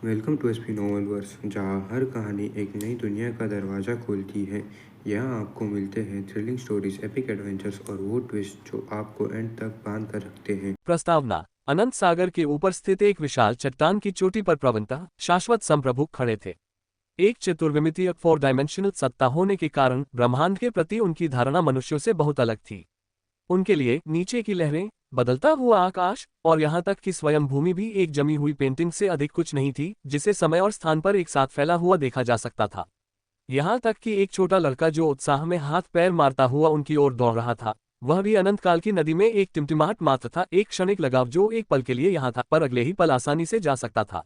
Welcome to SP नॉवलवर्स, जहाँ हर कहानी एक नई दुनिया का दरवाज़ा खोलती है। यहाँ आपको मिलते हैं थ्रिलिंग स्टोरीज, एपिक एडवेंचर्स और वो ट्विस्ट जो आपको एंड तक बांध कर रखते हैं। प्रस्तावना। अनंत सागर के ऊपर स्थित एक विशाल चट्टान की चोटी पर प्रवंता शाश्वत संप्रभु खड़े थे। एक चतुर्विमितीय 4 डायमेंशनल सत्ता होने के कारण ब्रह्मांड के प्रति उनकी धारणा मनुष्यों से बहुत अलग थी। उनके लिए नीचे की लहरें, बदलता हुआ आकाश और यहाँ तक कि स्वयं भूमि भी एक जमी हुई पेंटिंग से अधिक कुछ नहीं थी जिसे समय और स्थान पर एक साथ फैला हुआ देखा जा सकता था। यहाँ तक कि एक छोटा लड़का जो उत्साह में हाथ पैर मारता हुआ उनकी ओर दौड़ रहा था, वह भी अनंत काल की नदी में एक टिमटिमाहट मात्र था, एक क्षणिक लगाव जो एक पल के लिए यहाँ था पर अगले ही पल आसानी से जा सकता था।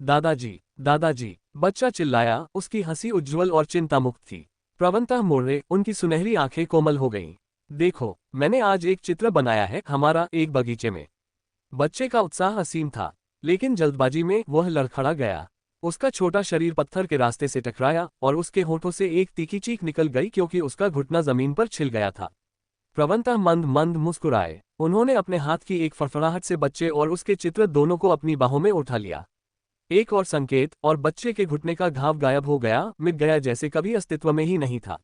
दादाजी, दादाजी, बच्चा चिल्लाया, उसकी हंसी उज्ज्वल और चिंता मुक्त थी। प्रवंता मुर्रे, उनकी सुनहरी आंखें कोमल हो गईं। देखो, मैंने आज एक चित्र बनाया है, हमारा एक बगीचे में। बच्चे का उत्साह असीम था, लेकिन जल्दबाजी में वह लड़खड़ा गया। उसका छोटा शरीर पत्थर के रास्ते से टकराया और उसके होठों से एक तीखी चीख निकल गई क्योंकि उसका घुटना जमीन पर छिल गया था। प्रवंता मंद मंद मुस्कुराए। उन्होंने अपने हाथ की एक फड़फड़ाहट से बच्चे और उसके चित्र दोनों को अपनी बाहों में उठा लिया। एक और संकेत और बच्चे के घुटने का घाव गायब हो गया, मिट गया, जैसे कभी अस्तित्व में ही नहीं था।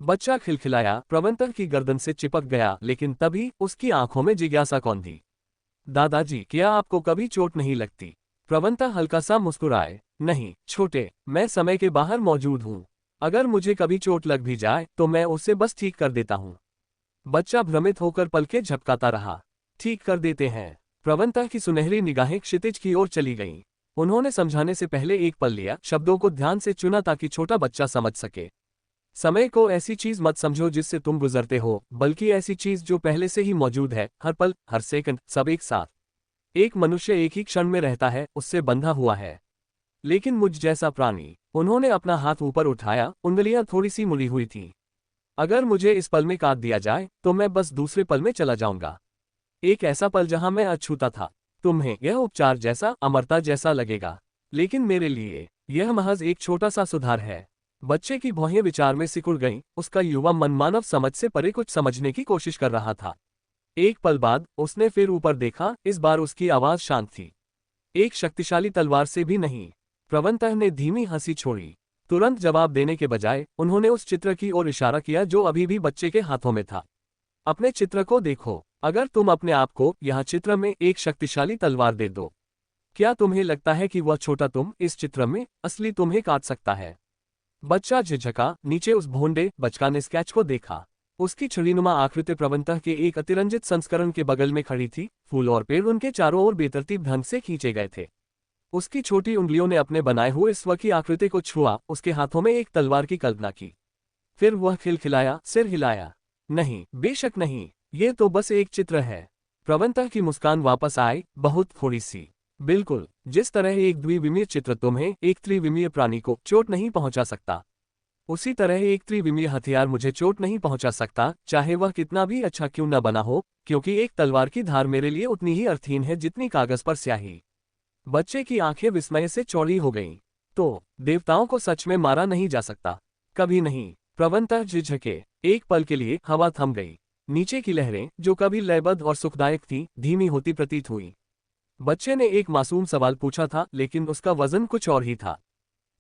बच्चा खिलखिलाया, प्रवंता की गर्दन से चिपक गया, लेकिन तभी उसकी आंखों में जिज्ञासा कौन थी। दादाजी, क्या आपको कभी चोट नहीं लगती? प्रवंता हल्का सा मुस्कुराए। नहीं छोटे, मैं समय के बाहर मौजूद हूँ। अगर मुझे कभी चोट लग भी जाए तो मैं उसे बस ठीक कर देता हूँ। बच्चा भ्रमित होकर पलकें झपकाता रहा। ठीक कर देते हैं। प्रवंता की सुनहरी निगाहें क्षितिज की ओर चली गईं। उन्होंने समझाने से पहले एक पल लिया, शब्दों को ध्यान से चुना ताकि छोटा बच्चा समझ सके। समय को ऐसी चीज मत समझो जिससे तुम गुजरते हो, बल्कि ऐसी चीज जो पहले से ही मौजूद है, हर पल, हर सेकंड, सब एक साथ। एक मनुष्य एक ही क्षण में रहता है, उससे बंधा हुआ है। लेकिन मुझ जैसा प्राणी, उन्होंने अपना हाथ ऊपर उठाया, उंगलियां थोड़ी सी मुड़ी हुई थीं। अगर मुझे इस पल में काट दिया जाए तो मैं बस दूसरे पल में चला जाऊंगा। एक ऐसा पल जहां मैं अछूता था। तुम्हें यह उपचार जैसा, अमरता जैसा लगेगा, लेकिन मेरे लिए यह महज एक छोटा सा सुधार है। बच्चे की भौहें विचार में सिकुड़ गईं, उसका युवा मन मानव समझ से परे कुछ समझने की कोशिश कर रहा था। एक पल बाद उसने फिर ऊपर देखा, इस बार उसकी आवाज शांत थी। एक शक्तिशाली तलवार से भी नहीं। प्रवंतः ने धीमी हंसी छोड़ी। तुरंत जवाब देने के बजाय उन्होंने उस चित्र की ओर इशारा किया जो अभी भी बच्चे के हाथों में था। अपने चित्र को देखो। अगर तुम अपने आप को यहाँ चित्र में एक शक्तिशाली तलवार दे दो, क्या तुम्हें लगता है कि वह छोटा तुम इस चित्र में असली तुम्हें काट सकता है? बच्चा झिझका, नीचे उस भोंडे बचका ने स्केच को देखा। उसकी छुरीनुमा आकृति प्रवंतः के एक अतिरंजित संस्करण के बगल में खड़ी थी। फूल और पेड़ उनके चारों ओर बेतरतीब ढंग से खींचे गए थे। उसकी छोटी उंगलियों ने अपने बनाए हुए स्व की आकृति को छुआ, उसके हाथों में एक तलवार की कल्पना की। फिर वह खिलखिलाया, सिर हिलाया। नहीं, बेशक नहीं, ये तो बस एक चित्र है। प्रवंतः की मुस्कान वापस आई, बहुत थोड़ी सी। बिल्कुल, जिस तरह एक द्विविमीय चित्र तुम्हें एक त्रिविमीय प्राणी को चोट नहीं पहुंचा सकता, उसी तरह एक त्रिविमीय हथियार मुझे चोट नहीं पहुंचा सकता, चाहे वह कितना भी अच्छा क्यों न बना हो, क्योंकि एक तलवार की धार मेरे लिए उतनी ही अर्थहीन है जितनी कागज पर स्याही। बच्चे की आंखें विस्मय से चौड़ी हो गईं। तो देवताओं को सच में मारा नहीं जा सकता? कभी नहीं। प्रवंतः झिझके। एक पल के लिए हवा थम गई। नीचे की लहरें, जो कभी लयबद्ध और सुखदायक थीं, धीमी होती प्रतीत हुई। बच्चे ने एक मासूम सवाल पूछा था, लेकिन उसका वजन कुछ और ही था।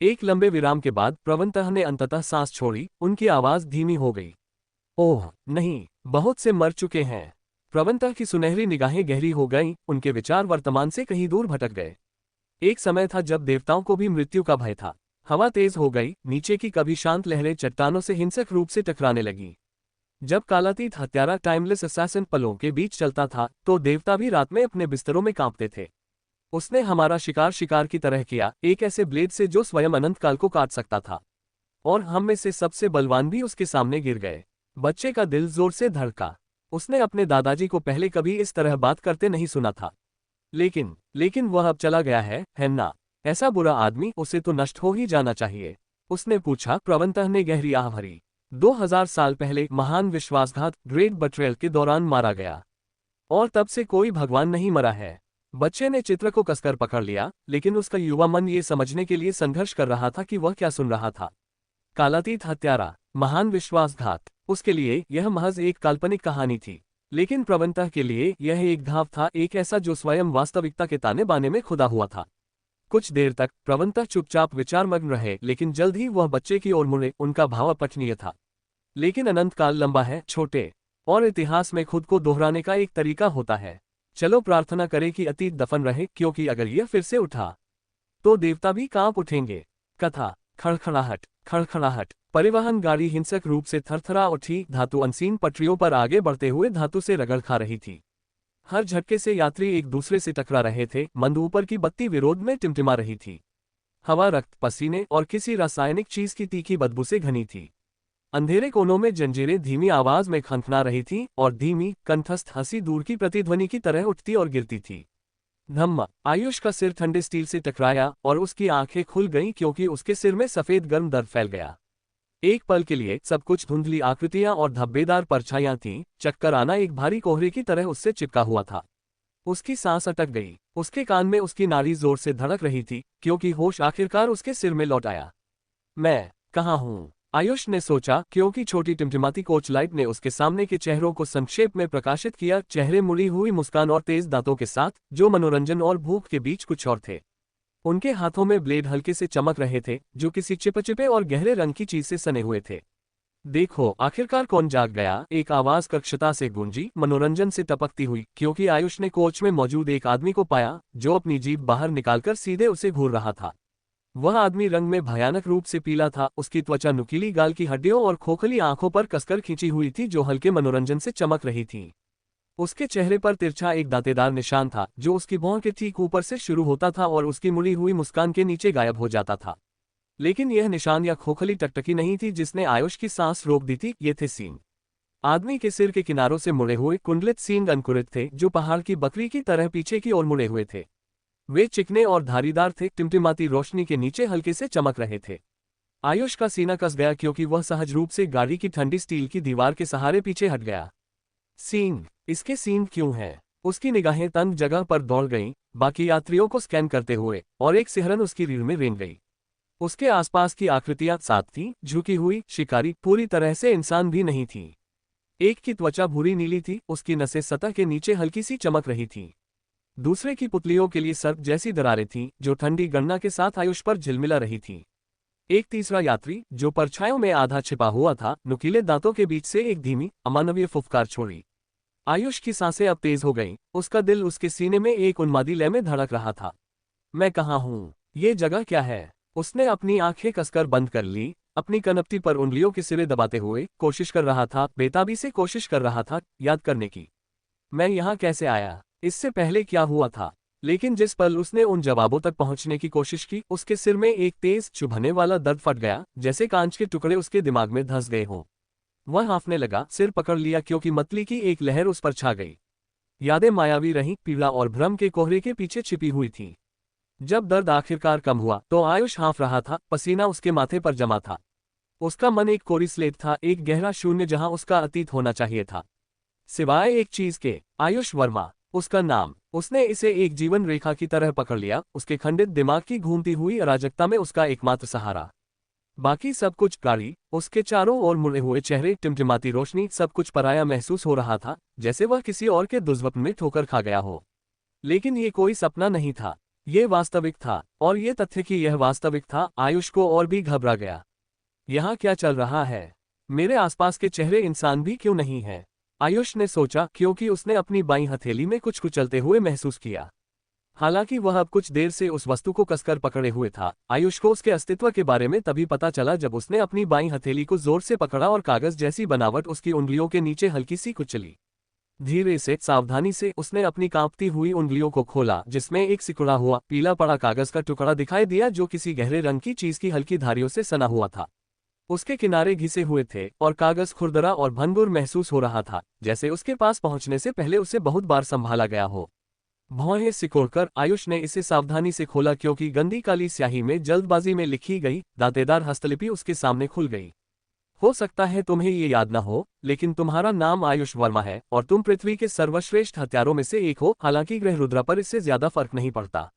एक लंबे विराम के बाद प्रवंतः ने अंततः सांस छोड़ी, उनकी आवाज धीमी हो गई। ओह नहीं, बहुत से मर चुके हैं। प्रवंतः की सुनहरी निगाहें गहरी हो गईं, उनके विचार वर्तमान से कहीं दूर भटक गए। एक समय था जब देवताओं को भी मृत्यु का भय था। हवा तेज हो गई, नीचे की कभी शांत लहरें चट्टानों से हिंसक रूप से टकराने लगीं। जब कालातीत हत्यारा टाइमलेस असैसिन पलों के बीच चलता था, तो देवता भी रात में अपने बिस्तरों में कांपते थे। उसने हमारा शिकार शिकार की तरह किया, एक ऐसे ब्लेड से जो स्वयं अनंत काल को काट सकता था। और हम में से सबसे बलवान भी उसके सामने गिर गए। बच्चे का दिल जोर से धड़का। उसने अपने दादाजी को पहले कभी इस तरह बात करते नहीं सुना था। लेकिन वह अब चला गया है ना? ऐसा बुरा आदमी, उसे तो नष्ट हो ही जाना चाहिए। उसने पूछा। प्रवंतः ने गहरी आह भरी। 2000 साल पहले महान विश्वासघात ग्रेट बट्रेल के दौरान मारा गया, और तब से कोई भगवान नहीं मरा है। बच्चे ने चित्र को कसकर पकड़ लिया, लेकिन उसका युवा मन ये समझने के लिए संघर्ष कर रहा था कि वह क्या सुन रहा था। कालातीत हत्यारा, महान विश्वासघात, उसके लिए यह महज एक काल्पनिक कहानी थी। लेकिन प्रवंतः के लिए यह एक घाव था, एक ऐसा जो स्वयं वास्तविकता के ताने बाने में खुदा हुआ था। कुछ देर तक प्रवंता चुपचाप विचारमग्न रहे, लेकिन जल्द ही वह बच्चे की ओर मुड़े। उनका भाव अपठनीय था, लेकिन अनंत काल लंबा है, छोटे, और इतिहास में खुद को दोहराने का एक तरीका होता है। चलो प्रार्थना करें कि अतीत दफन रहे, क्योंकि अगर यह फिर से उठा तो देवता भी कांप उठेंगे। कथा। खड़खड़ाहट, खड़खड़ाहट। परिवहन गाड़ी हिंसक रूप से थरथरा उठी। धातु अनसीन पटरियों पर आगे बढ़ते हुए धातु से रगड़ खा रही थी। हर झटके से यात्री एक दूसरे से टकरा रहे थे। मंद ऊपर की बत्ती विरोध में टिमटिमा रही थी। हवा रक्त, पसीने और किसी रासायनिक चीज की तीखी बदबू से घनी थी। अंधेरे कोनों में जंजीरें धीमी आवाज में खनखना रही थीं, और धीमी कंठस्थ हंसी दूर की प्रतिध्वनि की तरह उठती और गिरती थी। धम्मा। आयुष का सिर ठंडे स्टील से टकराया और उसकी आंखें खुल गईं, क्योंकि उसके सिर में सफेद गर्म दर्द फैल गया। एक पल के लिए सब कुछ धुंधली आकृतियां और धब्बेदार परछाइयां थीं। चक्कर आना एक भारी कोहरे की तरह उससे चिपका हुआ था। उसकी सांस अटक गई। उसके कान में उसकी नाड़ी जोर से धड़क रही थी, क्योंकि होश आखिरकार उसके सिर में लौट आया। मैं कहाँ हूँ? आयुष ने सोचा, क्योंकि छोटी टिमटिमाती कोच लाइट ने उसके सामने के चेहरों को संक्षेप में प्रकाशित किया। चेहरे मुड़ी हुई मुस्कान और तेज दांतों के साथ, जो मनोरंजन और भूख के बीच कुछ और थे। उनके हाथों में ब्लेड हल्के से चमक रहे थे, जो किसी चिपचिपे और गहरे रंग की चीज से सने हुए थे। देखो, आखिरकार कौन जाग गया? एक आवाज कक्षता से गूंजी, मनोरंजन से टपकती हुई, क्योंकि आयुष ने कोच में मौजूद एक आदमी को पाया, जो अपनी जीभ बाहर निकालकर सीधे उसे घूर रहा था। वह आदमी रंग में भयानक रूप से पीला था। उसकी त्वचा नुकीली गाल की हड्डियों और खोखली आंखों पर कसकर खींची हुई थी, जो हल्के मनोरंजन से चमक रही थी। उसके चेहरे पर तिरछा एक दांतेदार निशान था, जो उसकी भौं के ठीक ऊपर से शुरू होता था और उसकी मुड़ी हुई मुस्कान के नीचे गायब हो जाता था। लेकिन यह निशान या खोखली टकटकी नहीं थी जिसने आयुष की सांस रोक दी थी। ये थे सींग। आदमी के सिर के किनारों से मुड़े हुए कुंडलित सींग अंकुरित थे, जो पहाड़ की बकरी की तरह पीछे की ओर मुड़े हुए थे। वे चिकने और धारीदार थे, टिमटिमाती रोशनी के नीचे हल्के से चमक रहे थे। आयुष का सीना कस गया, क्योंकि वह सहज रूप से गाड़ी की ठंडी स्टील की दीवार के सहारे पीछे हट गया। सींग, इसके सींग क्यों हैं? उसकी निगाहें तंग जगह पर दौड़ गईं, बाकी यात्रियों को स्कैन करते हुए, और एक सिहरन उसकी रीढ़ में रेंग गई। उसके आसपास की आकृतियां साफ थीं, झुकी हुई, शिकारी, पूरी तरह से इंसान भी नहीं थीं। एक की त्वचा भूरी नीली थी, उसकी नसें सतह के नीचे हल्की सी चमक रही थीं। दूसरे की पुतलियों के लिए सर्प जैसी दरारें थीं, जो ठंडी गणना के साथ आयुष पर झिलमिला रही थीं। एक तीसरा यात्री, जो परछाइयों में आधा छिपा हुआ था, नुकीले दांतों के बीच से एक धीमी, अमानवीय फुफकार छोड़ी। आयुष की सांसें अब तेज हो गईं। उसका दिल उसके सीने में एक उन्मादी लय में धड़क रहा था। मैं कहाँ हूँ? ये जगह क्या है? उसने अपनी आंखें कसकर बंद कर ली, अपनी कनपटी पर उंगलियों के सिरे दबाते हुए कोशिश कर रहा था, बेताबी से कोशिश कर रहा था याद करने की। मैं यहाँ कैसे आया? इससे पहले क्या हुआ था? लेकिन जिस पल उसने उन जवाबों तक पहुंचने की कोशिश की, उसके सिर में एक तेज चुभने वाला दर्द फट गया, जैसे कांच के टुकड़े उसके दिमाग में धंस गए हों। वह हाँफने लगा, सिर पकड़ लिया, क्योंकि मतली की एक लहर उस पर छा गई। यादें मायावी रहीं, पीड़ा और भ्रम के कोहरे के पीछे छिपी हुई थीं। जब दर्द आखिरकार कम हुआ, तो आयुष हाँफ रहा था, पसीना उसके माथे पर जमा था। उसका मन एक कोरी स्लेट था, एक गहरा शून्य जहां उसका अतीत होना चाहिए था। सिवाय एक चीज के, आयुष वर्मा, उसका नाम। उसने इसे एक जीवन रेखा की तरह पकड़ लिया, उसके खंडित दिमाग की घूमती हुई अराजकता में उसका एकमात्र सहारा। बाकी सब कुछ गाड़ी, उसके चारों ओर मुड़े हुए चेहरे, टिमटिमाती रोशनी, सब कुछ पराया महसूस हो रहा था, जैसे वह किसी और के दुर्स्वप्न में ठोकर खा गया हो। लेकिन ये कोई सपना नहीं था, ये वास्तविक था, और ये तथ्य कि यह वास्तविक था, आयुष को और भी घबरा गया। यहाँ क्या चल रहा है? मेरे आसपास के चेहरे इंसान भी क्यों नहीं हैं? आयुष ने सोचा, क्योंकि उसने अपनी बाईं हथेली में कुछ कुचलते हुए महसूस किया। हालांकि वह अब कुछ देर से उस वस्तु को कसकर पकड़े हुए था। आयुष को उसके अस्तित्व के बारे में तभी पता चला जब उसने अपनी बाईं हथेली को जोर से पकड़ा और कागज जैसी बनावट उसकी उंगलियों के नीचे हल्की सी कुचली। धीरे से, सावधानी से उसने अपनी कांपती हुई उंगलियों को खोला, जिसमें एक सिकुड़ा हुआ, पीला पड़ा कागज का टुकड़ा दिखाई दिया, जो किसी गहरे रंग की चीज की हल्की धारियों से सना हुआ था। उसके किनारे घिसे हुए थे, और कागज खुरदरा और भंगुर महसूस हो रहा था, जैसे उसके पास पहुंचने से पहले उसे बहुत बार संभाला गया हो। भौहें सिकोड़कर आयुष ने इसे सावधानी से खोला, क्योंकि गंदी काली स्याही में जल्दबाजी में लिखी गई दांतेदार हस्तलिपि उसके सामने खुल गई। हो सकता है तुम्हें ये याद न हो, लेकिन तुम्हारा नाम आयुष वर्मा है, और तुम पृथ्वी के सर्वश्रेष्ठ हत्यारों में से एक हो। हालांकि ग्रह रुद्रा पर इससे ज्यादा फर्क नहीं पड़ता।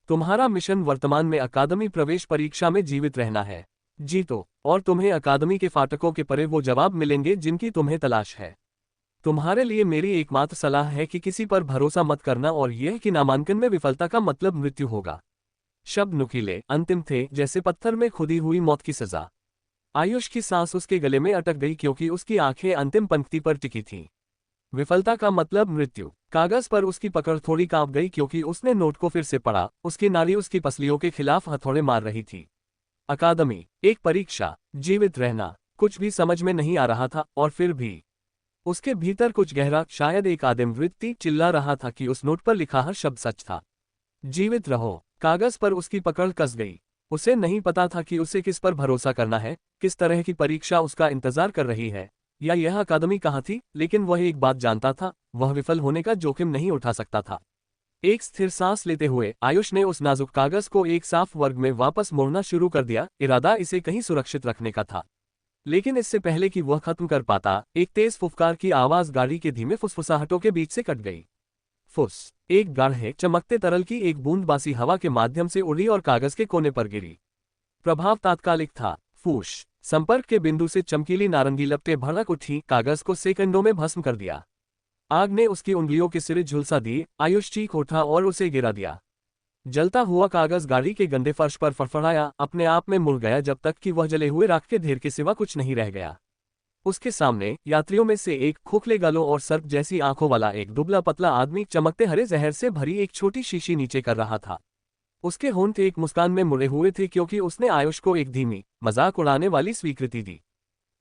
तुम्हारा मिशन वर्तमान में अकादमी प्रवेश परीक्षा में जीवित रहना है। जीतो, और तुम्हें अकादमी के फाटकों के परे वो जवाब मिलेंगे जिनकी तुम्हें तलाश है। तुम्हारे लिए मेरी एकमात्र सलाह है कि किसी पर भरोसा मत करना, और यह कि नामांकन में विफलता का मतलब मृत्यु होगा। शब्द नुकीले, अंतिम थे, जैसे पत्थर में खुदी हुई मौत की सजा। आयुष की सांस उसके गले में अटक गई क्योंकि उसकी आंखें अंतिम पंक्ति पर टिकी थीं। विफलता का मतलब मृत्यु। कागज पर उसकी पकड़ थोड़ी कांप गई क्योंकि उसने नोट को फिर से पढ़ा। उसकी नाड़ी उसकी पसलियों के खिलाफ हथौड़े मार रही थी। अकादमी, एक परीक्षा, जीवित रहना, कुछ भी समझ में नहीं आ रहा था, और फिर भी उसके भीतर कुछ गहरा, शायद एक आदिम वृत्ति चिल्ला रहा था कि उस नोट पर लिखा हर शब्द सच था। जीवित रहो। कागज पर उसकी पकड़ कस गई। उसे नहीं पता था कि उसे किस पर भरोसा करना है, किस तरह की परीक्षा उसका इंतजार कर रही है, या यह अकादमी कहाँ थी, लेकिन वह एक बात जानता था, वह विफल होने का जोखिम नहीं उठा सकता था। एक स्थिर सांस लेते हुए आयुष ने उस नाजुक कागज को एक साफ वर्ग में वापस मोड़ना शुरू कर दिया। इरादा इसे कहीं सुरक्षित रखने का था। लेकिन इससे पहले कि वह खत्म कर पाता, एक तेज फुफकार की आवाज गाड़ी के धीमे फुसफुसाहटों के बीच से कट गई। फुस। एक गाढ़े चमकते तरल की एक बूंद बासी हवा के माध्यम से उड़ी और कागज के कोने पर गिरी। प्रभाव तात्कालिक था। फूश। संपर्क के बिंदु से चमकीली नारंगी लपटें भड़क उठी, कागज को सेकंडों में भस्म कर दिया। आग ने उसकी उंगलियों के सिरे झुलसा दी। आयुष चीख उठा और उसे गिरा दिया। जलता हुआ कागज गाड़ी के गंदे फर्श पर फड़फड़ाया, अपने आप में मुड़ गया जब तक कि वह जले हुए राख के ढेर के सिवा कुछ नहीं रह गया। उसके सामने यात्रियों में से एक, खोखले गालों और सर्प जैसी आंखों वाला एक दुबला पतला आदमी, चमकते हरे जहर से भरी एक छोटी शीशी नीचे कर रहा था। उसके होंठ एक मुस्कान में मुड़े हुए थे क्योंकि उसने आयुष को एक धीमी, मजाक उड़ाने वाली स्वीकृति दी।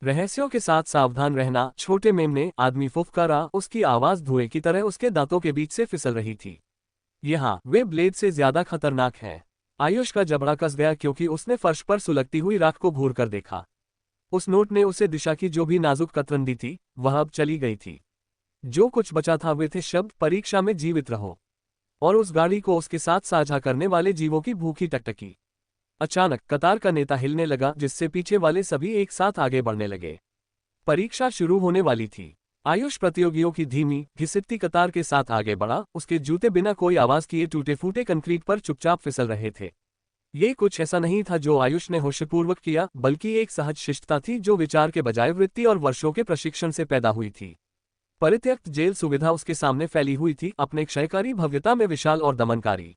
रहस्यों के साथ सावधान रहना, छोटे मेमने, आदमी फुफकारा। उसकी आवाज धुएं की तरह उसके दांतों के बीच से फिसल रही थी। यहाँ वे ब्लेड से ज्यादा खतरनाक हैं। आयुष का जबड़ा कस गया क्योंकि उसने फर्श पर सुलगती हुई राख को घूर कर देखा। उस नोट ने उसे दिशा की जो भी नाजुक कतरन दी थी, वह अब चली गई थी। जो कुछ बचा था वे थे शब्द, परीक्षा में जीवित रहो, और उस गाड़ी को उसके साथ साझा करने वाले जीवों की भूखी टकटकी। अचानक कतार का नेता हिलने लगा, जिससे पीछे वाले सभी एक साथ आगे बढ़ने लगे। परीक्षा शुरू होने वाली थी। आयुष प्रतियोगियों की धीमी, घिसटती कतार के साथ आगे बढ़ा। उसके जूते बिना कोई आवाज किए टूटे फूटे कंक्रीट पर चुपचाप फिसल रहे थे। ये कुछ ऐसा नहीं था जो आयुष ने होशपूर्वक किया, बल्कि एक सहज शिष्टता थी जो विचार के बजाय वृत्ति और वर्षों के प्रशिक्षण से पैदा हुई थी। परित्यक्त जेल सुविधा उसके सामने फैली हुई थी, अपने क्षयकारी भव्यता में विशाल और दमनकारी।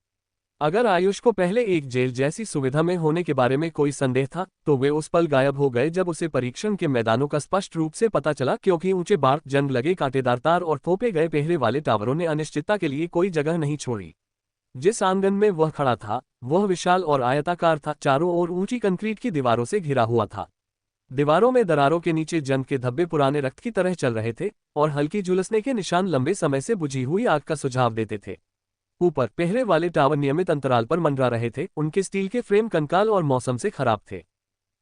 अगर आयुष को पहले एक जेल जैसी सुविधा में होने के बारे में कोई संदेह था, तो वे उस पल गायब हो गए जब उसे परीक्षण के मैदानों का स्पष्ट रूप से पता चला, क्योंकि ऊंचे बार, जंग लगे कांटेदार तार और थोपे गए पहरे वाले टावरों ने अनिश्चितता के लिए कोई जगह नहीं छोड़ी। जिस आंगन में वह खड़ा था, वह विशाल और आयताकार था, चारों ओर ऊंची कंक्रीट की दीवारों से घिरा हुआ था। दीवारों में दरारों के नीचे जंग के धब्बे पुराने रक्त की तरह चल रहे थे, और हल्की झुलसने के निशान लंबे समय से बुझी हुई आग का सुझाव देते थे। ऊपर पहरे वाले टावर नियमित अंतराल पर मंडरा रहे थे, उनके स्टील के फ्रेम कंकाल और मौसम से खराब थे।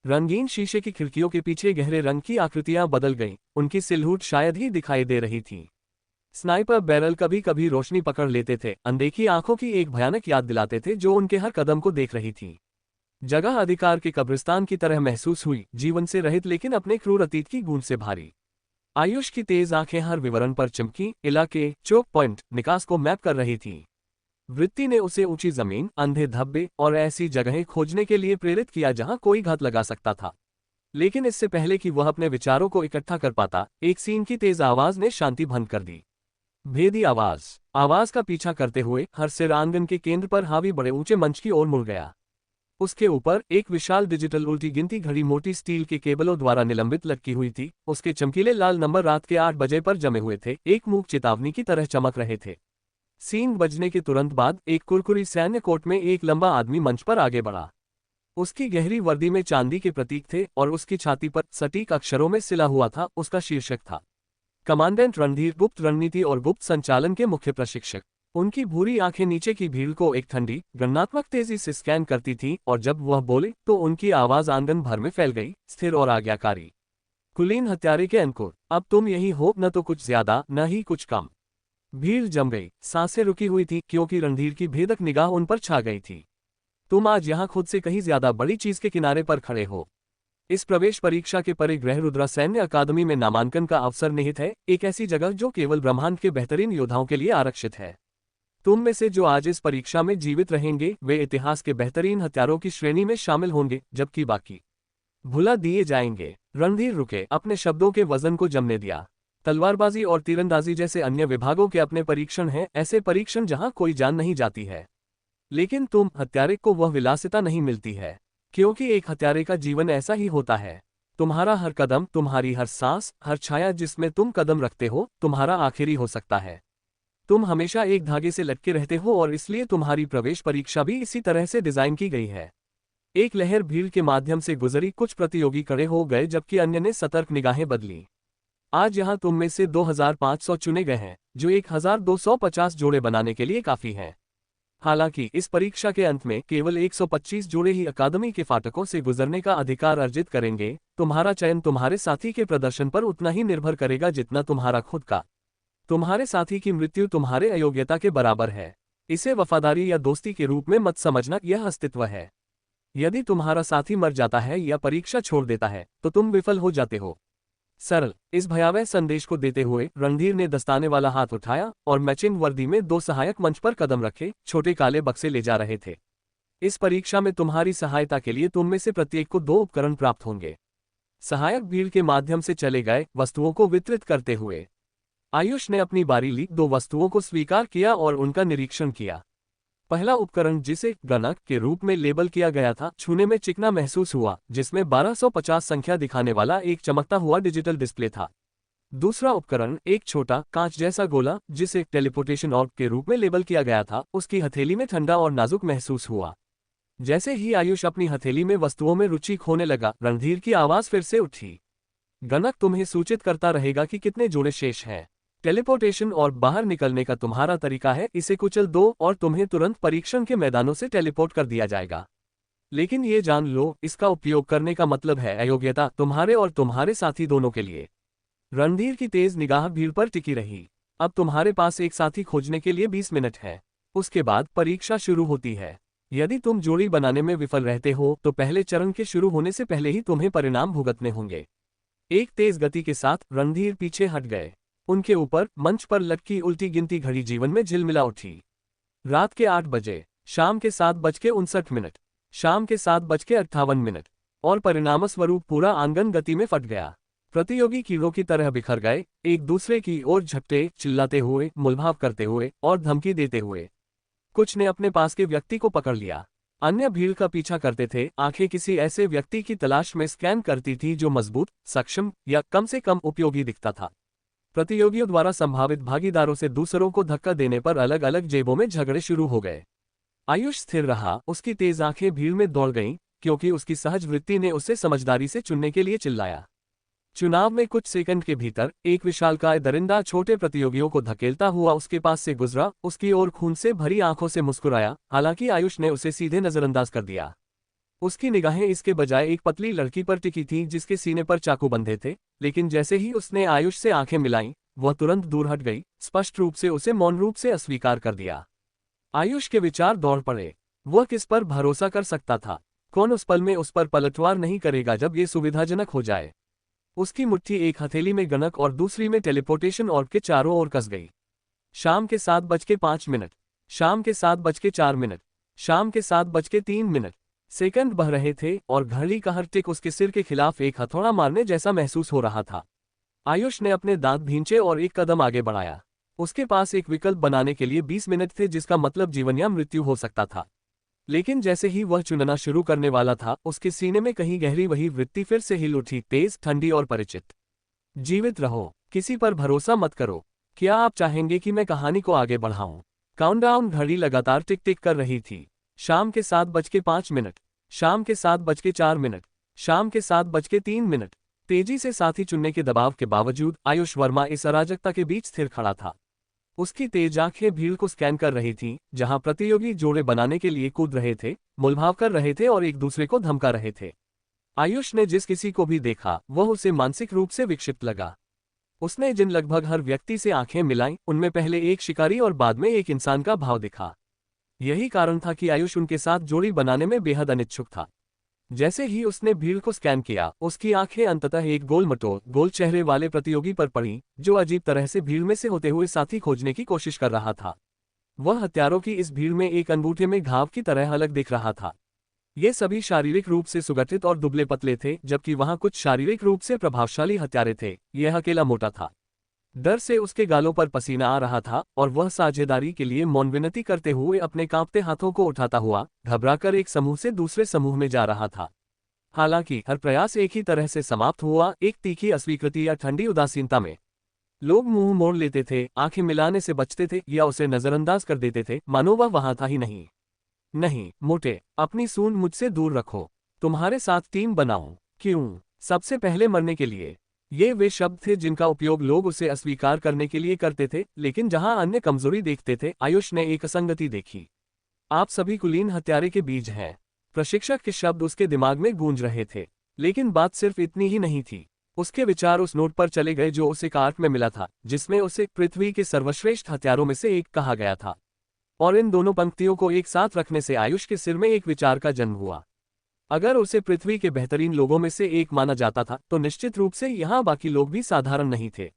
रंगीन शीशे की खिड़कियों के पीछे गहरे रंग की आकृतियां बदल गईं, उनकी सिलहूट शायद ही दिखाई दे रही थी। स्नाइपर बैरल कभी कभी रोशनी पकड़ लेते थे, अनदेखी आंखों की एक भयानक याद दिलाते थे जो उनके हर कदम को देख रही थी। जगह अधिकार के कब्रिस्तान की तरह महसूस हुई, जीवन से रहित लेकिन अपने क्रूर अतीत की गूंज से भारी। आयुष की तेज आंखें हर विवरण पर चमकी, इलाके, चोक पॉइंट, निकास को मैप कर रही थीं। वृत्ति ने उसे ऊंची जमीन, अंधे धब्बे और ऐसी जगहें खोजने के लिए प्रेरित किया जहां कोई घात लगा सकता था। लेकिन इससे पहले कि वह अपने विचारों को इकट्ठा कर पाता, एक सीन की तेज आवाज ने शांति भंग कर दी। भेदी आवाज। आवाज का पीछा करते हुए हर सिर आंगन के केंद्र पर हावी बड़े ऊंचे मंच की ओर मुड़ गया। उसके ऊपर एक विशाल डिजिटल उल्टी गिनती घड़ी मोटी स्टील के केबलों द्वारा निलंबित लटकी हुई थी। उसके चमकीले लाल नंबर रात के 8 बजे पर जमे हुए थे, एक मूक चेतावनी की तरह चमक रहे थे। सींग बजने के तुरंत बाद एक कुरकुरी सैन्य कोट में एक लंबा आदमी मंच पर आगे बढ़ा। उसकी गहरी वर्दी में चांदी के प्रतीक थे और उसकी छाती पर सटीक अक्षरों में सिला हुआ था, उसका शीर्षक था कमांडेंट रणधीर गुप्त, रणनीति और गुप्त संचालन के मुख्य प्रशिक्षक। उनकी भूरी आंखें नीचे की भीड़ को एक ठंडी, गणनात्मक तेजी से स्कैन करती थीं, और जब वह बोले तो उनकी आवाज आंगन भर में फैल गई, स्थिर और आज्ञाकारी। कुलीन हत्यारे के अंकुर, अब तुम यही हो, न तो कुछ ज्यादा न ही कुछ कम। भीड़ जम गई, सांसें रुकी हुई थी, क्योंकि रणधीर की भेदक निगाह उन पर छा गई थी। तुम आज यहाँ खुद से कहीं ज्यादा बड़ी चीज के किनारे पर खड़े हो। इस प्रवेश परीक्षा के परे ग्रह रुद्रा सैन्य अकादमी में नामांकन का अवसर निहित है, एक ऐसी जगह जो केवल ब्रह्मांड के बेहतरीन योद्धाओं के लिए आरक्षित है। तुम में से जो आज इस परीक्षा में जीवित रहेंगे, वे इतिहास के बेहतरीन हत्यारों की श्रेणी में शामिल होंगे, जबकि बाकी भुला दिए जाएंगे। रणधीर रुके, अपने शब्दों के वजन को जमने दिया। तलवारबाजी और तीरंदाजी जैसे अन्य विभागों के अपने परीक्षण हैं, ऐसे परीक्षण जहां कोई जान नहीं जाती है। लेकिन तुम हत्यारे को वह विलासिता नहीं मिलती है, क्योंकि एक हत्यारे का जीवन ऐसा ही होता है। तुम्हारा हर कदम, तुम्हारी हर सांस, हर छाया जिसमें तुम कदम रखते हो, तुम्हारा आखिरी हो सकता है। तुम हमेशा एक धागे से लटके रहते हो और इसलिए तुम्हारी प्रवेश परीक्षा भी इसी तरह से डिजाइन की गई है। एक लहर भीड़ के माध्यम से गुजरी, कुछ प्रतियोगी खड़े हो गए जबकि अन्य ने सतर्क निगाहें बदली। आज यहाँ तुम में से 2500 चुने गए हैं, जो 1250 जोड़े बनाने के लिए काफी हैं। हालांकि इस परीक्षा के अंत में केवल 125 जोड़े ही अकादमी के फाटकों से गुजरने का अधिकार अर्जित करेंगे। तुम्हारा चयन तुम्हारे साथी के प्रदर्शन पर उतना ही निर्भर करेगा जितना तुम्हारा खुद का। तुम्हारे साथी की मृत्यु तुम्हारे अयोग्यता के बराबर है। इसे वफादारी या दोस्ती के रूप में मत समझना, यह अस्तित्व है। यदि तुम्हारा साथी मर जाता है या परीक्षा छोड़ देता है तो तुम विफल हो जाते हो। सरल इस भयावह संदेश को देते हुए रणधीर ने दस्ताने वाला हाथ उठाया और मैचिंग वर्दी में 2 सहायक मंच पर कदम रखे छोटे काले बक्से ले जा रहे थे। इस परीक्षा में तुम्हारी सहायता के लिए तुम में से प्रत्येक को 2 उपकरण प्राप्त होंगे। सहायक भीड़ के माध्यम से चले गए, वस्तुओं को वितरित करते हुए। आयुष ने अपनी बारी ली, 2 वस्तुओं को स्वीकार किया और उनका निरीक्षण किया। पहला उपकरण, जिसे गणक के रूप में लेबल किया गया था, छूने में चिकना महसूस हुआ, जिसमें 1250 संख्या दिखाने वाला एक चमकता हुआ डिजिटल डिस्प्ले था। दूसरा उपकरण, एक छोटा कांच जैसा गोला, जिसे टेलीपोर्टेशन ऑर्ब के रूप में लेबल किया गया था, उसकी हथेली में ठंडा और नाजुक महसूस हुआ। जैसे ही आयुष अपनी हथेली में वस्तुओं में रुचि खोने लगा, रणधीर की आवाज फिर से उठी। गणक तुम्हें सूचित करता रहेगा कि कितने जोड़े शेष हैं। टेलीपोर्टेशन और बाहर निकलने का तुम्हारा तरीका है, इसे कुचल दो और तुम्हें तुरंत परीक्षण के मैदानों से टेलीपोर्ट कर दिया जाएगा। लेकिन ये जान लो, इसका उपयोग करने का मतलब है अयोग्यता, तुम्हारे और तुम्हारे साथी दोनों के लिए। रणधीर की तेज निगाह भीड़ पर टिकी रही। अब तुम्हारे पास एक साथी खोजने के लिए 20 मिनट है। उसके बाद परीक्षा शुरू होती है। यदि तुम जोड़ी बनाने में विफल रहते हो तो पहले चरण के शुरू होने से पहले ही तुम्हें परिणाम भुगतने होंगे। एक तेज गति के साथ रणधीर पीछे हट गए। उनके ऊपर मंच पर लटकी उल्टी गिनती घड़ी जीवन में झिलमिला उठी। रात के 8 बजे, शाम के 7:59, शाम के 7:58, और परिणामस्वरूप पूरा आंगन गति में फट गया। प्रतियोगी कीड़ों की तरह बिखर गए, एक दूसरे की ओर झपटे, चिल्लाते हुए, मूलभाव करते हुए और धमकी देते हुए। कुछ ने अपने पास के व्यक्ति को पकड़ लिया, अन्य भीड़ का पीछा करते थे। आंखें किसी ऐसे व्यक्ति की तलाश में स्कैन करती थी जो मजबूत, सक्षम या कम से कम उपयोगी दिखता था। प्रतियोगियों द्वारा संभावित भागीदारों से दूसरों को धक्का देने पर अलग अलग जेबों में झगड़े शुरू हो गए। आयुष स्थिर रहा, उसकी तेज आंखें भीड़ में दौड़ गईं, क्योंकि उसकी सहज वृत्ति ने उसे समझदारी से चुनने के लिए चिल्लाया। चुनाव में कुछ सेकंड के भीतर एक विशालकाय दरिंदा छोटे प्रतियोगियों को धकेलता हुआ उसके पास से गुजरा, उसकी ओर खून से भरी आंखों से मुस्कुराया। हालांकि आयुष ने उसे सीधे नजरअंदाज कर दिया। उसकी निगाहें इसके बजाय एक पतली लड़की पर टिकी थीं जिसके सीने पर चाकू बंधे थे। लेकिन जैसे ही उसने आयुष से आंखें मिलाईं, वह तुरंत दूर हट गई, स्पष्ट रूप से उसे मौन रूप से अस्वीकार कर दिया। आयुष के विचार दौड़ पड़े। वह किस पर भरोसा कर सकता था? कौन उस पल में उस पर पलटवार नहीं करेगा जब ये सुविधाजनक हो जाए? उसकी मुट्ठी एक हथेली में गणक और दूसरी में टेलीपोर्टेशन ऑर्ब के चारों ओर कस गई। शाम के 7:05, शाम के 7:04, शाम के 7:03। सेकंड बह रहे थे और घड़ी का हर टिक उसके सिर के खिलाफ एक हथौड़ा मारने जैसा महसूस हो रहा था। आयुष ने अपने दांत भींचे और एक कदम आगे बढ़ाया। उसके पास एक विकल्प बनाने के लिए 20 मिनट थे, जिसका मतलब जीवन या मृत्यु हो सकता था। लेकिन जैसे ही वह चुनना शुरू करने वाला था, उसके सीने में कहीं गहरी वही वृत्ति फिर से हिल उठी, तेज, ठंडी और परिचित। जीवित रहो, किसी पर भरोसा मत करो। क्या आप चाहेंगे कि मैं कहानी को आगे बढ़ाऊं? काउंटडाउन घड़ी लगातार टिक टिक कर रही थी। शाम के 7:05, शाम के 7:04, शाम के 7:03। तेजी से साथी चुनने के दबाव के बावजूद आयुष वर्मा इस अराजकता के बीच स्थिर खड़ा था। उसकी तेज आंखें भीड़ को स्कैन कर रही थीं, जहां प्रतियोगी जोड़े बनाने के लिए कूद रहे थे, मूलभाव कर रहे थे और एक दूसरे को धमका रहे थे। आयुष ने जिस किसी को भी देखा, वह उसे मानसिक रूप से विक्षिप्त लगा। उसने जिन लगभग हर व्यक्ति से आंखें मिलाईं, उनमें पहले एक शिकारी और बाद में एक इंसान का भाव दिखा। यही कारण था कि आयुष उनके साथ जोड़ी बनाने में बेहद अनिच्छुक था। जैसे ही उसने भीड़ को स्कैन किया, उसकी आंखें अंततः एक गोल गोल चेहरे वाले प्रतियोगी पर पड़ी, जो अजीब तरह से भीड़ में से होते हुए साथी खोजने की कोशिश कर रहा था। वह हत्यारों की इस भीड़ में एक अंगूठे में घाव की तरह अलग दिख रहा था। ये सभी शारीरिक रूप से सुगठित और दुबले पतले थे, जबकि वहां कुछ शारीरिक रूप से प्रभावशाली हत्यारे थे। यह अकेला मोटा था। डर से उसके गालों पर पसीना आ रहा था और वह साझेदारी के लिए मौन विनती करते हुए अपने कांपते हाथों को उठाता हुआ घबराकर एक समूह से दूसरे समूह में जा रहा था। हालांकि हर प्रयास एक ही तरह से समाप्त हुआ, एक तीखी अस्वीकृति या ठंडी उदासीनता में। लोग मुंह मोड़ लेते थे, आंखें मिलाने से बचते थे या उसे नजरअंदाज कर देते थे, मानो वह वहां था ही नहीं। नहीं मोटे, अपनी सूंड मुझसे दूर रखो। तुम्हारे साथ टीम बनाऊं। क्यों? सबसे पहले मरने के लिए। ये वे शब्द थे जिनका उपयोग लोग उसे अस्वीकार करने के लिए करते थे, लेकिन जहां अन्य कमजोरी देखते थे, आयुष ने एक असंगति देखी। आप सभी कुलीन हत्यारे के बीज हैं। प्रशिक्षक के शब्द उसके दिमाग में गूंज रहे थे। लेकिन बात सिर्फ इतनी ही नहीं थी। उसके विचार उस नोट पर चले गए जो उसे कार्ट में मिला था, जिसमें उसे पृथ्वी के सर्वश्रेष्ठ हथियारों में से एक कहा गया था। और इन दोनों पंक्तियों को एक साथ रखने से आयुष के सिर में एक विचार का जन्म हुआ। अगर उसे पृथ्वी के बेहतरीन लोगों में से एक माना जाता था, तो निश्चित रूप से यहाँ बाकी लोग भी साधारण नहीं थे।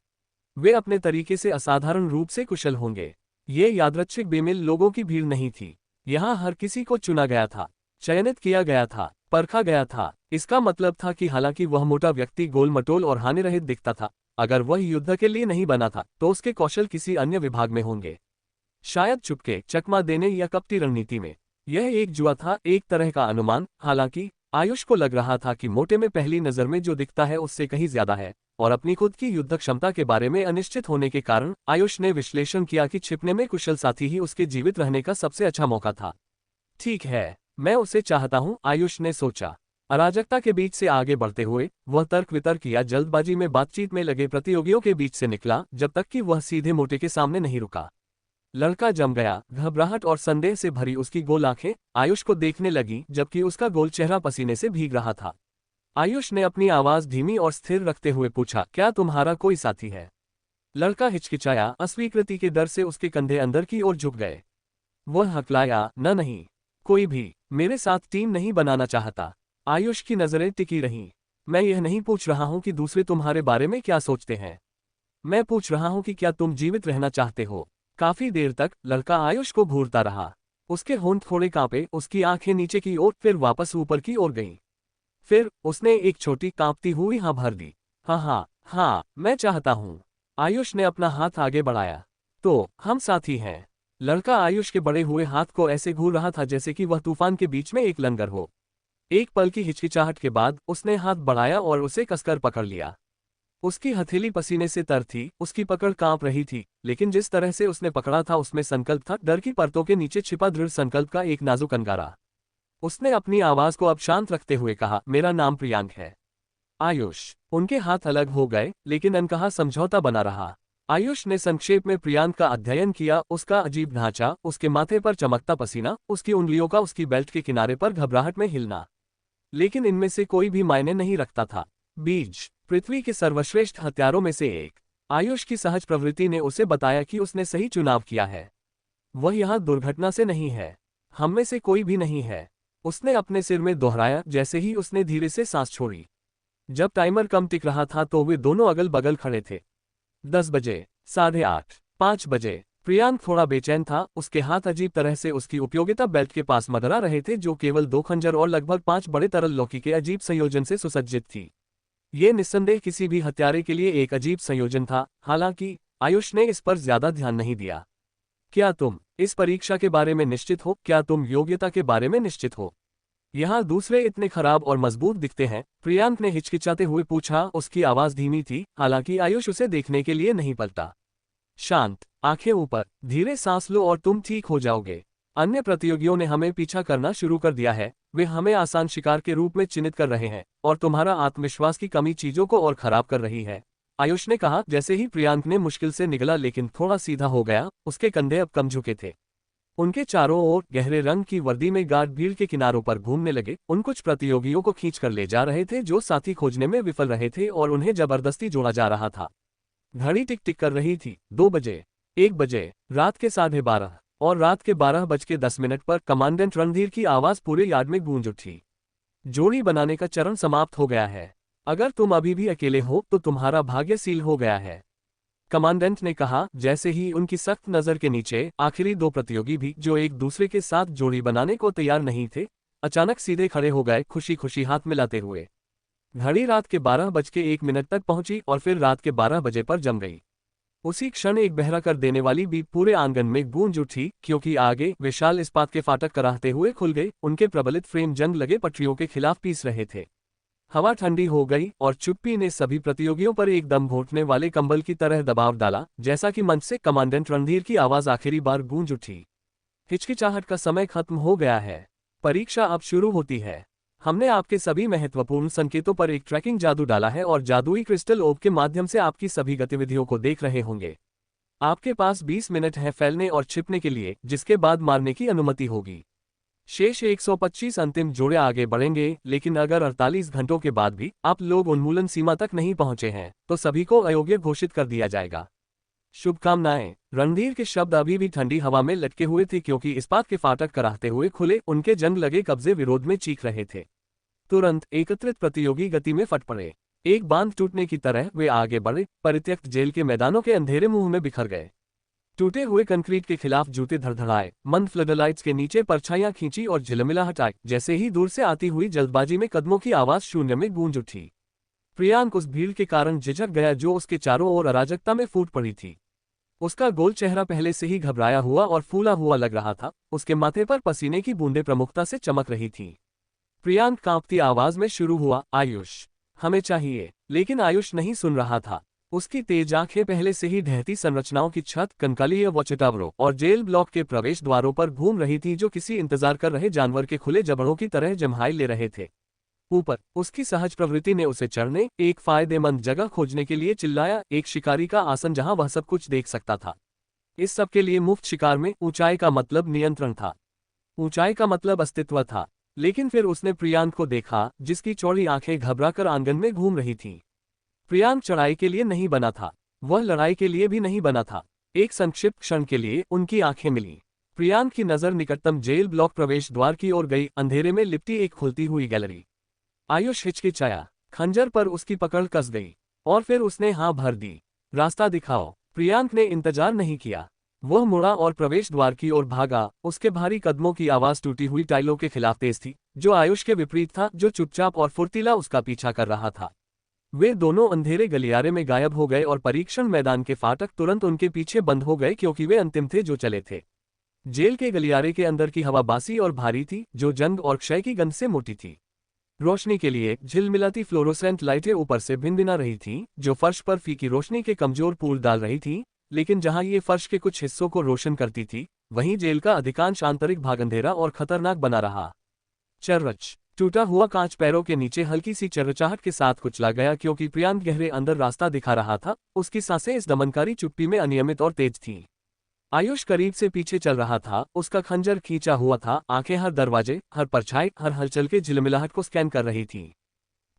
वे अपने तरीके से असाधारण रूप से कुशल होंगे। ये यादृच्छिक बेमेल लोगों की भीड़ नहीं थी। यहाँ हर किसी को चुना गया था, चयनित किया गया था, परखा गया था। इसका मतलब था कि हालांकि वह मोटा व्यक्ति गोल-मटोल और हानिरहित दिखता था, अगर वह युद्ध के लिए नहीं बना था, तो उसके कौशल किसी अन्य विभाग में होंगे। शायद चुपके, चकमा देने या कपटी रणनीति में। यह एक जुआ था, एक तरह का अनुमान। हालांकि आयुष को लग रहा था कि मोटे में पहली नजर में जो दिखता है उससे कहीं ज्यादा है, और अपनी खुद की युद्ध क्षमता के बारे में अनिश्चित होने के कारण आयुष ने विश्लेषण किया कि छिपने में कुशल साथी ही उसके जीवित रहने का सबसे अच्छा मौका था। ठीक है, मैं उसे चाहता हूं, आयुष ने सोचा। अराजकता के बीच से आगे बढ़ते हुए वह तर्क वितर्क या जल्दबाजी में बातचीत में लगे प्रतियोगियों के बीच से निकला, जब तक कि वह सीधे मोटे के सामने नहीं रुका। लड़का जम गया। घबराहट और संदेह से भरी उसकी गोल आंखें आयुष को देखने लगी, जबकि उसका गोल चेहरा पसीने से भीग रहा था। आयुष ने अपनी आवाज धीमी और स्थिर रखते हुए पूछा, क्या तुम्हारा कोई साथी है? लड़का हिचकिचाया, अस्वीकृति के डर से उसके कंधे अंदर की ओर झुक गए। वह हकलाया, न नहीं, कोई भी मेरे साथ टीम नहीं बनाना चाहता। आयुष की नजरें टिकी रहीं। मैं यह नहीं पूछ रहा हूं कि दूसरे तुम्हारे बारे में क्या सोचते हैं। मैं पूछ रहा हूं कि क्या तुम जीवित रहना चाहते हो। काफी देर तक लड़का आयुष को घूरता रहा। उसके होंठ थोड़े कांपे, उसकी आंखें नीचे की ओर फिर वापस ऊपर की ओर गईं। फिर उसने एक छोटी कांपती हुई हाँ भर दी। हाँ, मैं चाहता हूं। आयुष ने अपना हाथ आगे बढ़ाया। तो हम साथी हैं। लड़का आयुष के बड़े हुए हाथ को ऐसे घूर रहा था जैसे कि वह तूफान के बीच में एक लंगर हो। एक पल की हिचकिचाहट के बाद उसने हाथ बढ़ाया और उसे कसकर पकड़ लिया। उसकी हथेली पसीने से तर थी, उसकी पकड़ कांप रही थी, लेकिन जिस तरह से उसने पकड़ा था उसमें संकल्प था, डर की परतों के नीचे छिपा दृढ़ संकल्प का एक नाजुक अंगारा। उसने अपनी आवाज को अब शांत रखते हुए कहा, मेरा नाम प्रियांक है। आयुष। उनके हाथ अलग हो गए, लेकिन अनकहा समझौता बना रहा। आयुष ने संक्षेप में प्रियांक का अध्ययन किया, उसका अजीब ढांचा, उसके माथे पर चमकता पसीना, उसकी उंगलियों का उसकी बेल्ट के किनारे पर घबराहट में हिलना। लेकिन इनमें से कोई भी मायने नहीं रखता था। बीज, पृथ्वी के सर्वश्रेष्ठ हथियारों में से एक। आयुष की सहज प्रवृत्ति ने उसे बताया कि उसने सही चुनाव किया है। वह यहाँ दुर्घटना से नहीं है। हम में से कोई भी नहीं है। उसने अपने सिर में दोहराया जैसे ही उसने धीरे से सांस छोड़ी। जब टाइमर कम टिक रहा था तो वे दोनों अगल बगल खड़े थे। 10 बजे, 8:30, 5 बजे। प्रियांक थोड़ा बेचैन था, उसके हाथ अजीब तरह से उसकी उपयोगिता बेल्ट के पास मदरा रहे थे, जो केवल 2 खंजर और लगभग 5 बड़े तरल लौकी के अजीब संयोजन से सुसज्जित थी। ये निस्संदेह किसी भी हत्यारे के लिए एक अजीब संयोजन था, हालांकि आयुष ने इस पर ज्यादा ध्यान नहीं दिया। क्या तुम इस परीक्षा के बारे में निश्चित हो? क्या तुम योग्यता के बारे में निश्चित हो? यहाँ दूसरे इतने खराब और मजबूत दिखते हैं, प्रियांक ने हिचकिचाते हुए पूछा। उसकी आवाज धीमी थी, हालांकि आयुष उसे देखने के लिए नहीं पलटा। शांत, आंखें ऊपर, धीरे सांस लो और तुम ठीक हो जाओगे। अन्य प्रतियोगियों ने हमें पीछा करना शुरू कर दिया है, वे हमें आसान शिकार के रूप में चिन्हित कर रहे हैं, और तुम्हारा आत्मविश्वास की कमी चीजों को और खराब कर रही है। आयुष ने कहा। जैसे ही प्रियांक ने मुश्किल से निगला लेकिन थोड़ा सीधा हो गया, उसके कंधे अब कम झुके थे। उनके चारों ओर गहरे रंग की वर्दी में गार्ड भीड़ के किनारों पर घूमने लगे। उन कुछ प्रतियोगियों को खींच कर ले जा रहे थे जो साथी खोजने में विफल रहे थे, और उन्हें जबरदस्ती जोड़ा जा रहा था। घड़ी टिक टिक कर रही थी। 2 बजे, 1 बजे, रात के 12:30 और रात के 12:10 पर कमांडेंट रणधीर की आवाज पूरे यार्ड में गूंज उठी। जोड़ी बनाने का चरण समाप्त हो गया है। अगर तुम अभी भी अकेले हो तो तुम्हारा भाग्य सील हो गया है, कमांडेंट ने कहा, जैसे ही उनकी सख्त नजर के नीचे आखिरी 2 प्रतियोगी भी, जो एक दूसरे के साथ जोड़ी बनाने को तैयार नहीं थे, अचानक सीधे खड़े हो गए, खुशी खुशी हाथ मिलाते हुए। घड़ी रात के 12:01 तक पहुंची और फिर रात के 12 बजे पर जम गई। उसी क्षण एक बहरा कर देने वाली बीप पूरे आंगन में गूंज उठी, क्योंकि आगे विशाल इस्पात के फाटक कराहते हुए खुल गए। उनके प्रबलित फ्रेम जंग लगे पटरियों के खिलाफ पीस रहे थे। हवा ठंडी हो गई और चुप्पी ने सभी प्रतियोगियों पर एकदम घोंटने वाले कंबल की तरह दबाव डाला, जैसा कि मंच से कमांडेंट रणधीर की आवाज आखिरी बार गूंज उठी। हिचकिचाहट का समय खत्म हो गया है। परीक्षा अब शुरू होती है। हमने आपके सभी महत्वपूर्ण संकेतों पर एक ट्रैकिंग जादू डाला है और जादुई क्रिस्टल ओब के माध्यम से आपकी सभी गतिविधियों को देख रहे होंगे। आपके पास 20 मिनट है फैलने और छिपने के लिए, जिसके बाद मारने की अनुमति होगी। शेष 125 अंतिम जोड़े आगे बढ़ेंगे, लेकिन अगर 48 घंटों के बाद भी आप लोग उन्मूलन सीमा तक नहीं पहुंचे हैं, तो सभी को अयोग्य घोषित कर दिया जाएगा। शुभकामनाएं। रणधीर के शब्द अभी भी ठंडी हवा में लटके हुए थे, क्योंकि इस्पात के फाटक कराहते हुए खुले उनके जंग लगे कब्जे विरोध में चीख रहे थे। तुरंत एकत्रित प्रतियोगी गति में फट पड़े। एक बांध टूटने की तरह वे आगे बढ़े, परित्यक्त जेल के मैदानों के अंधेरे मुंह में बिखर गए। टूटे हुए कंक्रीट के खिलाफ जूते धड़धड़ाए, मंद फ्लडलाइट्स के नीचे परछाइयां खींची और झिलमिलाहट आई, जैसे ही दूर से आती हुई जल्दबाजी में कदमों की आवाज शून्य में गूंज उठी। प्रियांक उस भीड़ के कारण झिझक गया जो उसके चारों ओर अराजकता में फूट पड़ी थी। उसका गोल चेहरा पहले से ही घबराया हुआ और फूला हुआ लग रहा था, उसके माथे पर पसीने की बूंदें प्रमुखता से चमक रही थीं। प्रियांक कांपती आवाज में शुरू हुआ, आयुष, हमें चाहिए। लेकिन आयुष नहीं सुन रहा था। उसकी तेज आंखें पहले से ही ढहती संरचनाओं की छत, कंकालीय वॉचटावरों और जेल ब्लॉक के प्रवेश द्वारों पर घूम रही थी, जो किसी इंतजार कर रहे जानवर के खुले जबड़ों की तरह जम्हाई ले रहे थे। ऊपर उसकी सहज प्रवृत्ति ने उसे चढ़ने, एक फायदेमंद जगह खोजने के लिए चिल्लाया, एक शिकारी का आसन जहां वह सब कुछ देख सकता था। इस सब के लिए मुफ्त शिकार में ऊंचाई का मतलब नियंत्रण था, ऊंचाई का मतलब अस्तित्व था। लेकिन फिर उसने प्रियांक को देखा, जिसकी चौड़ी आंखें घबराकर आंगन में घूम रही थीं। प्रियांक चढ़ाई के लिए नहीं बना था, वह लड़ाई के लिए भी नहीं बना था। एक संक्षिप्त क्षण के लिए उनकी आंखें मिली। प्रियांक की नजर निकटतम जेल ब्लॉक प्रवेश द्वार की ओर गई, अंधेरे में लिपटी एक खुलती हुई गैलरी। आयुष हिचकिचाया, खंजर पर उसकी पकड़ कस गई, और फिर उसने हाँ भर दी। रास्ता दिखाओ। प्रियांक ने इंतजार नहीं किया। वह मुड़ा और प्रवेश द्वार की ओर भागा। उसके भारी कदमों की आवाज टूटी हुई टाइलों के खिलाफ तेज थी, जो आयुष के विपरीत था, जो चुपचाप और फुर्तीला उसका पीछा कर रहा था। वे दोनों अंधेरे गलियारे में गायब हो गए और परीक्षण मैदान के फाटक तुरंत उनके पीछे बंद हो गए, क्योंकि वे अंतिम थे जो चले थे। जेल के गलियारे के अंदर की हवा बासी और भारी थी, जो जंग और क्षय की गंध से मोटी थी। रोशनी के लिए झिलमिलाती फ्लोरोसेंट लाइटें ऊपर से भिनभिना रही थीं, जो फर्श पर फीकी रोशनी के कमजोर पूल डाल रही थीं। लेकिन जहां ये फर्श के कुछ हिस्सों को रोशन करती थी, वहीं जेल का अधिकांश आंतरिक भाग अंधेरा और खतरनाक बना रहा। चर्रच। टूटा हुआ कांच पैरों के नीचे हल्की सी चर्रचाहट के साथ कुचला गया, क्योंकि प्रियांक गहरे अंदर रास्ता दिखा रहा था। उसकी सांसें इस दमनकारी चुप्पी में अनियमित और तेज थीं। आयुष करीब से पीछे चल रहा था, उसका खंजर खींचा हुआ था, आंखें हर दरवाजे, हर परछाई, हर हलचल के झिलमिलाहट को स्कैन कर रही थीं।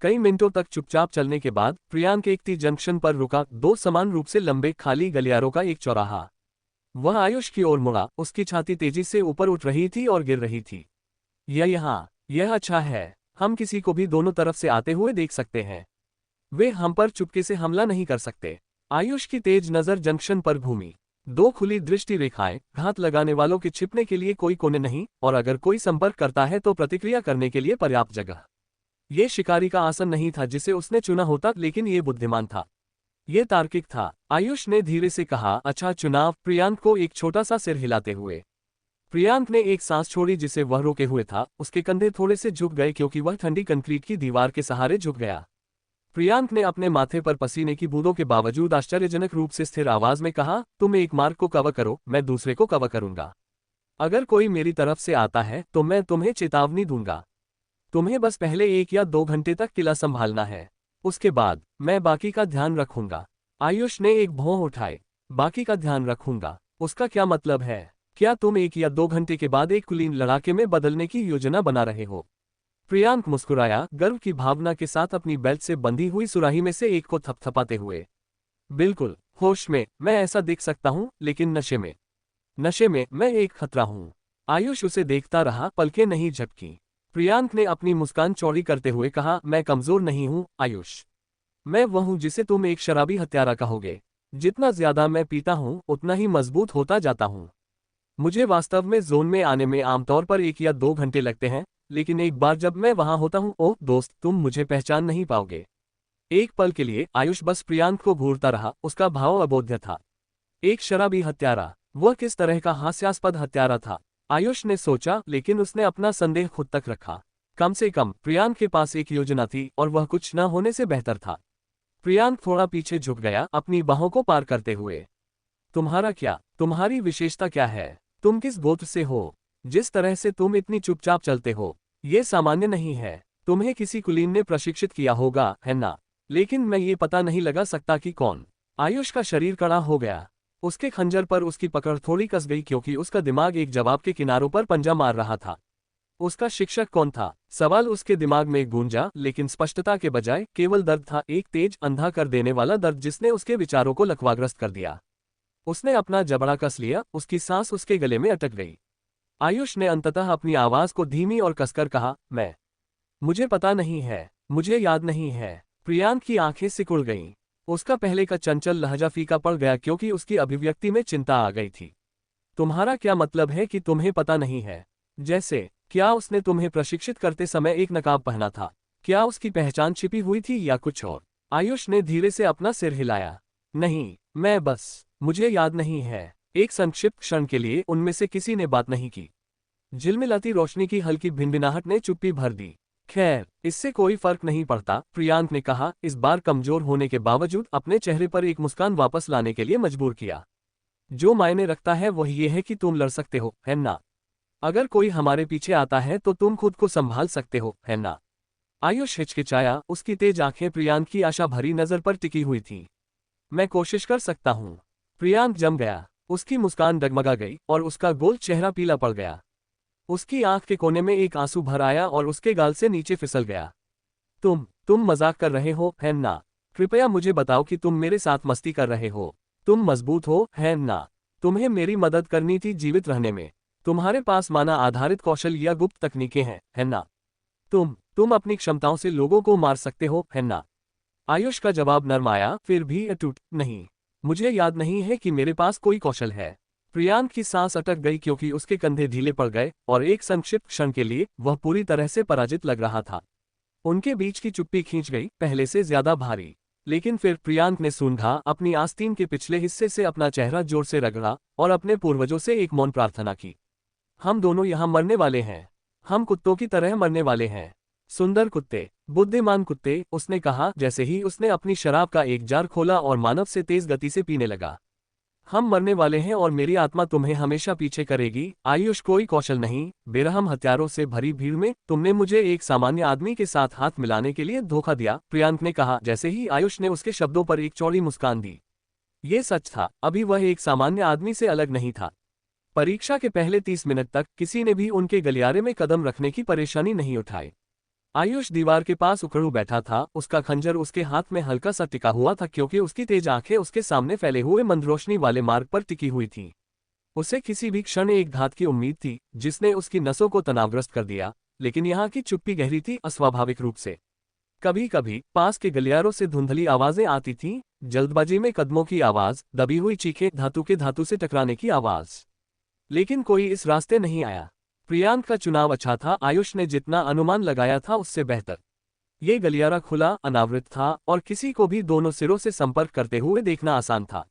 कई मिनटों तक चुपचाप चलने के बाद प्रियांक एक टी जंक्शन पर रुका, दो समान रूप से लंबे खाली गलियारों का एक चौराहा। वह आयुष की ओर मुड़ा, उसकी छाती तेजी से ऊपर उठ रही थी और गिर रही थी। यह अच्छा है, हम किसी को भी दोनों तरफ से आते हुए देख सकते हैं। वे हम पर चुपके से हमला नहीं कर सकते। आयुष की तेज नजर जंक्शन पर घूमी। दो खुली दृष्टि रेखाएं, घात लगाने वालों के छिपने के लिए कोई कोने नहीं, और अगर कोई संपर्क करता है तो प्रतिक्रिया करने के लिए पर्याप्त जगह। ये शिकारी का आसन नहीं था जिसे उसने चुना होता, लेकिन ये बुद्धिमान था, ये तार्किक था। आयुष ने धीरे से कहा, अच्छा चुनाव, प्रियांक को एक छोटा सा सिर हिलाते हुए। प्रियांक ने एक सांस छोड़ी जिसे वह रोके हुए था। उसके कंधे थोड़े से झुक गए, क्योंकि वह ठंडी कंक्रीट की दीवार के सहारे झुक गया। प्रियांक ने अपने माथे पर पसीने की बूंदों के बावजूद आश्चर्यजनक रूप से स्थिर आवाज में कहा, तुम एक मार्ग को कवर करो, मैं दूसरे को कवर करूंगा। अगर कोई मेरी तरफ से आता है तो मैं तुम्हें चेतावनी दूंगा। तुम्हें बस पहले 1 या 2 घंटे तक किला संभालना है, उसके बाद मैं बाकी का ध्यान रखूंगा। आयुष ने एक भौं उठाए। बाकी का ध्यान रखूंगा, उसका क्या मतलब है? क्या तुम 1 या 2 घंटे के बाद एक कुलीन लड़ाके में बदलने की योजना बना रहे हो? प्रियांक मुस्कुराया, गर्व की भावना के साथ अपनी बेल्ट से बंधी हुई सुराही में से एक को थपथपाते हुए। बिल्कुल, होश में मैं ऐसा दिख सकता हूं, लेकिन नशे में मैं एक खतरा हूं। आयुष उसे देखता रहा, पलकें नहीं झपकी। प्रियांक ने अपनी मुस्कान चौड़ी करते हुए कहा, मैं कमजोर नहीं हूं आयुष, मैं वह हूं जिसे तुम एक शराबी हत्यारा कहोगे। जितना ज्यादा मैं पीता हूं, उतना ही मजबूत होता जाता हूं। मुझे वास्तव में जोन में आने में आमतौर पर 1 या 2 घंटे लगते हैं, लेकिन एक बार जब मैं वहां होता हूं, ओह दोस्त, तुम मुझे पहचान नहीं पाओगे। एक पल के लिए आयुष बस प्रियांक को घूरता रहा, उसका भाव अबोध्य था। एक शराबी हत्यारा, वह किस तरह का हास्यास्पद हत्यारा था? आयुष ने सोचा, लेकिन उसने अपना संदेह खुद तक रखा। कम से कम प्रियांक के पास एक योजना थी और वह कुछ न होने से बेहतर था। प्रियांक थोड़ा पीछे झुक गया, अपनी बाहों को पार करते हुए। तुम्हारा क्या, तुम्हारी विशेषता क्या है? तुम किस गोत्र से हो? जिस तरह से तुम इतनी चुपचाप चलते हो, ये सामान्य नहीं है। तुम्हें किसी कुलीन ने प्रशिक्षित किया होगा, है ना? लेकिन मैं ये पता नहीं लगा सकता कि कौन। आयुष का शरीर कड़ा हो गया। उसके खंजर पर उसकी पकड़ थोड़ी कस गई क्योंकि उसका दिमाग एक जवाब के किनारों पर पंजा मार रहा था। उसका शिक्षक कौन था? सवाल उसके दिमाग में गूंजा, लेकिन स्पष्टता के बजाय केवल दर्द था, एक तेज, अंधा कर देने वाला दर्द जिसने उसके विचारों को लकवाग्रस्त कर दिया। उसने अपना जबड़ा कस लिया, उसकी सांस उसके गले में अटक गई। आयुष ने अंततः अपनी आवाज को धीमी और कसकर कहा, मुझे पता नहीं है, मुझे याद नहीं है। प्रियांक की आंखें सिकुड़ गईं। उसका पहले का चंचल लहजा फीका पड़ गया क्योंकि उसकी अभिव्यक्ति में चिंता आ गई थी। तुम्हारा क्या मतलब है कि तुम्हें पता नहीं है? जैसे, क्या उसने तुम्हें प्रशिक्षित करते समय एक नकाब पहना था? क्या उसकी पहचान छिपी हुई थी या कुछ और? आयुष ने धीरे से अपना सिर हिलाया। नहीं, मुझे याद नहीं है। एक संक्षिप्त क्षण के लिए उनमें से किसी ने बात नहीं की। झिलमिलाती रोशनी की हल्की भिनभिनाहट ने चुप्पी भर दी। खैर, इससे कोई फर्क नहीं पड़ता, प्रियांक ने कहा, इस बार कमजोर होने के बावजूद अपने चेहरे पर एक मुस्कान वापस लाने के लिए मजबूर किया। जो मायने रखता है वह ये है कि तुम लड़ सकते हो, है ना? अगर कोई हमारे पीछे आता है तो तुम खुद को संभाल सकते हो, है ना? आयुष हिचकिचाया, उसकी तेज आंखें प्रियांक की आशा भरी नजर पर टिकी हुई थीं। मैं कोशिश कर सकता हूं। प्रियांक जम गया। उसकी मुस्कान डगमगा गई और उसका गोल चेहरा पीला पड़ गया। उसकी आंख के कोने में एक आंसू भर आया और उसके गाल से नीचे फिसल गया। तुम मजाक कर रहे हो, है ना? कृपया मुझे बताओ कि तुम मेरे साथ मस्ती कर रहे हो। तुम मजबूत हो, है ना? तुम्हें मेरी मदद करनी थी जीवित रहने में। तुम्हारे पास माना आधारित कौशल या गुप्त तकनीकें हैं, है ना? तुम अपनी क्षमताओं से लोगों को मार सकते हो, है ना? आयुष का जवाब नर्म आया, फिर भी अटूट, नहीं। मुझे याद नहीं है कि मेरे पास कोई कौशल है। प्रियांक की सांस अटक गई क्योंकि उसके कंधे ढीले पड़ गए और एक संक्षिप्त क्षण के लिए वह पूरी तरह से पराजित लग रहा था। उनके बीच की चुप्पी खींच गई, पहले से ज्यादा भारी। लेकिन फिर प्रियांक ने सूंघा, अपनी आस्तीन के पिछले हिस्से से अपना चेहरा जोर से रगड़ा और अपने पूर्वजों से एक मौन प्रार्थना की। हम दोनों यहाँ मरने वाले हैं। हम कुत्तों की तरह मरने वाले हैं। सुंदर कुत्ते, बुद्धिमान कुत्ते, उसने कहा जैसे ही उसने अपनी शराब का एक जार खोला और मानव से तेज गति से पीने लगा। हम मरने वाले हैं और मेरी आत्मा तुम्हें हमेशा पीछे करेगी। आयुष, कोई कौशल नहीं, बेरहम हथियारों से भरी भीड़ में तुमने मुझे एक सामान्य आदमी के साथ हाथ मिलाने के लिए धोखा दिया, प्रियांक ने कहा जैसे ही आयुष ने उसके शब्दों पर एक चौड़ी मुस्कान दी। ये सच था, अभी वह एक सामान्य आदमी से अलग नहीं था। परीक्षा के पहले 30 मिनट तक किसी ने भी उनके गलियारे में कदम रखने की परेशानी नहीं उठाई। आयुष दीवार के पास उखड़ू बैठा था, उसका खंजर उसके हाथ में हल्का सा टिका हुआ था क्योंकि उसकी तेज आंखें उसके सामने फैले हुए मंदरोशनी वाले मार्ग पर टिकी हुई थीं। उसे किसी भी क्षण एक घात की उम्मीद थी जिसने उसकी नसों को तनावग्रस्त कर दिया, लेकिन यहाँ की चुप्पी गहरी थी, अस्वाभाविक रूप से। कभी कभी पास के गलियारों से धुंधली आवाजें आती थीं, जल्दबाजी में कदमों की आवाज, दबी हुई चीखें, धातु के धातु से टकराने की आवाज। लेकिन कोई इस रास्ते नहीं आया। प्रियांक का चुनाव अच्छा था, आयुष ने जितना अनुमान लगाया था उससे बेहतर। ये गलियारा खुला, अनावृत था और किसी को भी दोनों सिरों से संपर्क करते हुए देखना आसान था।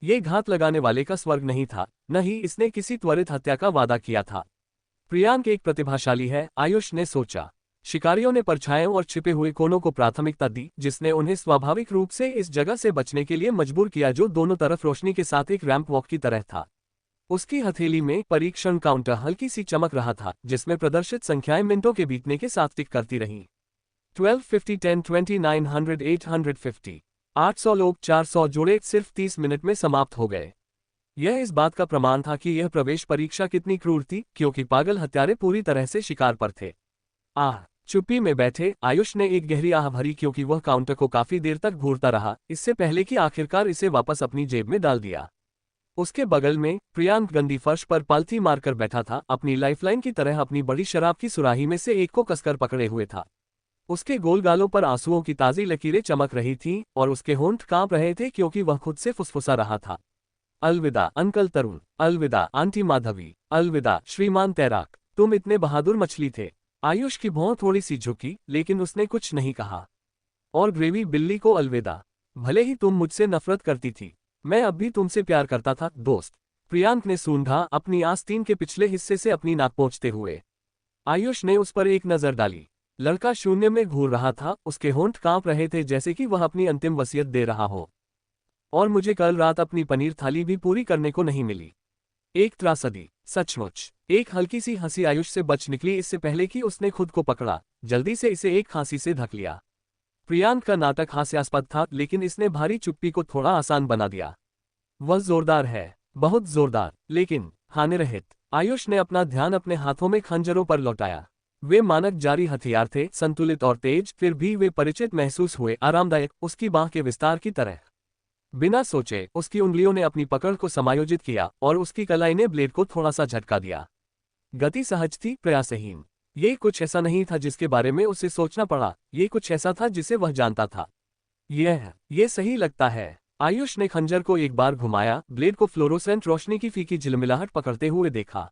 ये घात लगाने वाले का स्वर्ग नहीं था, न ही इसने किसी त्वरित हत्या का वादा किया था। प्रियांक एक प्रतिभाशाली है, आयुष ने सोचा। शिकारियों ने परछाइयों और छिपे हुए कोनों को प्राथमिकता दी, जिसने उन्हें स्वाभाविक रूप से इस जगह से बचने के लिए मजबूर किया जो दोनों तरफ रोशनी के साथ एक रैंप वॉक की तरह था। उसकी हथेली में परीक्षण काउंटर हल्की सी चमक रहा था, जिसमें प्रदर्शित संख्याएं मिनटों के बीतने के साथ टिक करती रहीं। 1250 10 20 900 850 800 लोग 400 जोड़े सिर्फ 30 मिनट में समाप्त हो गए। यह इस बात का प्रमाण था कि यह प्रवेश परीक्षा कितनी क्रूर थी, क्योंकि पागल हत्यारे पूरी तरह से शिकार पर थे। चुप्पी में बैठे आयुष ने एक गहरी आह भरी क्योंकि वह काउंटर को काफी देर तक घूरता रहा, इससे पहले कि आखिरकार इसे वापस अपनी जेब में डाल दिया। उसके बगल में प्रियांक गंदी फर्श पर पालथी मारकर बैठा था, अपनी लाइफलाइन की तरह अपनी बड़ी शराब की सुराही में से एक को कसकर पकड़े हुए था। उसके गोल गालों पर आंसुओं की ताजी लकीरें चमक रही थीं और उसके होंठ कांप रहे थे क्योंकि वह खुद से फुसफुसा रहा था। अलविदा अंकल तरुण, अलविदा आंटी माधवी, अलविदा श्रीमान तैराक, तुम इतने बहादुर मछली थे। आयुष की भौं थोड़ी सी झुकी, लेकिन उसने कुछ नहीं कहा। और ग्रेवी बिल्ली को अलविदा। भले ही तुम मुझसे नफरत करती थी, मैं अब भी तुमसे प्यार करता था दोस्त, प्रियांक ने सूंघा, अपनी आस्तीन के पिछले हिस्से से अपनी नाक पोंछते हुए। आयुष ने उस पर एक नजर डाली। लड़का शून्य में घूर रहा था, उसके होंठ कांप रहे थे जैसे कि वह अपनी अंतिम वसीयत दे रहा हो। और मुझे कल रात अपनी पनीर थाली भी पूरी करने को नहीं मिली। एक त्रासदी, सचमुच। एक हल्की सी हंसी आयुष से बच निकली इससे पहले कि उसने खुद को पकड़ा, जल्दी से इसे एक खांसी से ढक लिया। प्रियांक का नाटक हास्यास्पद था, लेकिन इसने भारी चुप्पी को थोड़ा आसान बना दिया। वह जोरदार है, बहुत जोरदार, लेकिन हानिरहित। आयुष ने अपना ध्यान अपने हाथों में खंजरों पर लौटाया। वे मानक जारी हथियार थे, संतुलित और तेज, फिर भी वे परिचित महसूस हुए, आरामदायक, उसकी बांह के विस्तार की तरह। बिना सोचे उसकी उंगलियों ने अपनी पकड़ को समायोजित किया और उसकी कलाई ने ब्लेड को थोड़ा सा झटका दिया। गति सहज थी, प्रयासहीन। ये कुछ ऐसा नहीं था जिसके बारे में उसे सोचना पड़ा, ये कुछ ऐसा था जिसे वह जानता था। ये सही लगता है। आयुष ने खंजर को एक बार घुमाया, ब्लेड को फ्लोरोसेंट रोशनी की फीकी झिलमिलाहट पकड़ते हुए देखा।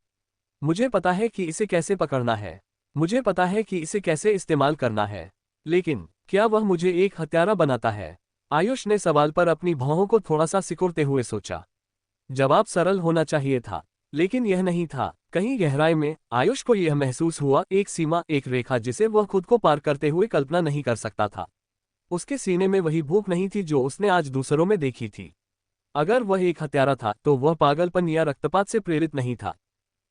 मुझे पता है कि इसे कैसे पकड़ना है, मुझे पता है कि इसे कैसे इस्तेमाल करना है, लेकिन क्या वह मुझे एक हत्यारा बनाता है? आयुष ने सवाल पर अपनी भौहों को थोड़ा सा सिकुड़ते हुए सोचा। जवाब सरल होना चाहिए था, लेकिन यह नहीं था। कहीं गहराई में आयुष को यह महसूस हुआ, एक सीमा, एक रेखा जिसे वह खुद को पार करते हुए कल्पना नहीं कर सकता था। उसके सीने में वही भूख नहीं थी जो उसने आज दूसरों में देखी थी। अगर वह एक हत्यारा था तो वह पागलपन या रक्तपात से प्रेरित नहीं था।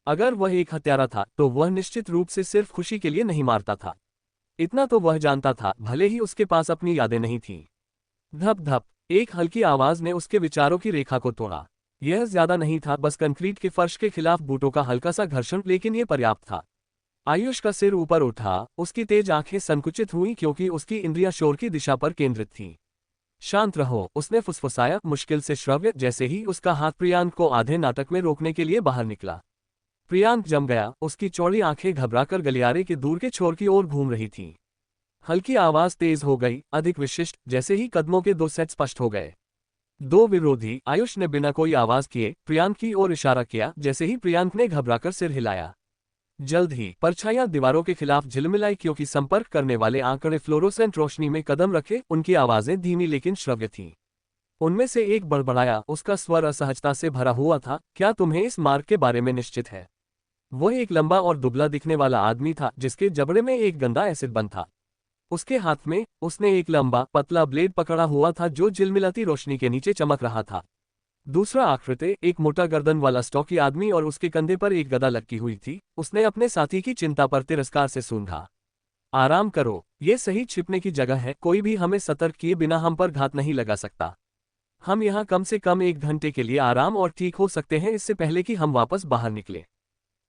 अगर वह एक हत्यारा था तो वह निश्चित रूप से सिर्फ खुशी के लिए नहीं मारता था। इतना तो वह जानता था, भले ही उसके पास अपनी यादें नहीं थीं। धप धप, एक हल्की आवाज ने उसके विचारों की रेखा को तोड़ा। यह ज्यादा नहीं था, बस कंक्रीट के फर्श के खिलाफ बूटों का हल्का सा घर्षण, लेकिन यह पर्याप्त था। आयुष का सिर ऊपर उठा, उसकी तेज आंखें संकुचित हुईं क्योंकि उसकी इंद्रियां शोर की दिशा पर केंद्रित थीं। शांत रहो, उसने फुसफुसाया, मुश्किल से श्रव्य, जैसे ही उसका हाथ प्रियांक को आधे नाटक में रोकने के लिए बाहर निकला। प्रियांक जम गया, उसकी चौड़ी आंखें घबराकर गलियारे के दूर के छोर की ओर घूम रही थीं। हल्की आवाज तेज हो गई, अधिक विशिष्ट, जैसे ही कदमों के 2 सेट स्पष्ट हो गए। 2 विरोधी। आयुष ने बिना कोई आवाज किए प्रियांक की ओर इशारा किया, जैसे ही प्रियांक ने घबराकर सिर हिलाया। जल्द ही परछाइयां दीवारों के खिलाफ झिलमिलाई क्योंकि संपर्क करने वाले आंकड़े फ्लोरोसेंट रोशनी में कदम रखे। उनकी आवाजें धीमी लेकिन श्रव्य थीं। उनमें से एक बड़बड़ाया, उसका स्वर असहजता से भरा हुआ था, क्या तुम्हें इस मार्ग के बारे में निश्चित है? वह एक लंबा और दुबला दिखने वाला आदमी था जिसके जबड़े में एक गंदा एसिड बंद था। उसके हाथ में उसने एक लंबा पतला ब्लेड पकड़ा हुआ था जो झिलमिलाती रोशनी के नीचे चमक रहा था। दूसरा आकृति एक मोटा गर्दन वाला स्टॉकी आदमी और उसके कंधे पर एक गदा लटकी हुई थी। उसने अपने साथी की चिंता पर तिरस्कार से सूंघा। आराम करो, ये सही छिपने की जगह है, कोई भी हमें सतर्क किए बिना हम पर घात नहीं लगा सकता। हम यहाँ कम से कम 1 घंटे के लिए आराम और ठीक हो सकते हैं, इससे पहले कि हम वापस बाहर निकले।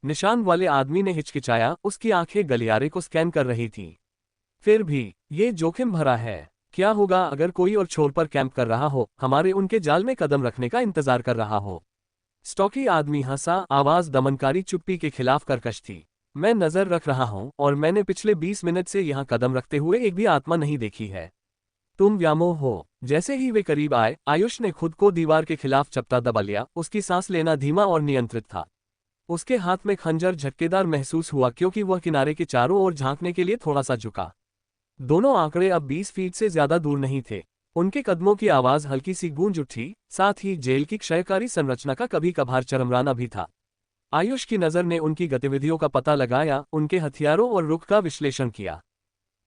निशान वाले आदमी ने हिचकिचाया, उसकी आंखें गलियारे को स्कैन कर रही थीं। फिर भी ये जोखिम भरा है। क्या होगा अगर कोई और छोर पर कैंप कर रहा हो, हमारे उनके जाल में कदम रखने का इंतजार कर रहा हो? स्टॉकी आदमी हंसा, आवाज दमनकारी चुप्पी के खिलाफ कर्कश थी। मैं नजर रख रहा हूं और मैंने पिछले 20 मिनट से यहां कदम रखते हुए एक भी आत्मा नहीं देखी है। तुम व्यामोह हो। जैसे ही वे करीब आए, आयुष ने खुद को दीवार के खिलाफ चपटा दबा लिया। उसकी सांस लेना धीमा और नियंत्रित था। उसके हाथ में खंजर झटकेदार महसूस हुआ क्योंकि वह किनारे के चारों ओर झांकने के लिए थोड़ा सा झुका। दोनों आंकड़े अब 20 फीट से ज्यादा दूर नहीं थे। उनके कदमों की आवाज हल्की सी गूंज उठी, साथ ही जेल की क्षयकारी संरचना का कभी कभार चरमराना भी था। आयुष की नजर ने उनकी गतिविधियों का पता लगाया, उनके हथियारों और रुख का विश्लेषण किया।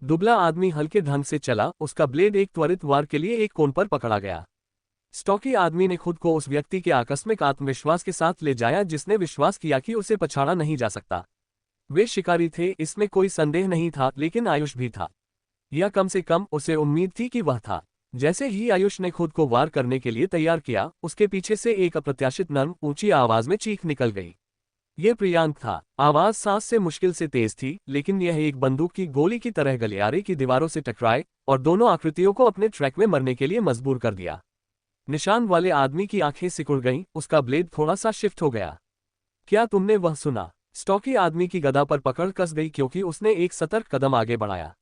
दुबला आदमी हल्के ढंग से चला, उसका ब्लेड एक त्वरित वार के लिए एक कोण पर पकड़ा गया। स्टॉकी आदमी ने खुद को उस व्यक्ति के आकस्मिक आत्मविश्वास के साथ ले जाया जिसने विश्वास किया कि उसे पछाड़ा नहीं जा सकता। वे शिकारी थे, इसमें कोई संदेह नहीं था, लेकिन आयुष भी था। या कम से कम उसे उम्मीद थी कि वह था। जैसे ही आयुष ने खुद को वार करने के लिए तैयार किया, उसके पीछे से एक अप्रत्याशित नर्म ऊंची आवाज में चीख निकल गई। ये प्रियांक था। आवाज सांस से मुश्किल से तेज थी, लेकिन यह एक बंदूक की गोली की तरह गलियारे की दीवारों से टकराए और दोनों आकृतियों को अपने ट्रैक में मरने के लिए मजबूर कर दिया। निशान वाले आदमी की आंखें सिकुड़ गईं, उसका ब्लेड थोड़ा सा शिफ्ट हो गया। क्या तुमने वह सुना? स्टॉकी आदमी की गदा पर पकड़ कस गई क्योंकि उसने एक सतर्क कदम आगे बढ़ाया।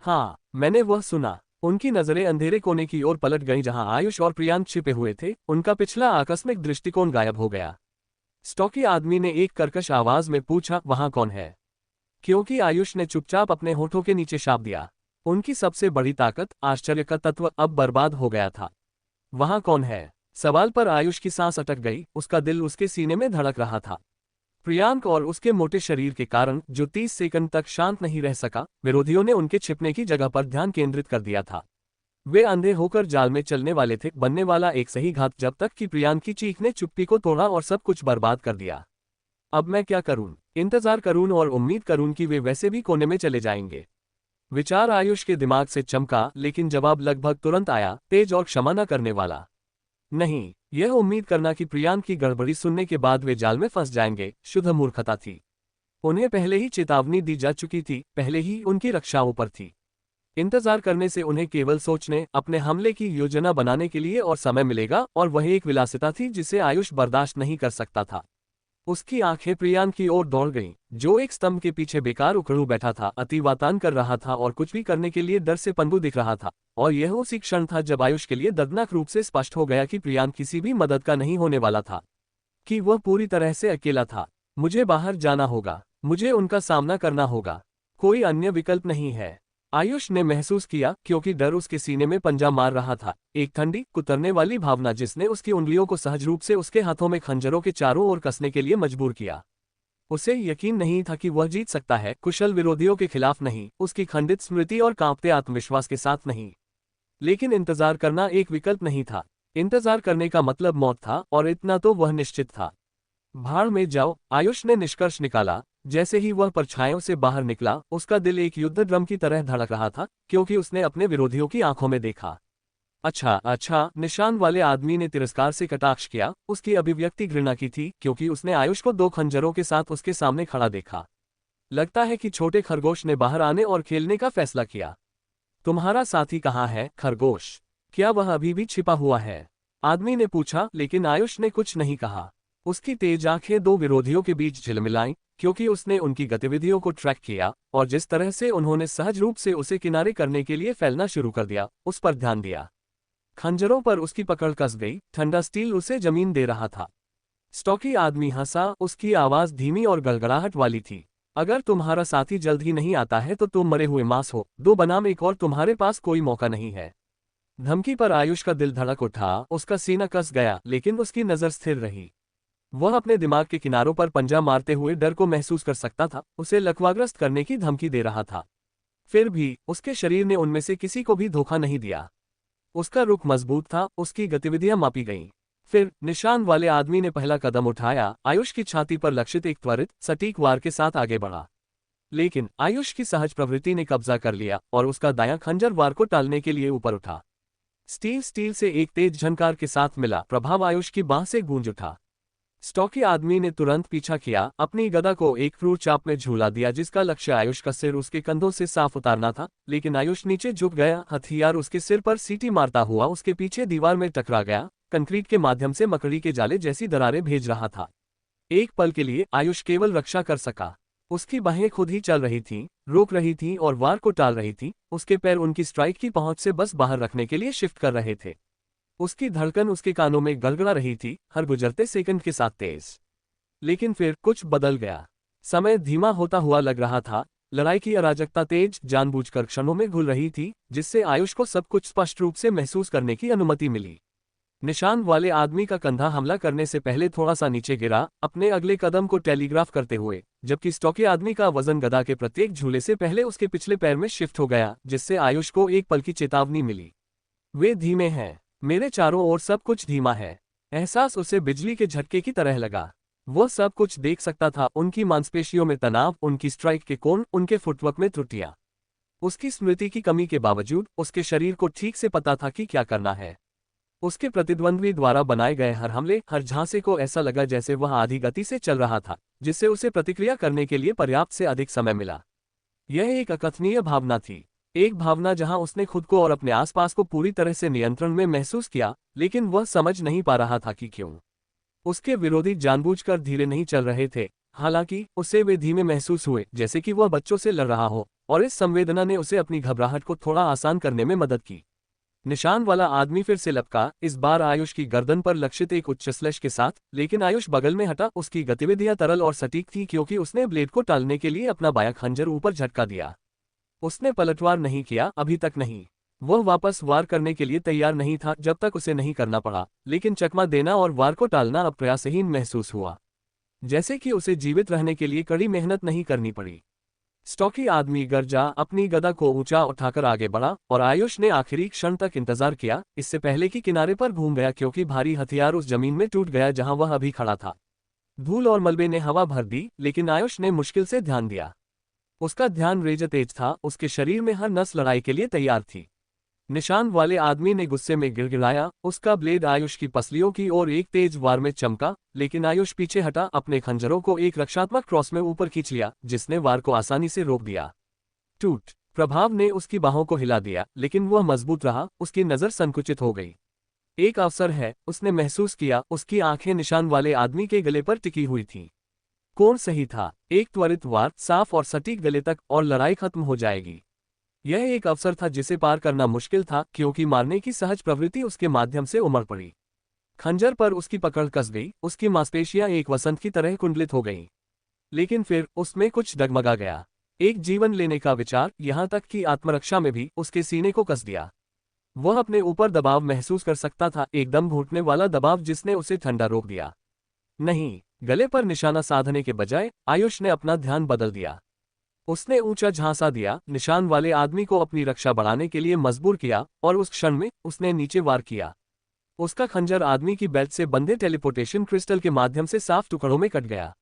हाँ, मैंने वह सुना। उनकी नजरें अंधेरे कोने की ओर पलट गईं जहां आयुष और प्रियांक छिपे हुए थे। उनका पिछला आकस्मिक दृष्टिकोण गायब हो गया। स्टॉकी आदमी ने एक कर्कश आवाज में पूछा, वहां कौन है? क्योंकि आयुष ने चुपचाप अपने होठों के नीचे शाप दिया। उनकी सबसे बड़ी ताकत, आश्चर्य का तत्व, अब बर्बाद हो गया था। वहां कौन है? सवाल पर आयुष की सांस अटक गई, उसका दिल उसके सीने में धड़क रहा था। प्रियांक और उसके मोटे शरीर के कारण जो 30 सेकंड तक शांत नहीं रह सका, विरोधियों ने उनके छिपने की जगह पर ध्यान केंद्रित कर दिया था। वे अंधे होकर जाल में चलने वाले थे, बनने वाला एक सही घात, जब तक कि प्रियांक की चीख ने चुप्पी को तोड़ा और सब कुछ बर्बाद कर दिया। अब मैं क्या करूं? इंतजार करूं और उम्मीद करूं कि वे वैसे भी कोने में चले जाएंगे। विचार आयुष के दिमाग से चमका, लेकिन जवाब लगभग तुरंत आया, तेज और क्षमा न करने वाला। नहीं, यह उम्मीद करना कि प्रियांक की गड़बड़ी सुनने के बाद वे जाल में फंस जाएंगे, शुद्ध मूर्खता थी। उन्हें पहले ही चेतावनी दी जा चुकी थी, पहले ही उनकी रक्षा ऊपर थी। इंतजार करने से उन्हें केवल सोचने, अपने हमले की योजना बनाने के लिए और समय मिलेगा, और वह एक विलासिता थी जिसे आयुष बर्दाश्त नहीं कर सकता था। उसकी आंखें प्रियांक की ओर दौड़ गईं, जो एक स्तंभ के पीछे बेकार उखड़ू बैठा था, अतिवातान कर रहा था और कुछ भी करने के लिए डर से पनगु दिख रहा था। और यह उसी क्षण था जब आयुष के लिए दर्दनाक रूप से स्पष्ट हो गया कि प्रियांक किसी भी मदद का नहीं होने वाला था, कि वह पूरी तरह से अकेला था। मुझे बाहर जाना होगा, मुझे उनका सामना करना होगा, कोई अन्य विकल्प नहीं है। आयुष ने महसूस किया, क्योंकि डर उसके सीने में पंजा मार रहा था, एक ठंडी, कुतरने वाली भावना जिसने उसकी उंगलियों को सहज रूप से उसके हाथों में खंजरों के चारों ओर कसने के लिए मजबूर किया। उसे यकीन नहीं था कि वह जीत सकता है, कुशल विरोधियों के खिलाफ नहीं, उसकी खंडित स्मृति और कांपते आत्मविश्वास के साथ नहीं। लेकिन इंतजार करना एक विकल्प नहीं था। इंतजार करने का मतलब मौत था, और इतना तो वह निश्चित था। भाड़ में जाओ, आयुष ने निष्कर्ष निकाला। जैसे ही वह परछाइयों से बाहर निकला, उसका दिल एक युद्ध ड्रम की तरह धड़क रहा था, क्योंकि उसने अपने विरोधियों की आंखों में देखा। अच्छा अच्छा, निशान वाले आदमी ने तिरस्कार से कटाक्ष किया। उसकी अभिव्यक्ति घृणा की थी, क्योंकि उसने आयुष को 2 खंजरों के साथ उसके सामने खड़ा देखा। लगता है कि छोटे खरगोश ने बाहर आने और खेलने का फैसला किया। तुम्हारा साथी कहाँ है, खरगोश? क्या वह अभी भी छिपा हुआ है? आदमी ने पूछा, लेकिन आयुष ने कुछ नहीं कहा। उसकी तेज आंखें 2 विरोधियों के बीच झिलमिलाईं, क्योंकि उसने उनकी गतिविधियों को ट्रैक किया, और जिस तरह से उन्होंने सहज रूप से उसे किनारे करने के लिए फैलना शुरू कर दिया, उस पर ध्यान दिया। खंजरों पर उसकी पकड़ कस गई, ठंडा स्टील उसे जमीन दे रहा था। स्टॉकी आदमी हंसा, उसकी आवाज धीमी और गड़गड़ाहट वाली थी। अगर तुम्हारा साथी जल्द ही नहीं आता है तो तुम मरे हुए मांस हो, 2 बनाम 1, और तुम्हारे पास कोई मौका नहीं है। धमकी पर आयुष का दिल धड़क उठा, उसका सीना कस गया, लेकिन उसकी नजर स्थिर रही। वह अपने दिमाग के किनारों पर पंजा मारते हुए डर को महसूस कर सकता था, उसे लकवाग्रस्त करने की धमकी दे रहा था। फिर भी उसके शरीर ने उनमें से किसी को भी धोखा नहीं दिया। उसका रुख मजबूत था, उसकी गतिविधियां मापी गईं। फिर निशान वाले आदमी ने पहला कदम उठाया, आयुष की छाती पर लक्षित एक त्वरित, सटीक वार के साथ आगे बढ़ा। लेकिन आयुष की सहज प्रवृत्ति ने कब्जा कर लिया, और उसका दायां खंजर वार को टालने के लिए ऊपर उठा। स्टील से एक तेज झनकार के साथ मिला, प्रभाव आयुष की बांह से गूंज उठा। स्टॉकी आदमी ने तुरंत पीछा किया, अपनी गदा को एक क्रूर चाप में झूला दिया, जिसका लक्ष्य आयुष का सिर उसके कंधों से साफ उतारना था। लेकिन आयुष नीचे झुक गया, हथियार उसके सिर पर सीटी मारता हुआ उसके पीछे दीवार में टकरा गया, कंक्रीट के माध्यम से मकड़ी के जाले जैसी दरारें भेज रहा था। एक पल के लिए आयुष केवल रक्षा कर सका। उसकी बाहें खुद ही चल रही थीं, रोक रही थीं और वार को टाल रही थीं। उसके पैर उनकी स्ट्राइक की पहुंच से बस बाहर रखने के लिए शिफ्ट कर रहे थे। उसकी धड़कन उसके कानों में गड़गड़ा रही थी, हर गुजरते सेकंड के साथ तेज। लेकिन फिर कुछ बदल गया। समय धीमा होता हुआ लग रहा था। लड़ाई की अराजकता तेज, जानबूझकर क्षणों में घुल रही थी, जिससे आयुष को सब कुछ स्पष्ट रूप से महसूस करने की अनुमति मिली। निशान वाले आदमी का कंधा हमला करने से पहले थोड़ा सा नीचे गिरा, अपने अगले कदम को टेलीग्राफ करते हुए, जबकि स्टॉकी आदमी का वजन गदा के प्रत्येक झूले से पहले उसके पिछले पैर में शिफ्ट हो गया, जिससे आयुष को एक पल की चेतावनी मिली। वे धीमे हैं, मेरे चारों ओर सब कुछ धीमा है। एहसास उसे बिजली के झटके की तरह लगा। वह सब कुछ देख सकता था, उनकी मांसपेशियों में तनाव, उनकी स्ट्राइक के कोण, उनके फुटवर्क में त्रुटियां। उसकी स्मृति की कमी के बावजूद उसके शरीर को ठीक से पता था कि क्या करना है। उसके प्रतिद्वंद्वी द्वारा बनाए गए हर हमले, हर झांसे को ऐसा लगा जैसे वह आधी गति से चल रहा था, जिससे उसे प्रतिक्रिया करने के लिए पर्याप्त से अधिक समय मिला। यह एक अकथनीय भावना थी, एक भावना जहां उसने खुद को और अपने आसपास को पूरी तरह से नियंत्रण में महसूस किया, लेकिन वह समझ नहीं पा रहा था कि क्यों। उसके विरोधी जानबूझकर धीरे नहीं चल रहे थे, हालांकि उसे वे धीमे महसूस हुए, जैसे कि वह बच्चों से लड़ रहा हो, और इस संवेदना ने उसे अपनी घबराहट को थोड़ा आसान करने में मदद की। निशान वाला आदमी फिर से लपका, इस बार आयुष की गर्दन पर लक्षित एक उच्च स्लैश के साथ, लेकिन आयुष बगल में हटा। उसकी गतिविधियां तरल और सटीक थी, क्योंकि उसने ब्लेड को टालने के लिए अपना बायां खंजर ऊपर झटका दिया। उसने पलटवार नहीं किया, अभी तक नहीं। वह वापस वार करने के लिए तैयार नहीं था जब तक उसे नहीं करना पड़ा, लेकिन चकमा देना और वार को टालना अब प्रयासहीन महसूस हुआ, जैसे कि उसे जीवित रहने के लिए कड़ी मेहनत नहीं करनी पड़ी। स्टॉकी आदमी गरजा अपनी गदा को ऊंचा उठाकर आगे बढ़ा और आयुष ने आखिरी क्षण तक इंतजार किया, इससे पहले कि किनारे पर घूम गया, क्योंकि भारी हथियार उस जमीन में टूट गया जहां वह अभी खड़ा था। धूल और मलबे ने हवा भर दी, लेकिन आयुष ने मुश्किल से ध्यान दिया। उसका ध्यान रेजा तेज था, उसके शरीर में हर नस लड़ाई के लिए तैयार थी। निशान वाले आदमी ने गुस्से में गिड़गिड़ाया, उसका ब्लेड आयुष की पसलियों की ओर एक तेज वार में चमका, लेकिन आयुष पीछे हटा, अपने खंजरों को एक रक्षात्मक क्रॉस में ऊपर खींच लिया, जिसने वार को आसानी से रोक दिया। टूट प्रभाव ने उसकी बाहों को हिला दिया, लेकिन वह मजबूत रहा, उसकी नजर संकुचित हो गई। एक अवसर है, उसने महसूस किया, उसकी आंखें निशान वाले आदमी के गले पर टिकी हुई थीं। कौन सही था? एक त्वरित वार, साफ और सटीक गले तक, और लड़ाई खत्म हो जाएगी। यह एक अवसर था जिसे पार करना मुश्किल था, क्योंकि मारने की सहज प्रवृत्ति उसके माध्यम से उमड़ पड़ी। खंजर पर उसकी पकड़ कस गई, उसकी मांसपेशियां एक वसंत की तरह कुंडलित हो गईं। लेकिन फिर उसमें कुछ डगमगा गया। एक जीवन लेने का विचार, यहां तक कि आत्मरक्षा में भी, उसके सीने को कस दिया। वह अपने ऊपर दबाव महसूस कर सकता था, एकदम घुटने वाला दबाव जिसने उसे ठंडा रोक दिया। नहीं, गले पर निशाना साधने के बजाय आयुष ने अपना ध्यान बदल दिया। उसने ऊंचा झांसा दिया, निशान वाले आदमी को अपनी रक्षा बढ़ाने के लिए मजबूर किया, और उस क्षण में उसने नीचे वार किया। उसका खंजर आदमी की बेल्ट से बंधे टेलीपोर्टेशन क्रिस्टल के माध्यम से साफ टुकड़ों में कट गया।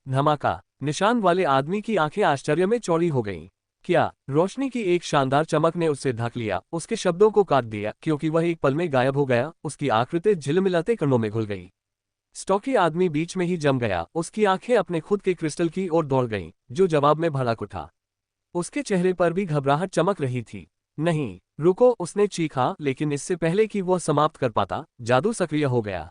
धमाका! निशान वाले आदमी की आंखें आश्चर्य में चौड़ी हो गईं। क्या? रोशनी की एक शानदार चमक ने उसे ढक लिया, उसके शब्दों को काट दिया, क्योंकि वह एक पल में गायब हो गया, उसकी आकृति झिलमिलाते कणों में घुल गई। स्टॉकी आदमी बीच में ही जम गया, उसकी आंखें अपने खुद के क्रिस्टल की ओर दौड़ गईं, जो जवाब में भड़क उठा। उसके चेहरे पर भी घबराहट चमक रही थी। नहीं, रुको, उसने चीखा, लेकिन इससे पहले कि वह समाप्त कर पाता, जादू सक्रिय हो गया।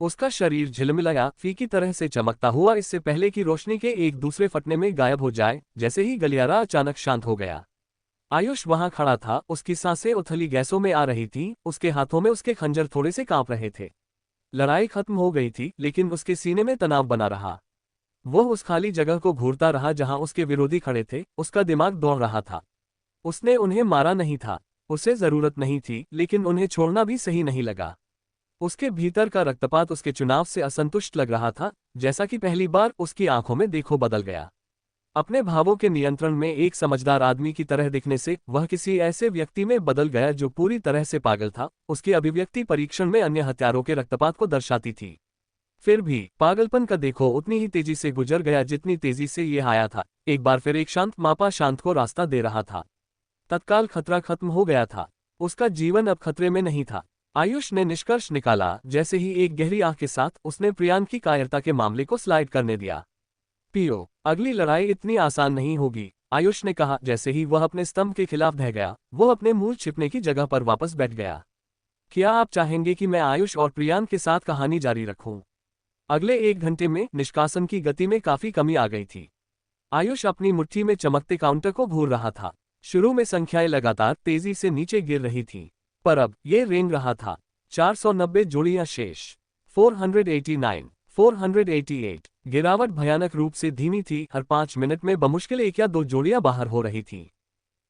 उसका शरीर झिलमिलाया, फीकी तरह से चमकता हुआ, इससे पहले कि रोशनी के एक दूसरे फटने में गायब हो जाए। जैसे ही गलियारा अचानक शांत हो गया, आयुष वहां खड़ा था, उसकी सांसें उथली गैसों में आ रही थीं, उसके हाथों में उसके खंजर थोड़े से कांप रहे थे। लड़ाई खत्म हो गई थी, लेकिन उसके सीने में तनाव बना रहा। वह उस खाली जगह को घूरता रहा जहां उसके विरोधी खड़े थे, उसका दिमाग दौड़ रहा था। उसने उन्हें मारा नहीं था, उसे जरूरत नहीं थी, लेकिन उन्हें छोड़ना भी सही नहीं लगा। उसके भीतर का रक्तपात उसके चुनाव से असंतुष्ट लग रहा था, जैसा कि पहली बार उसकी आंखों में देखो बदल गया। अपने भावों के नियंत्रण में एक समझदार आदमी की तरह दिखने से वह किसी ऐसे व्यक्ति में बदल गया जो पूरी तरह से पागल था। उसकी अभिव्यक्ति परीक्षण में अन्य हत्यारों के रक्तपात को दर्शाती थी। फिर भी पागलपन का देखो उतनी ही तेजी से गुजर गया जितनी तेजी से यह आया था। एक बार फिर एक शांत मापा शांत को रास्ता दे रहा था। तत्काल खतरा खत्म हो गया था। उसका जीवन अब खतरे में नहीं था। आयुष ने निष्कर्ष निकाला, जैसे ही एक गहरी आंख के साथ उसने प्रियांक की कायरता के मामले को स्लाइड करने दिया। पियो, अगली लड़ाई इतनी आसान नहीं होगी, आयुष ने कहा। जैसे ही वह अपने स्तंभ के खिलाफ ढह गया, वह अपने मूल छिपने की जगह पर वापस बैठ गया। क्या आप चाहेंगे कि मैं आयुष और प्रियांक के साथ कहानी जारी रखूं? अगले 1 घंटे में निष्कासन की गति में काफी कमी आ गई थी। आयुष अपनी मुट्ठी में चमकते काउंटर को घूर रहा था। शुरू में संख्याएं लगातार तेजी से नीचे गिर रही थीं, पर अब ये रेंग रहा था। 490 जोड़ियां शेष, 489, 488। गिरावट भयानक रूप से धीमी थी, हर 5 मिनट में बमुश्किल 1 या 2 जोड़ियां बाहर हो रही थीं।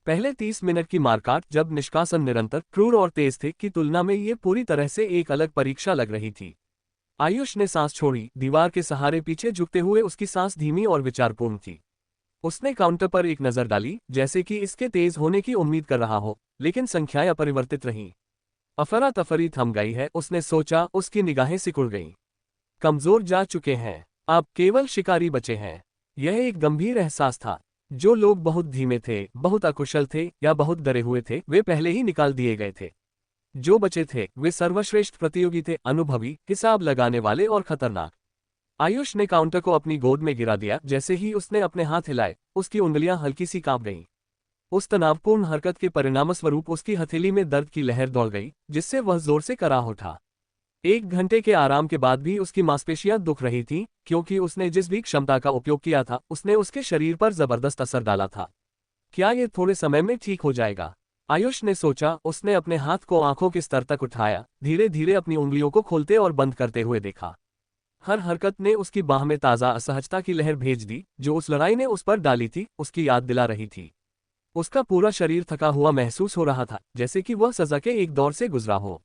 पहले 30 मिनट की मारकाट, जब निष्कासन निरंतर, क्रूर और तेज थे, की तुलना में ये पूरी तरह से एक अलग परीक्षा लग रही थी। आयुष ने सांस छोड़ी, दीवार के सहारे पीछे झुकते हुए उसकी सांस धीमी और विचारपूर्ण थी। उसने काउंटर पर एक नजर डाली, जैसे कि इसके तेज होने की उम्मीद कर रहा हो, लेकिन संख्याएं अपरिवर्तित रहीं। अफरा तफरी थम गई है, उसने सोचा। उसकी निगाहें सिकुड़ गईं। कमजोर जा चुके हैं, अब केवल शिकारी बचे हैं। यह एक गंभीर एहसास था। जो लोग बहुत धीमे थे, बहुत अकुशल थे या बहुत डरे हुए थे, वे पहले ही निकाल दिए गए थे। जो बचे थे वे सर्वश्रेष्ठ प्रतियोगी थे, अनुभवी, हिसाब लगाने वाले और खतरनाक। आयुष ने काउंटर को अपनी गोद में गिरा दिया। जैसे ही उसने अपने हाथ हिलाए, उसकी उंगलियां हल्की सी कांप गईं। उस तनावपूर्ण हरकत के परिणामस्वरूप उसकी हथेली में दर्द की लहर दौड़ गई, जिससे वह जोर से कराह उठा। 1 घंटे के आराम के बाद भी उसकी मांसपेशियां दुख रही थीं, क्योंकि उसने जिस भी क्षमता का उपयोग किया था, उसने उसके शरीर पर जबरदस्त असर डाला था। क्या ये थोड़े समय में ठीक हो जाएगा? आयुष ने सोचा। उसने अपने हाथ को आंखों के स्तर तक उठाया, धीरे धीरे अपनी उंगलियों को खोलते और बंद करते हुए देखा। हर हरकत ने उसकी बाह में ताज़ा असहजता की लहर भेज दी, जो उस लड़ाई ने उस पर डाली थी, उसकी याद दिला रही थी। उसका पूरा शरीर थका हुआ महसूस हो रहा था, जैसे कि वह सजा के एक दौर से गुजरा हो।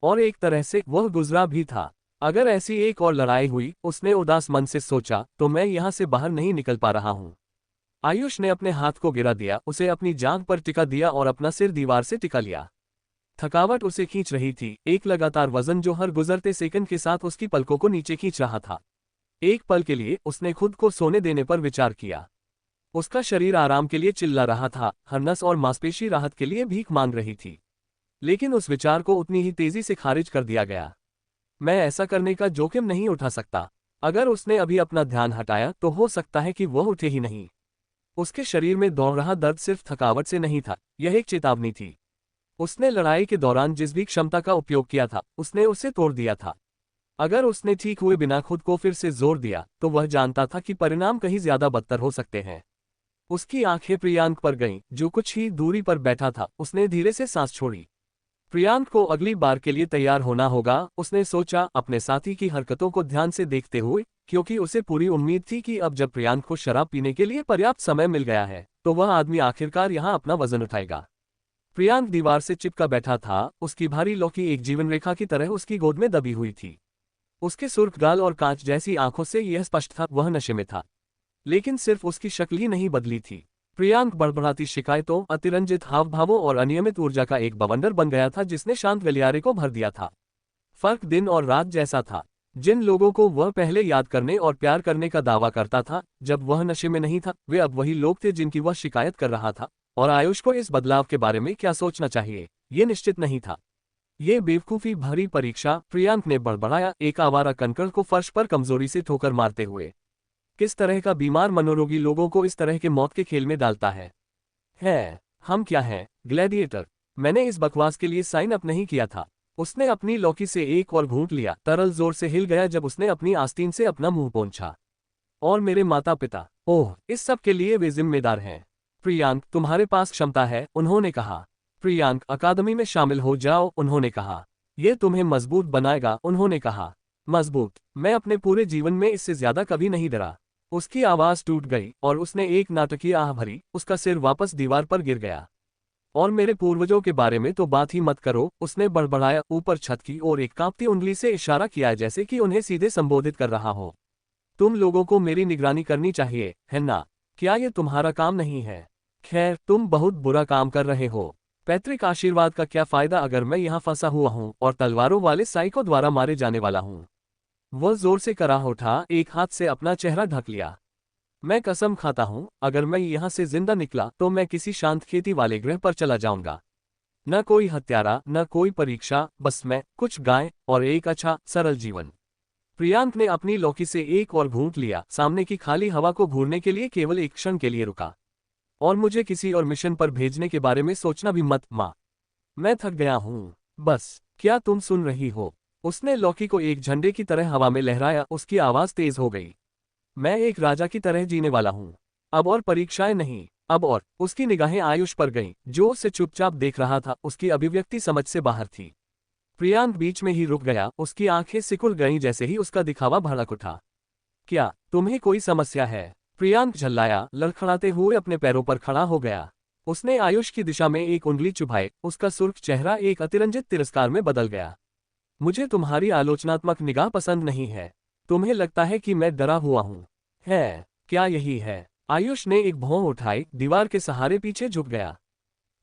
और एक तरह से वह गुजरा भी था। अगर ऐसी एक और लड़ाई हुई, उसने उदास मन से सोचा, तो मैं यहाँ से बाहर नहीं निकल पा रहा हूँ। आयुष ने अपने हाथ को गिरा दिया, उसे अपनी जांघ पर टिका दिया और अपना सिर दीवार से टिका लिया। थकावट उसे खींच रही थी, एक लगातार वजन जो हर गुजरते सेकंड के साथ उसकी पलकों को नीचे खींच रहा था। एक पल के लिए उसने खुद को सोने देने पर विचार किया। उसका शरीर आराम के लिए चिल्ला रहा था, हर नस और मांसपेशी राहत के लिए भीख मांग रही थी। लेकिन उस विचार को उतनी ही तेजी से खारिज कर दिया गया। मैं ऐसा करने का जोखिम नहीं उठा सकता। अगर उसने अभी अपना ध्यान हटाया तो हो सकता है कि वह उठे ही नहीं। उसके शरीर में दौड़ रहा दर्द सिर्फ थकावट से नहीं था, यह एक चेतावनी थी। उसने लड़ाई के दौरान जिस भी क्षमता का उपयोग किया था, उसने उसे तोड़ दिया था। अगर उसने ठीक हुए बिना खुद को फिर से जोर दिया, तो वह जानता था कि परिणाम कहीं ज्यादा बदतर हो सकते हैं। उसकी आंखें प्रियांक पर गईं, जो कुछ ही दूरी पर बैठा था। उसने धीरे से सांस छोड़ी। प्रियांक को अगली बार के लिए तैयार होना होगा, उसने सोचा, अपने साथी की हरकतों को ध्यान से देखते हुए, क्योंकि उसे पूरी उम्मीद थी कि अब जब प्रियांक को शराब पीने के लिए पर्याप्त समय मिल गया है, तो वह आदमी आखिरकार यहाँ अपना वजन उठाएगा। प्रियांक दीवार से चिपका बैठा था, उसकी भारी लौकी एक जीवन रेखा की तरह उसकी गोद में दबी हुई थी। उसके सुर्ख गाल और कांच जैसी आंखों से यह स्पष्ट था, वह नशे में था। लेकिन सिर्फ उसकी शक्ल ही नहीं बदली थी। प्रियांक बड़बड़ाती शिकायतों, अतिरंजित हावभावों और अनियमित ऊर्जा का एक बवंडर बन गया था, जिसने शांत गलियारे को भर दिया था। फर्क दिन और रात जैसा था। जिन लोगों को वह पहले याद करने और प्यार करने का दावा करता था जब वह नशे में नहीं था, वे अब वही लोग थे जिनकी वह शिकायत कर रहा था। और आयुष को इस बदलाव के बारे में क्या सोचना चाहिए, ये निश्चित नहीं था। ये बेवकूफी भरी परीक्षा, प्रियांक ने बड़बड़ाया, एक आवारा कंकड़ को फर्श पर कमजोरी से ठोकर मारते हुए। किस तरह का बीमार मनोरोगी लोगों को इस तरह के मौत के खेल में डालता है? हम क्या हैं, ग्लैडिएटर? मैंने इस बकवास के लिए साइन अप नहीं किया था। उसने अपनी लौकी से एक और घूंट लिया, तरल जोर से हिल गया जब उसने अपनी आस्तीन से अपना मुंह पोंछा। और मेरे माता पिता, ओह, इस सब के लिए वे जिम्मेदार हैं। प्रियांक, तुम्हारे पास क्षमता है, उन्होंने कहा। प्रियांक, अकादमी में शामिल हो जाओ, उन्होंने कहा। यह तुम्हें मजबूत बनाएगा, उन्होंने कहा। मजबूत? मैं अपने पूरे जीवन में इससे ज्यादा कभी नहीं डरा। उसकी आवाज टूट गई और उसने एक नाटकीय आह भरी, उसका सिर वापस दीवार पर गिर गया। और मेरे पूर्वजों के बारे में तो बात ही मत करो, उसने बड़बड़ाया, ऊपर छत की ओर एक कांपती उंगली से इशारा किया, जैसे कि उन्हें सीधे संबोधित कर रहा हो। तुम लोगों को मेरी निगरानी करनी चाहिए, है ना? क्या ये तुम्हारा काम नहीं है? खैर, तुम बहुत बुरा काम कर रहे हो। पैतृक आशीर्वाद का क्या फायदा अगर मैं यहाँ फंसा हुआ हूँ और तलवारों वाले साइको द्वारा मारे जाने वाला हूँ? वह जोर से कराह उठा, एक हाथ से अपना चेहरा ढक लिया। मैं कसम खाता हूं, अगर मैं यहां से जिंदा निकला तो मैं किसी शांत खेती वाले ग्रह पर चला जाऊंगा। न कोई हत्यारा, न कोई परीक्षा, बस मैं, कुछ गाय और एक अच्छा सरल जीवन। प्रियांक ने अपनी लौकी से एक और घूंट लिया, सामने की खाली हवा को घूरने के लिए केवल एक क्षण के लिए रुका। और मुझे किसी और मिशन पर भेजने के बारे में सोचना भी मत, माँ। मैं थक गया हूँ, बस। क्या तुम सुन रही हो? उसने लौकी को एक झंडे की तरह हवा में लहराया, उसकी आवाज तेज हो गई। मैं एक राजा की तरह जीने वाला हूँ। अब और परीक्षाएं नहीं, अब और। उसकी निगाहें आयुष पर गईं, जो उसे चुपचाप देख रहा था, उसकी अभिव्यक्ति समझ से बाहर थी। प्रियांक बीच में ही रुक गया, उसकी आंखें सिकुड़ गईं जैसे ही उसका दिखावा भड़क उठा। क्या तुम्हें कोई समस्या है? प्रियांक झल्लाया, लड़खड़ाते हुए अपने पैरों पर खड़ा हो गया। उसने आयुष की दिशा में एक उंगली चुभाई, उसका सुर्ख चेहरा एक अतिरंजित तिरस्कार में बदल गया। मुझे तुम्हारी आलोचनात्मक निगाह पसंद नहीं है। तुम्हें लगता है कि मैं डरा हुआ हूँ, है? क्या यही है? आयुष ने एक भौं उठाई, दीवार के सहारे पीछे झुक गया।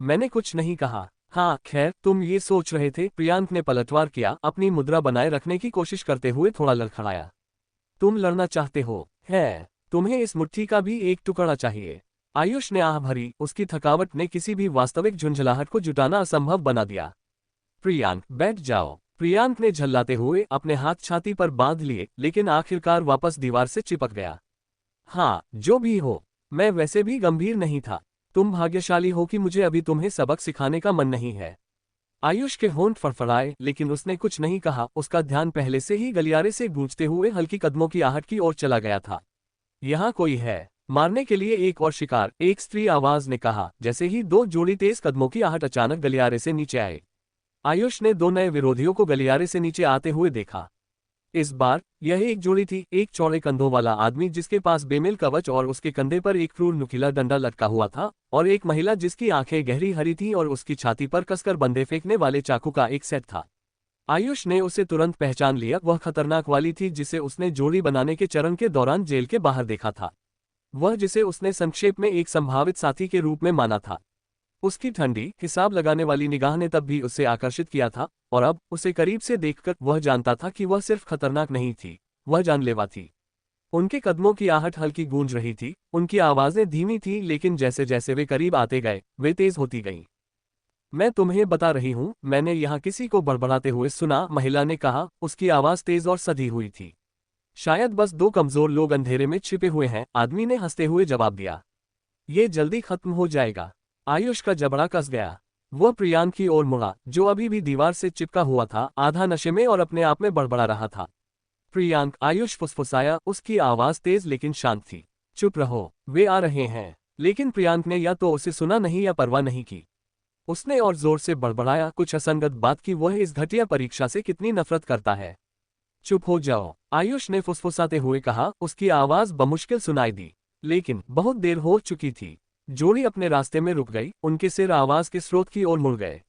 मैंने कुछ नहीं कहा। हाँ, खैर, तुम ये सोच रहे थे। प्रियांक ने पलटवार किया, अपनी मुद्रा बनाए रखने की कोशिश करते हुए थोड़ा लड़खड़ाया। तुम लड़ना चाहते हो, है? तुम्हें इस मुट्ठी का भी एक टुकड़ा चाहिए। आयुष ने आह भरी, उसकी थकावट ने किसी भी वास्तविक झुंझलाहट को जुटाना असंभव बना दिया। प्रियांक, बैठ जाओ। प्रियांक ने झल्लाते हुए अपने हाथ छाती पर बांध लिए, लेकिन आखिरकार वापस दीवार से चिपक गया। हाँ, जो भी हो, मैं वैसे भी गंभीर नहीं था। तुम भाग्यशाली हो कि मुझे अभी तुम्हें सबक सिखाने का मन नहीं है। आयुष के होंठ फड़फड़ाए, लेकिन उसने कुछ नहीं कहा। उसका ध्यान पहले से ही गलियारे से गूंजते हुए हल्की कदमों की आहट की ओर चला गया था। यहाँ कोई है, मारने के लिए एक और शिकार, एक स्त्री आवाज ने कहा, जैसे ही दो जोड़ी तेज कदमों की आहट अचानक गलियारे से नीचे आए। आयुष ने दो नए विरोधियों को गलियारे से नीचे आते हुए देखा। इस बार यह एक जोड़ी थी, एक चौड़े कंधों वाला आदमी जिसके पास बेमेल कवच और उसके कंधे पर एक क्रूर नुकीला डंडा लटका हुआ था, और एक महिला जिसकी आंखें गहरी हरी थीं और उसकी छाती पर कसकर बंधे फेंकने वाले चाकू का एक सेट था। आयुष ने उसे तुरंत पहचान लिया, वह खतरनाक वाली थी जिसे उसने जोड़ी बनाने के चरण के दौरान जेल के बाहर देखा था। वह जिसे उसने संक्षेप में एक संभावित साथी के रूप में माना था। उसकी ठंडी, हिसाब लगाने वाली निगाह ने तब भी उसे आकर्षित किया था, और अब उसे करीब से देखकर वह जानता था कि वह सिर्फ खतरनाक नहीं थी, वह जानलेवा थी। उनके कदमों की आहट हल्की गूंज रही थी, उनकी आवाजें धीमी थी, लेकिन जैसे जैसे वे करीब आते गए वे तेज होती गईं। मैं तुम्हें बता रही हूं, मैंने यहाँ किसी को बड़बड़ाते हुए सुना, महिला ने कहा, उसकी आवाज तेज और सधी हुई थी। शायद बस दो कमजोर लोग अंधेरे में छिपे हुए हैं, आदमी ने हंसते हुए जवाब दिया। ये जल्दी खत्म हो जाएगा। आयुष का जबड़ा कस गया। वह प्रियांक की ओर मुड़ा, जो अभी भी दीवार से चिपका हुआ था, आधा नशे में और अपने आप में बड़बड़ा रहा था। प्रियांक, आयुष फुसफुसाया, उसकी आवाज तेज लेकिन शांत थी। चुप रहो, वे आ रहे हैं। लेकिन प्रियांक ने या तो उसे सुना नहीं या परवाह नहीं की। उसने और जोर से बड़बड़ाया, कुछ असंगत बात की वह इस घटिया परीक्षा से कितनी नफरत करता है। चुप हो जाओ, आयुष ने फुसफुसाते हुए कहा, उसकी आवाज बमुश्किल सुनाई दी। लेकिन बहुत देर हो चुकी थी। जोड़ी अपने रास्ते में रुक गई, उनके सिर आवाज के स्रोत की ओर मुड़ गए।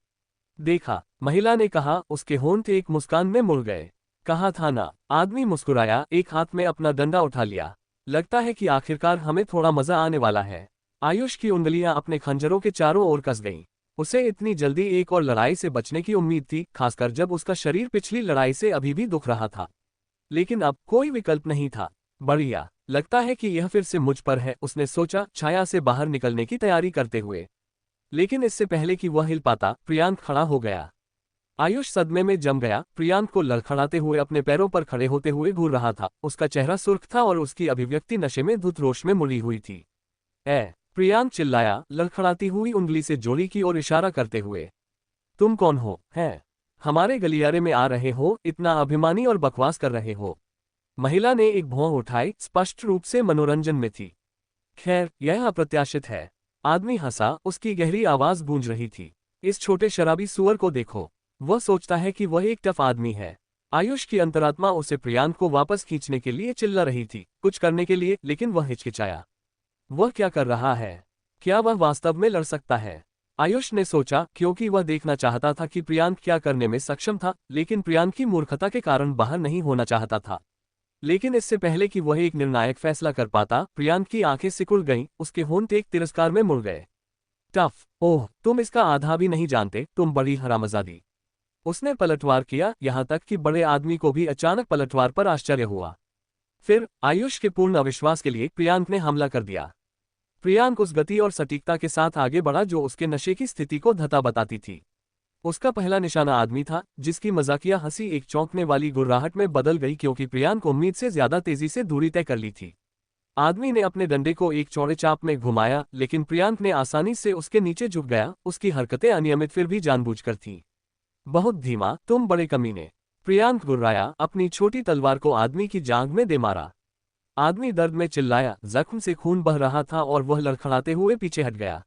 देखा, महिला ने कहा, उसके होंठ एक मुस्कान में मुड़ गए। कहा था ना। आदमी मुस्कुराया, एक हाथ में अपना डंडा उठा लिया। लगता है कि आखिरकार हमें थोड़ा मजा आने वाला है। आयुष की उंगलियां अपने खंजरों के चारों ओर कस गईं। उसे इतनी जल्दी एक और लड़ाई से बचने की उम्मीद थी, खासकर जब उसका शरीर पिछली लड़ाई से अभी भी दुख रहा था। लेकिन अब कोई विकल्प नहीं था। बढ़िया, लगता है कि यह फिर से मुझ पर है, उसने सोचा, छाया से बाहर निकलने की तैयारी करते हुए। लेकिन इससे पहले कि वह हिल पाता, प्रियांक खड़ा हो गया। आयुष सदमे में जम गया, प्रियांक को लड़खड़ाते हुए अपने पैरों पर खड़े होते हुए घूर रहा था। उसका चेहरा सुर्ख था और उसकी अभिव्यक्ति नशे में धुत रोश में मुड़ी हुई थी। प्रियांक चिल्लाया, लड़खड़ाती हुई उंगली से जोड़ी की ओर इशारा करते हुए। तुम कौन हो, हैं? हमारे गलियारे में आ रहे हो, इतना अभिमानी और बकवास कर रहे हो। महिला ने एक भौं उठाई, स्पष्ट रूप से मनोरंजन में थी। खैर, यह अप्रत्याशित है। आदमी हंसा, उसकी गहरी आवाज गूंज रही थी। इस छोटे शराबी सुअर को देखो। वह सोचता है कि वह एक टफ आदमी है। आयुष की अंतरात्मा उसे प्रियांक को वापस खींचने के लिए चिल्ला रही थी, कुछ करने के लिए, लेकिन वह हिचकिचाया। वह क्या कर रहा है? क्या वह वास्तव में लड़ सकता है? आयुष ने सोचा, क्योंकि वह देखना चाहता था कि प्रियांक क्या करने में सक्षम था, लेकिन प्रियांक की मूर्खता के कारण बाहर नहीं होना चाहता था। लेकिन इससे पहले कि वह एक निर्णायक फैसला कर पाता, प्रियांक की आंखें सिकुड़ गईं, उसके होंठ एक तिरस्कार में मुड़ गए। टफ, ओह, तुम इसका आधा भी नहीं जानते, तुम बड़ी हरामजादी। उसने पलटवार किया, यहां तक कि बड़े आदमी को भी अचानक पलटवार पर आश्चर्य हुआ। फिर आयुष के पूर्ण अविश्वास के लिए प्रियांक ने हमला कर दिया। प्रियांक उस गति और सटीकता के साथ आगे बढ़ा जो उसके नशे की स्थिति को धता बताती थी। उसका पहला निशाना आदमी था, जिसकी मजाकिया हंसी एक चौंकने वाली गुर्राहट में बदल गई, क्योंकि प्रियांक उम्मीद से ज्यादा तेजी से दूरी तय कर ली थी। आदमी ने अपने डंडे को एक चौड़े चाप में घुमाया, लेकिन प्रियांक ने आसानी से उसके नीचे झुक गया। उसकी हरकतें अनियमित फिर भी जानबूझकर थीं। बहुत धीमा, तुम बड़े कमीने। प्रियांक गुर्राया, अपनी छोटी तलवार को आदमी की जांघ में दे मारा। आदमी दर्द में चिल्लाया, जख्म से खून बह रहा था और वह लड़खड़ाते हुए पीछे हट गया।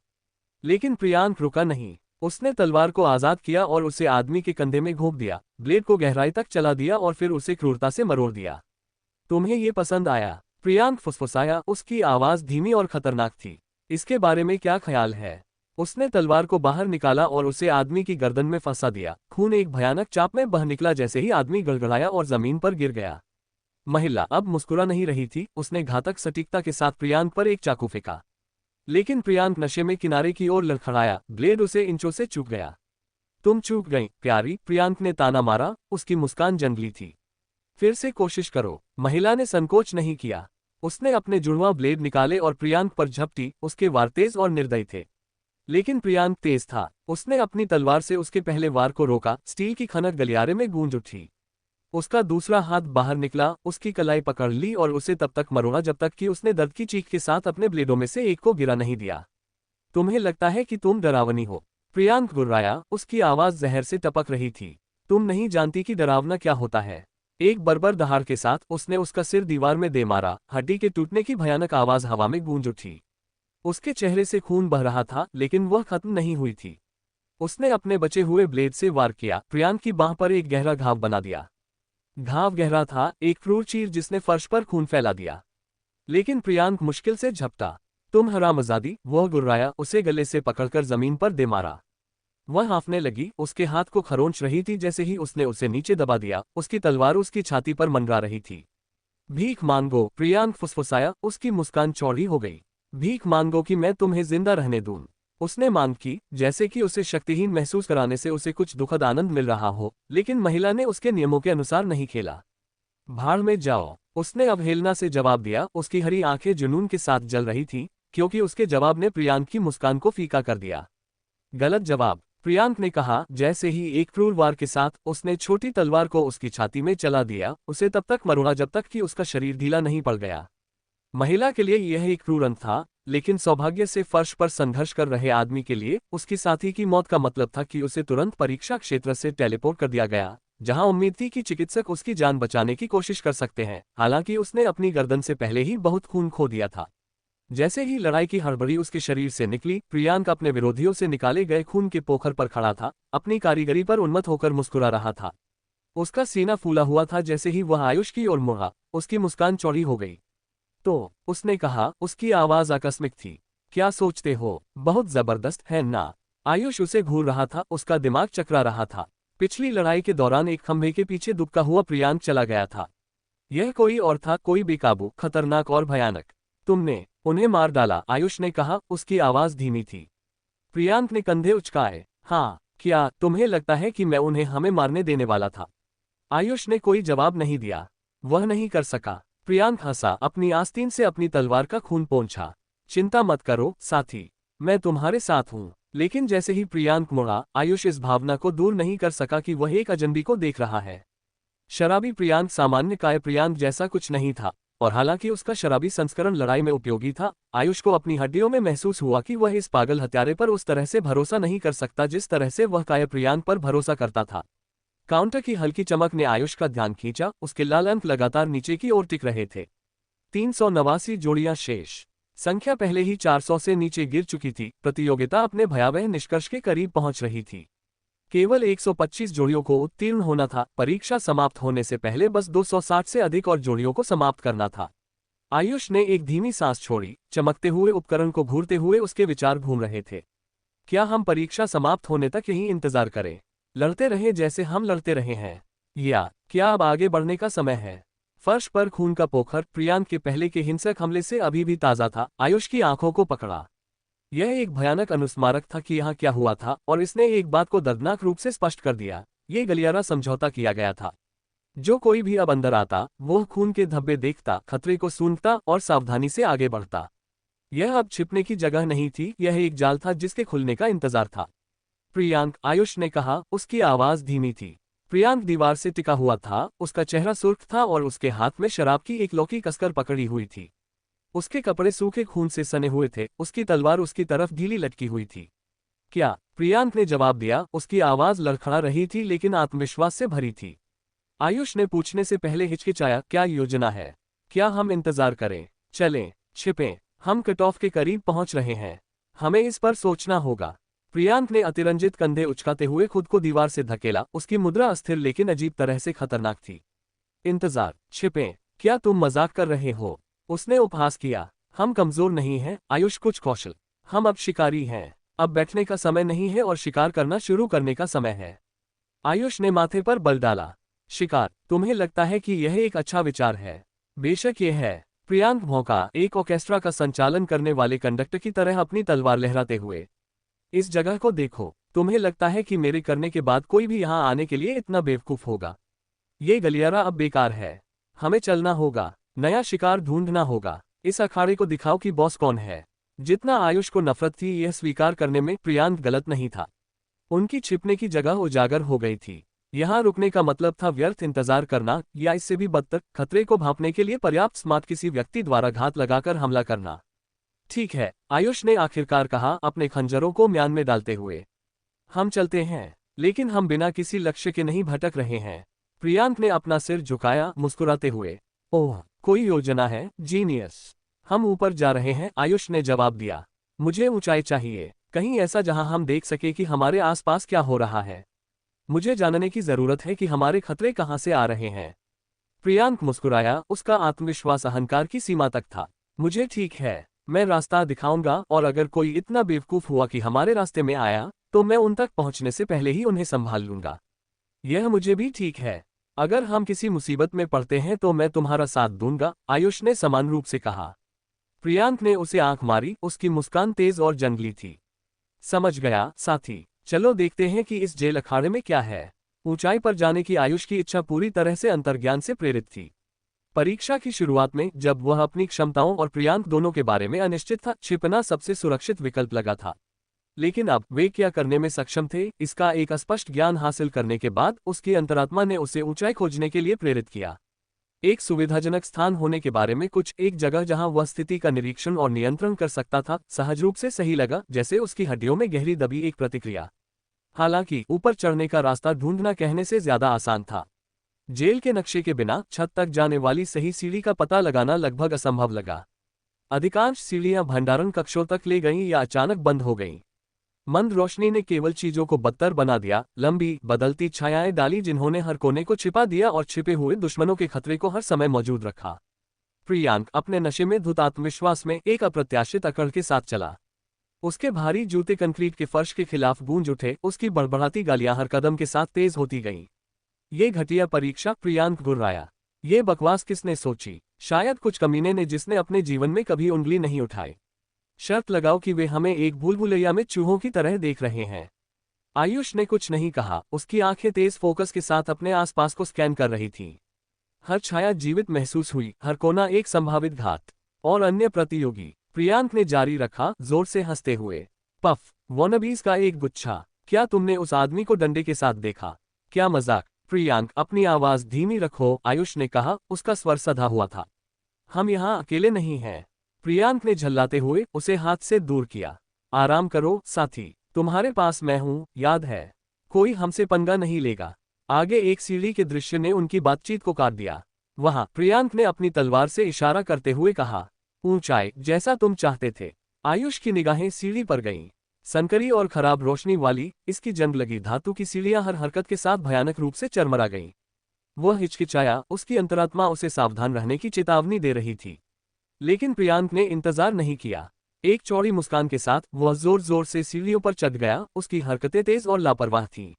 लेकिन प्रियांक रुका नहीं। उसने तलवार को आजाद किया और उसे आदमी के कंधे में घोंप दिया, ब्लेड को गहराई तक चला दिया और फिर उसे क्रूरता से मरोड़ दिया। तुम्हें ये पसंद आया? प्रियांक फुसफुसाया, उसकी आवाज धीमी और खतरनाक थी। इसके बारे में क्या ख्याल है? उसने तलवार को बाहर निकाला और उसे आदमी की गर्दन में फंसा दिया। खून एक भयानक चाप में बह निकला जैसे ही आदमी गड़गड़ाया और जमीन पर गिर गया। महिला अब मुस्कुरा नहीं रही थी, उसने घातक सटीकता के साथ प्रियांक पर एक चाकू फेंका। लेकिन प्रियांक नशे में किनारे की ओर लड़खड़ाया, ब्लेड उसे इंचों से चूक गया। तुम चूक गई, प्यारी, प्रियांक ने ताना मारा, उसकी मुस्कान जंगली थी। फिर से कोशिश करो। महिला ने संकोच नहीं किया। उसने अपने जुड़वां ब्लेड निकाले और प्रियांक पर झपटी, उसके वार तेज और निर्दयी थे। लेकिन प्रियांक तेज था। उसने अपनी तलवार से उसके पहले वार को रोका, स्टील की खनक गलियारे में गूंज उठी। उसका दूसरा हाथ बाहर निकला, उसकी कलाई पकड़ ली और उसे तब तक मरोड़ा जब तक कि उसने दर्द की चीख के साथ अपने ब्लेडों में से एक को गिरा नहीं दिया। तुम्हें लगता है कि तुम डरावनी हो? प्रियांक गुर्राया, उसकी आवाज जहर से टपक रही थी। तुम नहीं जानती कि डरावना क्या होता है। एक बर्बर दहाड़ के साथ उसने उसका सिर दीवार में दे मारा, हड्डी के टूटने की भयानक आवाज हवा में गूंज उठी। उसके चेहरे से खून बह रहा था, लेकिन वह खत्म नहीं हुई थी। उसने अपने बचे हुए ब्लेड से वार किया, प्रियांक की बांह पर एक गहरा घाव बना दिया। घाव गहरा था, एक क्रूर चीर जिसने फर्श पर खून फैला दिया। लेकिन प्रियांक मुश्किल से झपटा। तुम हरामजादी, वह गुर्राया, उसे गले से पकड़कर जमीन पर दे मारा। वह हाँफने लगी, उसके हाथ को खरोंच रही थी। जैसे ही उसने उसे नीचे दबा दिया, उसकी तलवार उसकी छाती पर मंडरा रही थी। भीख मांगो, प्रियांक फुसफुसाया, उसकी मुस्कान चौड़ी हो गई। भीख मांगो कि मैं तुम्हें जिंदा रहने दूं। उसने मांग की, जैसे कि उसे शक्तिहीन महसूस कराने से उसे कुछ दुखद आनंद मिल रहा हो, लेकिन महिला ने उसके नियमों के अनुसार नहीं खेला। भाड़ में जाओ, उसने अवहेलना से जवाब दिया। उसकी हरी आंखें जुनून के साथ जल रही थीं, क्योंकि उसके जवाब ने प्रियांक की मुस्कान को फीका कर दिया। गलत जवाब, प्रियांक ने कहा। जैसे ही एक क्रूर वार के साथ उसने छोटी तलवार को उसकी छाती में चला दिया, उसे तब तक मरोड़ा जब तक कि उसका शरीर ढीला नहीं पड़ गया। महिला के लिए यह एक क्रूर अंत था, लेकिन सौभाग्य से फर्श पर संघर्ष कर रहे आदमी के लिए उसकी साथी की मौत का मतलब था कि उसे तुरंत परीक्षा क्षेत्र से टेलीपोर्ट कर दिया गया, जहां उम्मीद थी कि चिकित्सक उसकी जान बचाने की कोशिश कर सकते हैं। हालांकि उसने अपनी गर्दन से पहले ही बहुत खून खो दिया था। जैसे ही लड़ाई की हड़बड़ी उसके शरीर से निकली, प्रियांक अपने विरोधियों से निकाले गए खून के पोखर पर खड़ा था, अपनी कारीगरी पर उन्मत्त होकर मुस्कुरा रहा था। उसका सीना फूला हुआ था। जैसे ही वह आयुष की ओर मुड़ा, उसकी मुस्कान चौड़ी हो गई। तो उसने कहा, उसकी आवाज आकस्मिक थी। क्या सोचते हो, बहुत जबरदस्त है ना? आयुष उसे घूर रहा था, उसका दिमाग चकरा रहा था। पिछली लड़ाई के दौरान एक खंभे के पीछे दुबका हुआ प्रियांक चला गया था। यह कोई और था, कोई बेकाबू, खतरनाक और भयानक। तुमने उन्हें मार डाला, आयुष ने कहा, उसकी आवाज धीमी थी। प्रियांक ने कंधे उचकाए। हाँ, क्या तुम्हें लगता है कि मैं उन्हें हमें मारने देने वाला था? आयुष ने कोई जवाब नहीं दिया। वह नहीं कर सका। प्रियांक हंसा, अपनी आस्तीन से अपनी तलवार का खून पोंछा। चिंता मत करो साथी, मैं तुम्हारे साथ हूं। लेकिन जैसे ही प्रियांक मुड़ा, आयुष इस भावना को दूर नहीं कर सका कि वह एक अजनबी को देख रहा है। शराबी प्रियांक सामान्य काय प्रियांक जैसा कुछ नहीं था, और हालांकि उसका शराबी संस्करण लड़ाई में उपयोगी था, आयुष को अपनी हड्डियों में महसूस हुआ कि वह इस पागल हत्यारे पर उस तरह से भरोसा नहीं कर सकता जिस तरह से वह काय प्रियांक पर भरोसा करता था। काउंटर की हल्की चमक ने आयुष का ध्यान खींचा, उसके लाल अंक लगातार नीचे की ओर टिक रहे थे। 389 जोड़ियां शेष। संख्या पहले ही 400 से नीचे गिर चुकी थी। प्रतियोगिता अपने भयावह निष्कर्ष के करीब पहुंच रही थी। केवल 125 जोड़ियों को उत्तीर्ण होना था। परीक्षा समाप्त होने से पहले बस 260 से अधिक और जोड़ियों को समाप्त करना था। आयुष ने एक धीमी सांस छोड़ी। चमकते हुए उपकरण को घूरते हुए उसके विचार घूम रहे थे। क्या हम परीक्षा समाप्त होने तक यही इंतजार करें, लड़ते रहे जैसे हम लड़ते रहे हैं, या क्या अब आगे बढ़ने का समय है? फर्श पर खून का पोखर प्रियांक के पहले के हिंसक हमले से अभी भी ताजा था। आयुष की आंखों को पकड़ा। यह एक भयानक अनुस्मारक था कि यहाँ क्या हुआ था, और इसने एक बात को दर्दनाक रूप से स्पष्ट कर दिया। ये गलियारा समझौता किया गया था। जो कोई भी अब अंदर आता, वो खून के धब्बे देखता, खतरे को सूंघता और सावधानी से आगे बढ़ता। यह अब छिपने की जगह नहीं थी, यह एक जाल था जिसके खुलने का इंतजार था। प्रियांक, आयुष ने कहा, उसकी आवाज धीमी थी। प्रियांक दीवार से टिका हुआ था, उसका चेहरा सुर्ख था और उसके हाथ में शराब की एक लौकी कसकर पकड़ी हुई थी। उसके कपड़े सूखे खून से सने हुए थे, उसकी तलवार उसकी तरफ ढीली लटकी हुई थी। क्या? प्रियांक ने जवाब दिया, उसकी आवाज लड़खड़ा रही थी लेकिन आत्मविश्वास से भरी थी। आयुष ने पूछने से पहले हिचकिचाया, क्या योजना है? क्या हम इंतजार करें, चलें, छिपें? हम कट ऑफ के करीब पहुंच रहे हैं, हमें इस पर सोचना होगा। प्रियांक ने अतिरंजित कंधे उचकाते हुए खुद को दीवार से धकेला। उसकी मुद्रा अस्थिर लेकिन अजीब तरह से खतरनाक थी। इंतजार, छिपें? क्या तुम मजाक कर रहे हो? उसने उपहास किया। हम कमजोर नहीं हैं, आयुष, कुछ कौशल। हम अब शिकारी हैं। अब बैठने का समय नहीं है और शिकार करना शुरू करने का समय है। आयुष ने माथे पर बल डाला। शिकार? तुम्हें लगता है कि यह एक अच्छा विचार है? बेशक यह है। प्रियांक भौंका, एक ऑर्केस्ट्रा का संचालन करने वाले कंडक्टर की तरह अपनी तलवार लहराते हुए। इस जगह को देखो। तुम्हें लगता है कि मेरे करने के बाद कोई भी यहाँ आने के लिए इतना बेवकूफ होगा? ये गलियारा अब बेकार है। हमें चलना होगा, नया शिकार ढूंढना होगा। इस अखाड़े को दिखाओ कि बॉस कौन है। जितना आयुष को नफरत थी, यह स्वीकार करने में प्रियांक गलत नहीं था। उनकी छिपने की जगह उजागर हो गई थी। यहाँ रुकने का मतलब था व्यर्थ इंतजार करना, या इससे भी बदतर, खतरे को भांपने के लिए पर्याप्त स्मार्ट किसी व्यक्ति द्वारा घात लगाकर हमला करना। ठीक है, आयुष ने आखिरकार कहा, अपने खंजरों को म्यान में डालते हुए। हम चलते हैं, लेकिन हम बिना किसी लक्ष्य के नहीं भटक रहे हैं। प्रियांक ने अपना सिर झुकाया, मुस्कुराते हुए। ओह, कोई योजना है, जीनियस। हम ऊपर जा रहे हैं, आयुष ने जवाब दिया। मुझे ऊंचाई चाहिए, कहीं ऐसा जहां हम देख सके कि हमारे आसपास क्या हो रहा है। मुझे जानने की जरूरत है कि हमारे खतरे कहां से आ रहे हैं। प्रियांक मुस्कुराया, उसका आत्मविश्वास अहंकार की सीमा तक था। मुझे ठीक है, मैं रास्ता दिखाऊंगा, और अगर कोई इतना बेवकूफ हुआ कि हमारे रास्ते में आया, तो मैं उन तक पहुंचने से पहले ही उन्हें संभाल लूंगा। यह मुझे भी ठीक है। अगर हम किसी मुसीबत में पड़ते हैं तो मैं तुम्हारा साथ दूंगा, आयुष ने समान रूप से कहा। प्रियांक ने उसे आंख मारी, उसकी मुस्कान तेज और जंगली थी। समझ गया साथी, चलो देखते हैं कि इस जेल अखाड़े में क्या है। ऊंचाई पर जाने की आयुष की इच्छा पूरी तरह से अंतर्ज्ञान से प्रेरित थी। परीक्षा की शुरुआत में जब वह अपनी क्षमताओं और प्रियांक दोनों के बारे में अनिश्चित था, छिपना सबसे सुरक्षित विकल्प लगा था। लेकिन अब वे क्या करने में सक्षम थे, इसका एक स्पष्ट ज्ञान हासिल करने के बाद उसकी अंतरात्मा ने उसे ऊंचाई खोजने के लिए प्रेरित किया। एक सुविधाजनक स्थान होने के बारे में कुछ, एक जगह जहां वह स्थिति का निरीक्षण और नियंत्रण कर सकता था, सहज रूप से सही लगा, जैसे उसकी हड्डियों में गहरी दबी एक प्रतिक्रिया। हालांकि ऊपर चढ़ने का रास्ता ढूंढना कहने से ज्यादा आसान था। जेल के नक्शे के बिना छत तक जाने वाली सही सीढ़ी का पता लगाना लगभग असंभव लगा। अधिकांश सीढ़ियां भंडारण कक्षों तक ले गईं या अचानक बंद हो गईं। मंद रोशनी ने केवल चीजों को बदतर बना दिया, लंबी बदलती छायाएं डाली जिन्होंने हर कोने को छिपा दिया और छिपे हुए दुश्मनों के खतरे को हर समय मौजूद रखा। प्रियांक अपने नशे में धुत आत्मविश्वास में एक अप्रत्याशित अकड़ के साथ चला। उसके भारी जूते कंक्रीट के फर्श के खिलाफ गूंज उठे, उसकी बड़बड़ाती गालियां हर कदम के साथ तेज होती गईं। ये घटिया परीक्षा, प्रियांक गुर्राया। ये बकवास किसने सोची? शायद कुछ कमीने ने जिसने अपने जीवन में कभी उंगली नहीं उठाई। शर्त लगाओ कि वे हमें एक भूलभुलैया में चूहों की तरह देख रहे हैं। आयुष ने कुछ नहीं कहा, उसकी आंखें तेज फोकस के साथ अपने आसपास को स्कैन कर रही थीं। हर छाया जीवित महसूस हुई, हर कोना एक संभावित घात और अन्य प्रतियोगी। प्रियांक ने जारी रखा, जोर से हंसते हुए। पफ, वॉनबीज का एक गुच्छा। क्या तुमने उस आदमी को डंडे के साथ देखा? क्या मजाक? प्रियांक, अपनी आवाज धीमी रखो, आयुष ने कहा, उसका स्वर सधा हुआ था। हम यहाँ अकेले नहीं हैं। प्रियांक ने झल्लाते हुए उसे हाथ से दूर किया। आराम करो साथी, तुम्हारे पास मैं हूं, याद है। कोई हमसे पंगा नहीं लेगा। आगे एक सीढ़ी के दृश्य ने उनकी बातचीत को काट दिया। वहां, प्रियांक ने अपनी तलवार से इशारा करते हुए कहा, ऊंचाई, जैसा तुम चाहते थे। आयुष की निगाहें सीढ़ी पर गईं। संकरी और खराब रोशनी वाली, इसकी जंग लगी धातु की सीढ़ियां हर हरकत के साथ भयानक रूप से चरमरा गईं। वह हिचकिचाया, उसकी अंतरात्मा उसे सावधान रहने की चेतावनी दे रही थी। लेकिन प्रियांक ने इंतजार नहीं किया। एक चौड़ी मुस्कान के साथ वह जोर जोर से सीढ़ियों पर चढ़ गया, उसकी हरकतें तेज और लापरवाह थीं।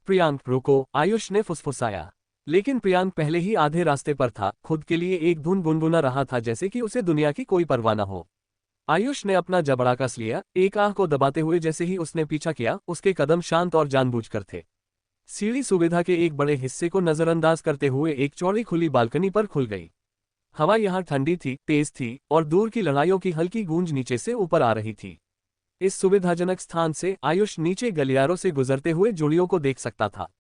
प्रियांक, रुको, आयुष ने फुसफुसाया। लेकिन प्रियांक पहले ही आधे रास्ते पर था, खुद के लिए एक धुन गुनगुना रहा था जैसे कि उसे दुनिया की कोई परवाह न हो। आयुष ने अपना जबड़ा कस लिया, एक आंख को दबाते हुए। जैसे ही उसने पीछा किया, उसके कदम शांत और जानबूझकर थे। सीढ़ी सुविधा के एक बड़े हिस्से को नजरअंदाज करते हुए एक चौड़ी खुली बालकनी पर खुल गई। हवा यहाँ ठंडी थी, तेज थी, और दूर की लड़ाइयों की हल्की गूंज नीचे से ऊपर आ रही थी। इस सुविधाजनक स्थान से आयुष नीचे गलियारों से गुजरते हुए जोड़ियों को देख सकता था।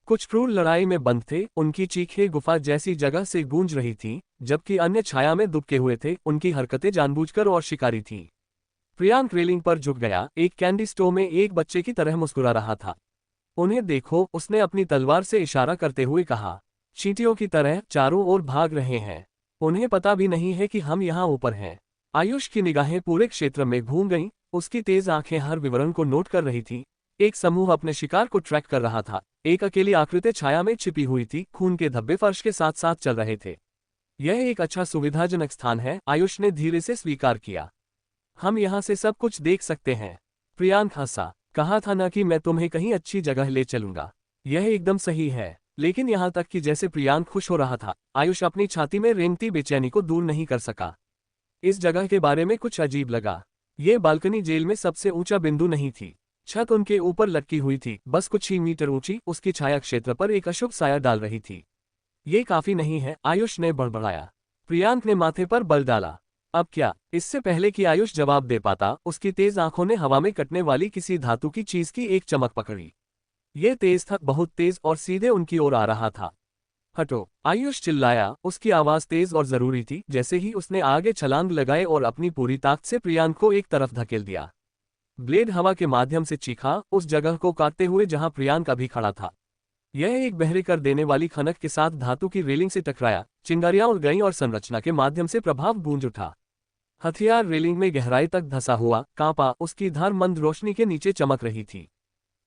कुछ क्रूर लड़ाई में बंद थे, उनकी चीखें गुफा जैसी जगह से गूंज रही थीं, जबकि अन्य छाया में दुबके हुए थे, उनकी हरकतें जानबूझकर और शिकारी थीं। प्रियांक रेलिंग पर झुक गया, एक कैंडी स्टोर में एक बच्चे की तरह मुस्कुरा रहा था। उन्हें देखो, उसने अपनी तलवार से इशारा करते हुए कहा। चींटियों की तरह चारों ओर भाग रहे हैं। उन्हें पता भी नहीं है कि हम यहाँ ऊपर हैं। आयुष की निगाहें पूरे क्षेत्र में घूम गईं, उसकी तेज आंखें हर विवरण को नोट कर रही थीं। एक समूह अपने शिकार को ट्रैक कर रहा था, एक अकेली आकृति छाया में छिपी हुई थी, खून के धब्बे फर्श के साथ साथ चल रहे थे। यह एक अच्छा सुविधाजनक स्थान है, आयुष ने धीरे से स्वीकार किया। हम यहाँ से सब कुछ देख सकते हैं। प्रियांक हंसा, कहा था ना कि मैं तुम्हें कहीं अच्छी जगह ले चलूंगा। यह एकदम सही है। लेकिन यहाँ तक कि जैसे प्रियांक खुश हो रहा था, आयुष अपनी छाती में रेंगती बेचैनी को दूर नहीं कर सका। इस जगह के बारे में कुछ अजीब लगा। ये बालकनी जेल में सबसे ऊंचा बिंदु नहीं थी। छत उनके ऊपर लटकी हुई थी, बस कुछ ही मीटर ऊंची, उसकी छाया क्षेत्र पर एक अशुभ साया डाल रही थी। ये काफी नहीं है, आयुष ने बड़बड़ाया। प्रियांक ने माथे पर बल डाला। अब क्या? इससे पहले कि आयुष जवाब दे पाता, उसकी तेज आंखों ने हवा में कटने वाली किसी धातु की चीज की एक चमक पकड़ी। ये तेज था, बहुत तेज, और सीधे उनकी ओर आ रहा था। हटो, आयुष चिल्लाया, उसकी आवाज तेज और जरूरी थी। जैसे ही उसने आगे छलांग लगाए और अपनी पूरी ताकत से प्रियांक को एक तरफ धकेल दिया। ब्लेड हवा के माध्यम से चीखा, उस जगह को काटते हुए जहां प्रियांक अभी खड़ा था। यह एक बहरे कर देने वाली खनक के साथ धातु की रेलिंग से टकराया, चिंगारियां उड़ गईं और संरचना के माध्यम से प्रभाव गूंज उठा। हथियार रेलिंग में गहराई तक धंसा हुआ कांपा, उसकी धार मंद रोशनी के नीचे चमक रही थी।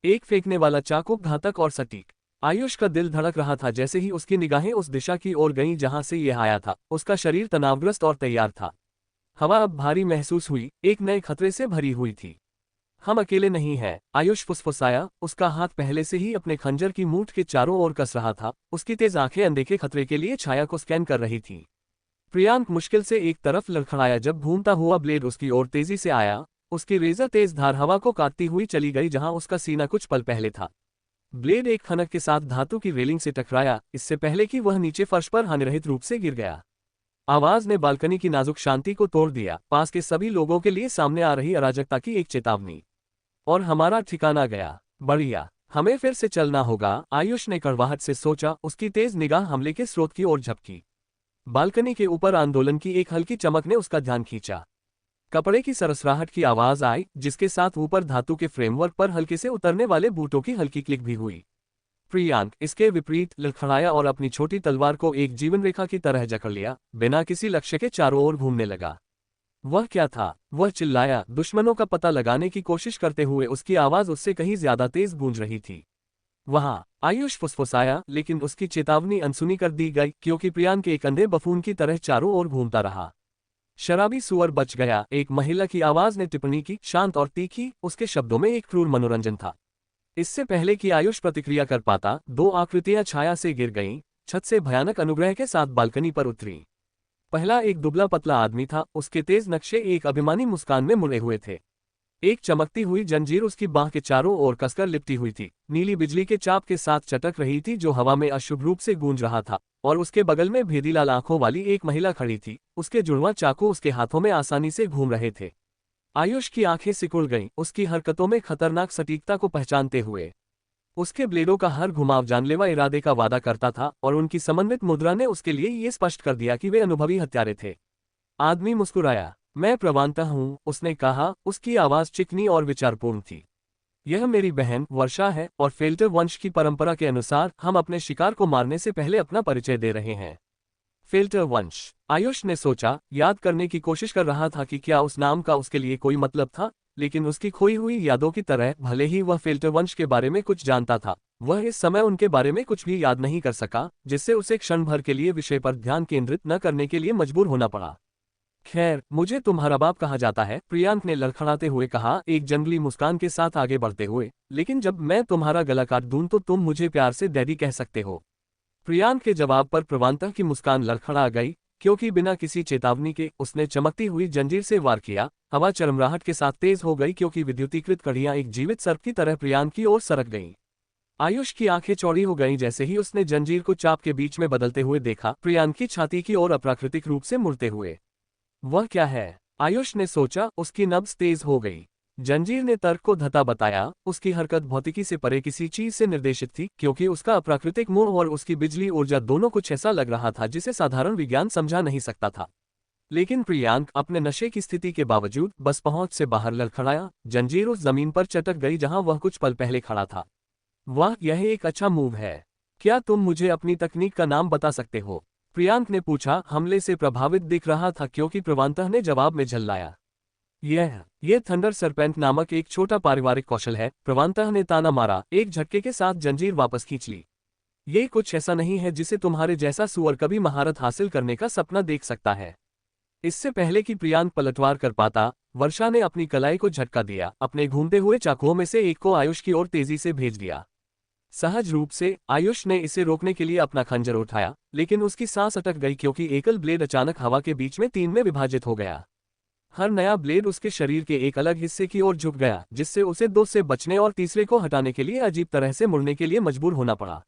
एक फेंकने वाला चाकू, घातक और सटीक। आयुष का दिल धड़क रहा था जैसे ही उसकी निगाहें उस दिशा की ओर गईं जहां से यह आया था। उसका शरीर तनावग्रस्त और तैयार था। हवा अब भारी महसूस हुई, एक नए खतरे से भरी हुई थी। हम अकेले नहीं हैं, आयुष फुसफुसाया, उसका हाथ पहले से ही अपने खंजर की मूठ के चारों ओर कस रहा था। उसकी तेज आंखें अनदेखे खतरे के लिए छाया को स्कैन कर रही थी। प्रियांक मुश्किल से एक तरफ लड़खड़ाया जब घूमता हुआ ब्लेड उसकी ओर तेजी से आया। उसकी रेजर तेज धार हवा को काटती हुई चली गई जहां उसका सीना कुछ पल पहले था। ब्लेड एक खनक के साथ धातु की रेलिंग से टकराया, इससे पहले कि वह नीचे फर्श पर हानिरहित रूप से गिर गया। आवाज ने बालकनी की नाजुक शांति को तोड़ दिया, पास के सभी लोगों के लिए सामने आ रही अराजकता की एक चेतावनी। और हमारा ठिकाना गया। बढ़िया, हमें फिर से चलना होगा, आयुष ने कड़वाहट से सोचा। उसकी तेज निगाह हमले के स्रोत की ओर झपकी। बालकनी के ऊपर आंदोलन की एक हल्की चमक ने उसका ध्यान खींचा। कपड़े की सरसराहट की आवाज आई, जिसके साथ ऊपर धातु के फ्रेमवर्क पर हल्के से उतरने वाले बूटों की हल्की क्लिक भी हुई। प्रियांक इसके विपरीत लड़खड़ाया और अपनी छोटी तलवार को एक जीवन रेखा की तरह जकड़ लिया, बिना किसी लक्ष्य के चारों ओर घूमने लगा। वह क्या था? वह चिल्लाया, दुश्मनों का पता लगाने की कोशिश करते हुए उसकी आवाज उससे कहीं ज्यादा तेज गूंज रही थी। वहां आयुष फुसफुसाया, लेकिन उसकी चेतावनी अनसुनी कर दी गई क्योंकि प्रियांक एक अंधे बफून की तरह चारों ओर घूमता रहा। शराबी सुअर बच गया, एक महिला की आवाज ने टिप्पणी की, शांत और तीखी, उसके शब्दों में एक क्रूर मनोरंजन था। इससे पहले कि आयुष प्रतिक्रिया कर पाता, दो आकृतियां छाया से गिर गईं, छत से भयानक अनुग्रह के साथ बालकनी पर उतरी। पहला एक दुबला पतला आदमी था, उसके तेज नक्शे एक अभिमानी मुस्कान में मुड़े हुए थे। एक चमकती हुई जंजीर उसकी बाह के चारों ओर कसकर लिपटी हुई थी, नीली बिजली के चाप के साथ चटक रही थी जो हवा में अशुभ रूप से गूंज रहा था। और उसके बगल में भेदी लाल आंखों वाली एक महिला खड़ी थी, उसके जुड़वां चाकू उसके हाथों में आसानी से घूम रहे थे। आयुष की आंखें सिकुड़ गईं, उसकी हरकतों में खतरनाक सटीकता को पहचानते हुए। उसके ब्लेडों का हर घुमाव जानलेवा इरादे का वादा करता था, और उनकी समन्वित मुद्रा ने उसके लिए ये स्पष्ट कर दिया कि वे अनुभवी हत्यारे थे। आदमी मुस्कुराया। मैं प्रवांता हूँ, उसने कहा, उसकी आवाज चिकनी और विचारपूर्ण थी। यह मेरी बहन वर्षा है, और फेल्टर वंश की परंपरा के अनुसार हम अपने शिकार को मारने से पहले अपना परिचय दे रहे हैं। फेल्टर वंश, आयुष ने सोचा, याद करने की कोशिश कर रहा था कि क्या उस नाम का उसके लिए कोई मतलब था, लेकिन उसकी खोई हुई यादों की तरह भले ही वह फेल्टर वंश के बारे में कुछ जानता था, वह इस समय उनके बारे में कुछ भी याद नहीं कर सका, जिससे उसे क्षण भर के लिए विषय पर ध्यान केंद्रित न करने के लिए मजबूर होना पड़ा। खैर, मुझे तुम्हारा बाप कहा जाता है, प्रियांक ने लड़खड़ाते हुए कहा, एक जंगली मुस्कान के साथ आगे बढ़ते हुए। लेकिन जब मैं तुम्हारा गला काट दूं तो तुम मुझे प्यार से डैडी कह सकते हो। प्रियांक के जवाब पर प्रवांता की मुस्कान लड़खड़ा गई, क्योंकि बिना किसी चेतावनी के उसने चमकती हुई जंजीर से वार किया। हवा चरमराहट के साथ तेज हो गई क्योंकि विद्युतीकृत कड़ियां एक जीवित सर्प की तरह प्रियांक की ओर सरक गईं। आयुष की आंखें चौड़ी हो गईं जैसे ही उसने जंजीर को चाप के बीच में बदलते हुए देखा, प्रियांक की छाती की ओर अप्राकृतिक रूप से मुड़ते हुए। वह क्या है? आयुष ने सोचा, उसकी नब्ज तेज हो गई। जंजीर ने तर्क को धता बताया, उसकी हरकत भौतिकी से परे किसी चीज से निर्देशित थी, क्योंकि उसका अप्राकृतिक मोह और उसकी बिजली ऊर्जा दोनों कुछ ऐसा लग रहा था जिसे साधारण विज्ञान समझा नहीं सकता था। लेकिन प्रियांक अपने नशे की स्थिति के बावजूद बस पहुंच से बाहर लड़खड़ाया। जंजीर उस जमीन पर चटक गई जहां वह कुछ पल पहले खड़ा था। वाह, यह एक अच्छा मूव है। क्या तुम मुझे अपनी तकनीक का नाम बता सकते हो? प्रियांक ने पूछा, हमले से प्रभावित दिख रहा था क्योंकि प्रवांता ने जवाब में झल्लाया। यह थंडर सरपेंट नामक एक छोटा पारिवारिक कौशल है, प्रवांता ने ताना मारा, एक झटके के साथ जंजीर वापस खींच ली। ये कुछ ऐसा नहीं है जिसे तुम्हारे जैसा सुअर कभी महारत हासिल करने का सपना देख सकता है। इससे पहले कि प्रियांक पलटवार कर पाता, वर्षा ने अपनी कलाई को झटका दिया, अपने घूमते हुए चाकुओं में से एक को आयुष की ओर तेजी से भेज दिया। सहज रूप से आयुष ने इसे रोकने के लिए अपना खंजर उठाया, लेकिन उसकी सांस अटक गई क्योंकि एकल ब्लेड अचानक हवा के बीच में 3 में विभाजित हो गया। हर नया ब्लेड उसके शरीर के एक अलग हिस्से की ओर झुक गया, जिससे उसे 2 से बचने और तीसरे को हटाने के लिए अजीब तरह से मुड़ने के लिए मजबूर होना पड़ा।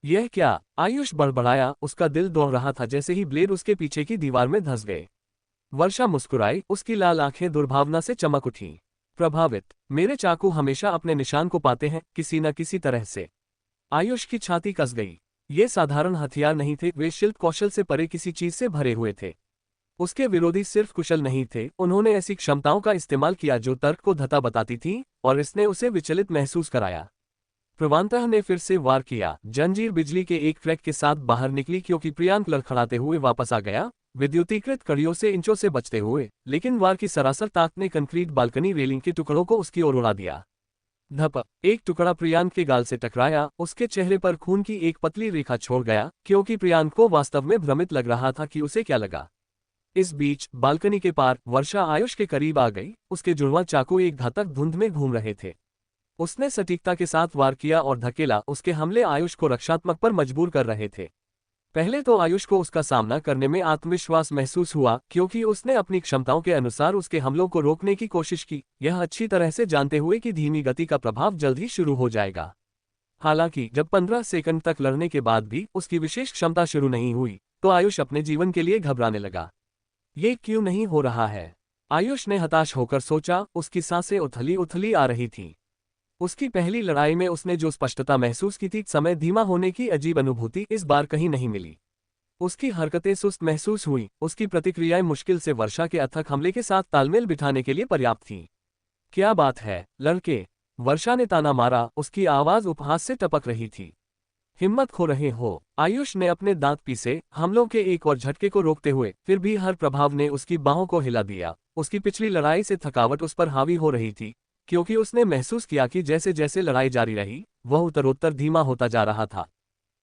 यह क्या? आयुष बड़बड़ाया, उसका दिल दौड़ रहा था जैसे ही ब्लेड उसके पीछे की दीवार में धंस गए। वर्षा मुस्कुराई, उसकी लाल आंखें दुर्भावना से चमक उठीं। प्रभावित? मेरे चाकू हमेशा अपने निशान को पाते हैं, किसी न किसी तरह से। आयुष की छाती कस गई। ये साधारण हथियार नहीं थे, वे शिल्प कौशल से परे किसी चीज से भरे हुए थे। उसके विरोधी सिर्फ कुशल नहीं थे, उन्होंने ऐसी क्षमताओं का इस्तेमाल किया जो तर्क को धता बताती थी, और इसने उसे विचलित महसूस कराया। प्रवांता ने फिर से वार किया। जंजीर बिजली के एक क्रैक के साथ बाहर निकली क्योंकि प्रियांक लड़खड़ाते हुए वापस आ गया, विद्युतीकृत कड़ियों से इंचों से बचते हुए, लेकिन वार की सरासर ताकत ने कंक्रीट बालकनी रेलिंग के टुकड़ों को उसकी ओर उड़ा दिया। धप, एक टुकड़ा प्रियांक के गाल से टकराया, उसके चेहरे पर खून की एक पतली रेखा छोड़ गया, क्योंकि प्रियांक को वास्तव में भ्रमित लग रहा था कि उसे क्या लगा। इस बीच बालकनी के पार वर्षा आयुष के करीब आ गई, उसके जुड़वां चाकू एक घातक धुंध में घूम रहे थे। उसने सटीकता के साथ वार किया और धकेला, उसके हमले आयुष को रक्षात्मक पर मजबूर कर रहे थे। पहले तो आयुष को उसका सामना करने में आत्मविश्वास महसूस हुआ, क्योंकि उसने अपनी क्षमताओं के अनुसार उसके हमलों को रोकने की कोशिश की, यह अच्छी तरह से जानते हुए कि धीमी गति का प्रभाव जल्द ही शुरू हो जाएगा। हालांकि जब 15 सेकंड तक लड़ने के बाद भी उसकी विशेष क्षमता शुरू नहीं हुई, तो आयुष अपने जीवन के लिए घबराने लगा। ये क्यों नहीं हो रहा है? आयुष ने हताश होकर सोचा, उसकी सांसें उथली उथली आ रही थीं। उसकी पहली लड़ाई में उसने जो स्पष्टता महसूस की थी, समय धीमा होने की अजीब अनुभूति इस बार कहीं नहीं मिली। उसकी हरकतें सुस्त महसूस हुई, उसकी प्रतिक्रियाएं मुश्किल से वर्षा के अथक हमले के साथ तालमेल बिठाने के लिए पर्याप्त थीं। क्या बात है, लड़के? वर्षा ने ताना मारा, उसकी आवाज उपहास से टपक रही थी। हिम्मत खो रहे हो? आयुष ने अपने दांत पीसे, हमलों के एक और झटके को रोकते हुए, फिर भी हर प्रभाव ने उसकी बाहों को हिला दिया। उसकी पिछली लड़ाई से थकावट उस पर हावी हो रही थी, क्योंकि उसने महसूस किया कि जैसे जैसे लड़ाई जारी रही, वह उत्तरोत्तर धीमा होता जा रहा था।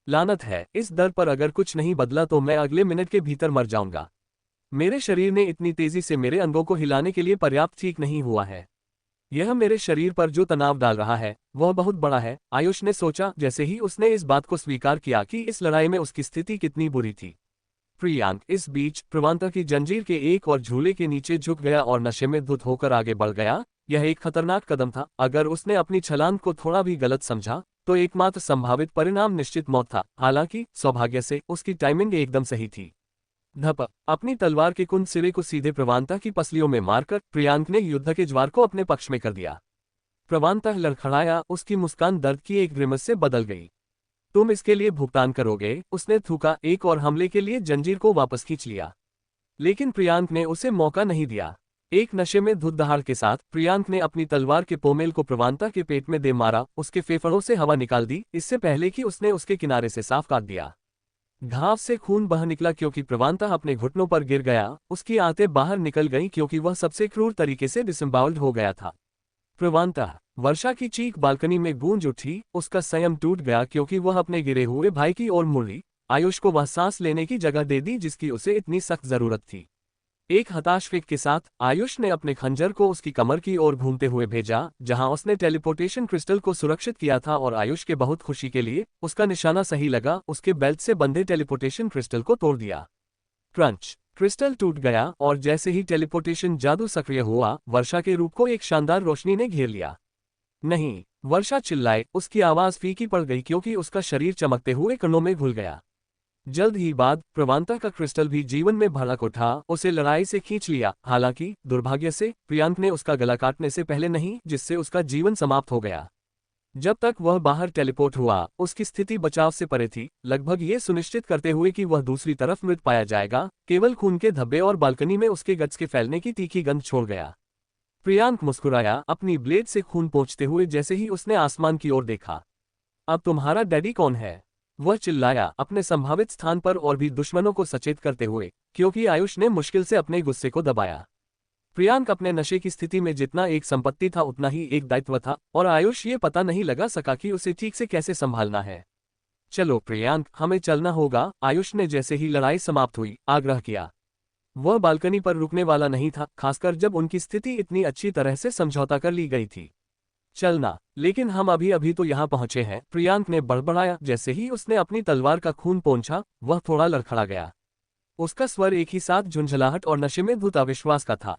लानत है, इस दर पर अगर कुछ नहीं बदला तो मैं अगले मिनट के भीतर मर जाऊंगा। मेरे शरीर ने इतनी तेजी से मेरे अंगों को हिलाने के लिए पर्याप्त ठीक नहीं हुआ है। यह मेरे शरीर पर जो तनाव डाल रहा है, वह बहुत बड़ा है, आयुष ने सोचा, जैसे ही उसने इस बात को स्वीकार किया कि इस लड़ाई में उसकी स्थिति कितनी बुरी थी। प्रियांक इस बीच प्रवांता की जंजीर के एक और झूले के नीचे झुक गया और नशे में धुत होकर आगे बढ़ गया। यह एक खतरनाक कदम था। अगर उसने अपनी छलांग को थोड़ा भी गलत समझा, तो एकमात्र संभावित परिणाम निश्चित मौत था। हालांकि सौभाग्य से उसकी टाइमिंग एकदम सही थी। धप, अपनी तलवार के कुंद सिरे को सीधे प्रवांता की पसलियों में मारकर प्रियांक ने युद्ध के ज्वार को अपने पक्ष में कर दिया। प्रवांता लड़खड़ाया, उसकी मुस्कान दर्द की एक ग्रिमस से बदल गई। तुम इसके लिए भुगतान करोगे? उसने थूका, एक और हमले के लिए जंजीर को वापस खींच लिया। लेकिन प्रियांक ने उसे मौका नहीं दिया। एक नशे में धुत दहाड़ के साथ प्रियांक ने अपनी तलवार के पोमेल को प्रवांता के पेट में दे मारा, उसके फेफड़ों से हवा निकाल दी, इससे पहले कि उसने उसके किनारे से साफ काट दिया। घाव से खून बह निकला क्योंकि प्रवांता अपने घुटनों पर गिर गया, उसकी आंतें बाहर निकल गईं क्योंकि वह सबसे क्रूर तरीके से डिसम्बाउल्ड हो गया था। प्रवांता, वर्षा की चीख बालकनी में गूंज उठी, उसका संयम टूट गया क्योंकि वह अपने गिरे हुए भाई की ओर मुड़ी। आयुष को वह सांस लेने की जगह दे दी जिसकी उसे इतनी सख्त जरूरत थी। एक हताश फेंक के साथ आयुष ने अपने खंजर को उसकी कमर की ओर घूमते हुए भेजा, जहां उसने टेलीपोर्टेशन क्रिस्टल को सुरक्षित किया था, और आयुष के बहुत खुशी के लिए उसका निशाना सही लगा, उसके बेल्ट से बंधे टेलीपोर्टेशन क्रिस्टल को तोड़ दिया। क्रंच, क्रिस्टल टूट गया और जैसे ही टेलीपोर्टेशन जादू सक्रिय हुआ, वर्षा के रूप को एक शानदार रोशनी ने घेर लिया। नहीं, वर्षा चिल्लाए, उसकी आवाज फीकी पड़ गई क्योंकि उसका शरीर चमकते हुए कणों में घुल गया। जल्द ही बाद प्रवांता का क्रिस्टल भी जीवन में भड़क उठा, उसे लड़ाई से खींच लिया। हालांकि दुर्भाग्य से प्रियांक ने उसका गला काटने से पहले नहीं, जिससे उसका जीवन समाप्त हो गया। जब तक वह बाहर टेलीपोर्ट हुआ, उसकी स्थिति बचाव से परे थी, लगभग ये सुनिश्चित करते हुए कि वह दूसरी तरफ मृत पाया जाएगा। केवल खून के धब्बे और बालकनी में उसके गट्स के फैलने की तीखी गंध छोड़ गया। प्रियांक मुस्कुराया, अपनी ब्लेड से खून पोंछते हुए, जैसे ही उसने आसमान की ओर देखा। अब तुम्हारा डैडी कौन है? वह चिल्लाया, अपने संभावित स्थान पर और भी दुश्मनों को सचेत करते हुए, क्योंकि आयुष ने मुश्किल से अपने गुस्से को दबाया। प्रियांक अपने नशे की स्थिति में जितना एक संपत्ति था उतना ही एक दायित्व था, और आयुष ये पता नहीं लगा सका कि उसे ठीक से कैसे संभालना है। चलो प्रियांक, हमें चलना होगा, आयुष ने जैसे ही लड़ाई समाप्त हुई आग्रह किया। वह बालकनी पर रुकने वाला नहीं था, खासकर जब उनकी स्थिति इतनी अच्छी तरह से समझौता कर ली गई थी। चलना, लेकिन हम अभी अभी तो यहाँ पहुंचे हैं, प्रियांक ने बड़बड़ाया। जैसे ही उसने अपनी तलवार का खून पोंछा, वह थोड़ा लड़खड़ा गया। उसका स्वर एक ही साथ झुंझलाहट और नशे में धुत अविश्वास का था।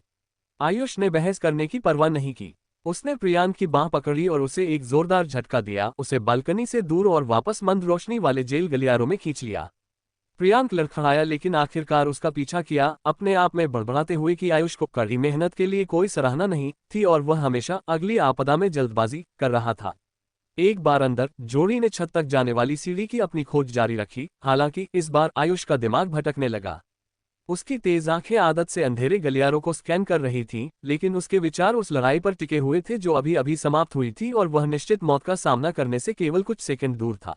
आयुष ने बहस करने की परवाह नहीं की। उसने प्रियांक की बांह पकड़ी और उसे एक जोरदार झटका दिया, उसे बालकनी से दूर और वापस मंद रोशनी वाले जेल गलियारों में खींच लिया। प्रियांक लड़खड़ाया, लेकिन आखिरकार उसका पीछा किया, अपने आप में बड़बड़ाते हुए कि आयुष को कड़ी मेहनत के लिए कोई सराहना नहीं थी और वह हमेशा अगली आपदा में जल्दबाजी कर रहा था। एक बार अंदर, जोड़ी ने छत तक जाने वाली सीढ़ी की अपनी खोज जारी रखी। हालांकि इस बार आयुष का दिमाग भटकने लगा। उसकी तेज आंखें आदत से अंधेरे गलियारों को स्कैन कर रही थीं, लेकिन उसके विचार उस लड़ाई पर टिके हुए थे जो अभी अभी समाप्त हुई थी, और वह निश्चित मौत का सामना करने से केवल कुछ सेकंड दूर था।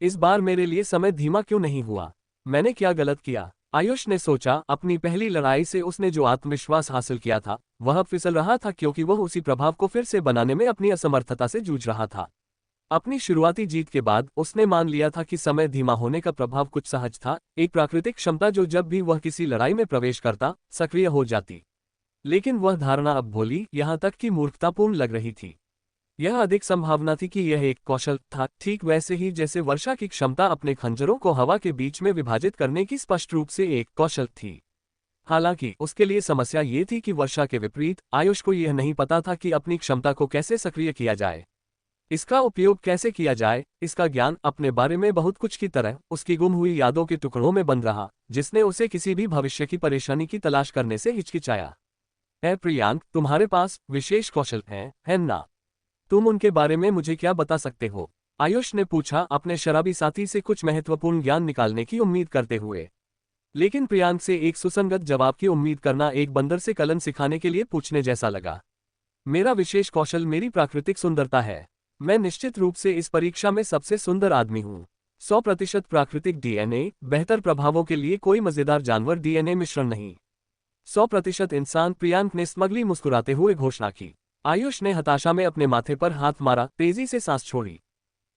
इस बार मेरे लिए समय धीमा क्यों नहीं हुआ? मैंने क्या गलत किया? आयुष ने सोचा, अपनी पहली लड़ाई से उसने जो आत्मविश्वास हासिल किया था वह अब फिसल रहा था, क्योंकि वह उसी प्रभाव को फिर से बनाने में अपनी असमर्थता से जूझ रहा था। अपनी शुरुआती जीत के बाद उसने मान लिया था कि समय धीमा होने का प्रभाव कुछ सहज था, एक प्राकृतिक क्षमता जो जब भी वह किसी लड़ाई में प्रवेश करता सक्रिय हो जाती। लेकिन वह धारणा अब भोली, यहां तक कि मूर्खतापूर्ण लग रही थी। यह अधिक संभावना थी कि यह एक कौशल था, ठीक वैसे ही जैसे वर्षा की क्षमता अपने खंजरों को हवा के बीच में विभाजित करने की स्पष्ट रूप से एक कौशल थी। हालांकि उसके लिए समस्या ये थी कि वर्षा के विपरीत आयुष को यह नहीं पता था कि अपनी क्षमता को कैसे सक्रिय किया जाए, इसका उपयोग कैसे किया जाए। इसका ज्ञान अपने बारे में बहुत कुछ की तरह उसकी गुम हुई यादों के टुकड़ों में बंद रहा, जिसने उसे किसी भी भविष्य की परेशानी की तलाश करने से हिचकिचाया। प्रियांक, तुम्हारे पास विशेष कौशल है ना? तुम उनके बारे में मुझे क्या बता सकते हो? आयुष ने पूछा, अपने शराबी साथी से कुछ महत्वपूर्ण ज्ञान निकालने की उम्मीद करते हुए। लेकिन प्रियांक से एक सुसंगत जवाब की उम्मीद करना एक बंदर से कलन सिखाने के लिए पूछने जैसा लगा। मेरा विशेष कौशल मेरी प्राकृतिक सुंदरता है। मैं निश्चित रूप से इस परीक्षा में सबसे सुंदर आदमी हूँ। 100% प्राकृतिक डीएनए, बेहतर प्रभावों के लिए कोई मजेदार जानवर डीएनए मिश्रण नहीं। 100% इंसान, प्रियांक ने स्मगली मुस्कुराते हुए घोषणा की। आयुष ने हताशा में अपने माथे पर हाथ मारा, तेजी से सांस छोड़ी।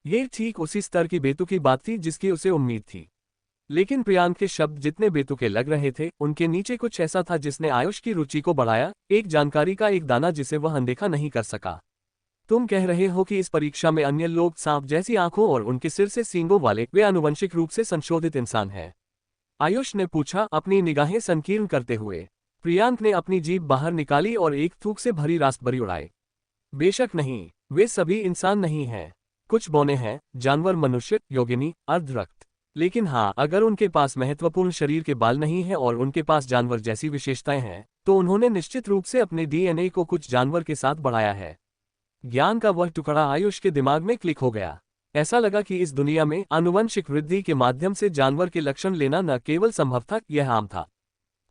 ये ठीक उसी स्तर की बेतुकी बात थी जिसकी उसे उम्मीद थी। लेकिन प्रियांक के शब्द जितने बेतुके लग रहे थे, उनके नीचे कुछ ऐसा था जिसने आयुष की रुचि को बढ़ाया, एक जानकारी का एक दाना जिसे वह अनदेखा नहीं कर सका। तुम कह रहे हो कि इस परीक्षा में अन्य लोग सांप जैसी आंखों और उनके सिर से सींगों वाले, वे आनुवंशिक रूप से संशोधित इंसान हैं? आयुष ने पूछा, अपनी निगाहें संकीर्ण करते हुए। प्रियांक ने अपनी जीभ बाहर निकाली और एक थूक से भरी रास्पबेरी उड़ाई। बेशक नहीं, वे सभी इंसान नहीं हैं। कुछ बौने हैं, जानवर, मनुष्य, योगिनी, अर्धरक्त। लेकिन हाँ, अगर उनके पास महत्वपूर्ण शरीर के बाल नहीं हैं और उनके पास जानवर जैसी विशेषताएं हैं, तो उन्होंने निश्चित रूप से अपने डीएनए को कुछ जानवर के साथ बढ़ाया है। ज्ञान का वह टुकड़ा आयुष के दिमाग में क्लिक हो गया। ऐसा लगा कि इस दुनिया में आनुवंशिक वृद्धि के माध्यम से जानवर के लक्षण लेना न केवल संभव था, यह आम था।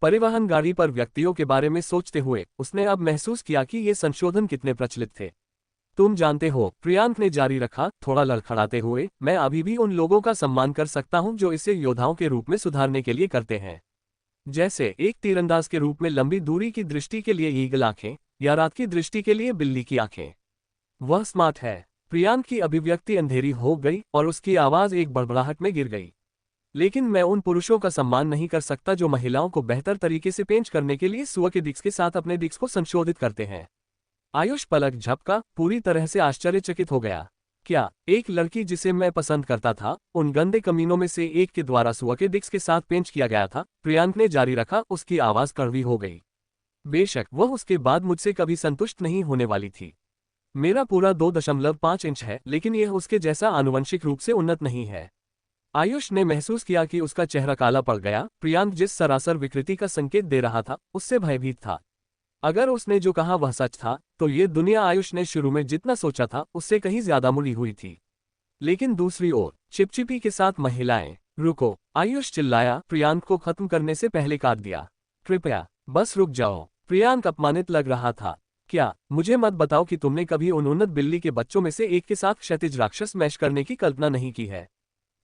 परिवहन गाड़ी पर व्यक्तियों के बारे में सोचते हुए उसने अब महसूस किया कि ये संशोधन कितने प्रचलित थे। तुम जानते हो, प्रियांक ने जारी रखा, थोड़ा लड़खड़ाते हुए, मैं अभी भी उन लोगों का सम्मान कर सकता हूं जो इसे योद्धाओं के रूप में सुधारने के लिए करते हैं। जैसे एक तीरंदाज के रूप में लंबी दूरी की दृष्टि के लिए ईगल आंखें, या रात की दृष्टि के लिए बिल्ली की आंखें। वह स्मार्ट है। प्रियांक की अभिव्यक्ति अंधेरी हो गई और उसकी आवाज एक बड़बड़ाहट में गिर गई। लेकिन मैं उन पुरुषों का सम्मान नहीं कर सकता जो महिलाओं को बेहतर तरीके से पेंच करने के लिए सुअर के डिस्क के साथ अपने डिस्क को संशोधित करते हैं। आयुष पलक झपका, पूरी तरह से आश्चर्यचकित हो गया। क्या एक लड़की जिसे मैं पसंद करता था, उन गंदे कमीनों में से एक के द्वारा सुअर के डिस्क के साथ पेंच किया गया था? प्रियांक ने जारी रखा, उसकी आवाज कड़वी हो गई। बेशक वह उसके बाद मुझसे कभी संतुष्ट नहीं होने वाली थी। मेरा पूरा 2.5 इंच है, लेकिन यह उसके जैसा आनुवंशिक रूप से उन्नत नहीं है। आयुष ने महसूस किया कि उसका चेहरा काला पड़ गया। प्रियांक जिस सरासर विकृति का संकेत दे रहा था, उससे भयभीत था। अगर उसने जो कहा वह सच था, तो ये दुनिया आयुष ने शुरू में जितना सोचा था उससे कहीं ज्यादा मुड़ी हुई थी। लेकिन दूसरी ओर चिपचिपी के साथ महिलाएं। रुको, आयुष चिल्लाया, प्रियांक को खत्म करने से पहले काट दिया। कृपया बस रुक जाओ। प्रियांक अपमानित लग रहा था। क्या मुझे मत बताओ कि तुमने कभी उन उन्नत बिल्ली के बच्चों में से एक के साथ क्षैतिज राक्षस मैश करने की कल्पना नहीं की है?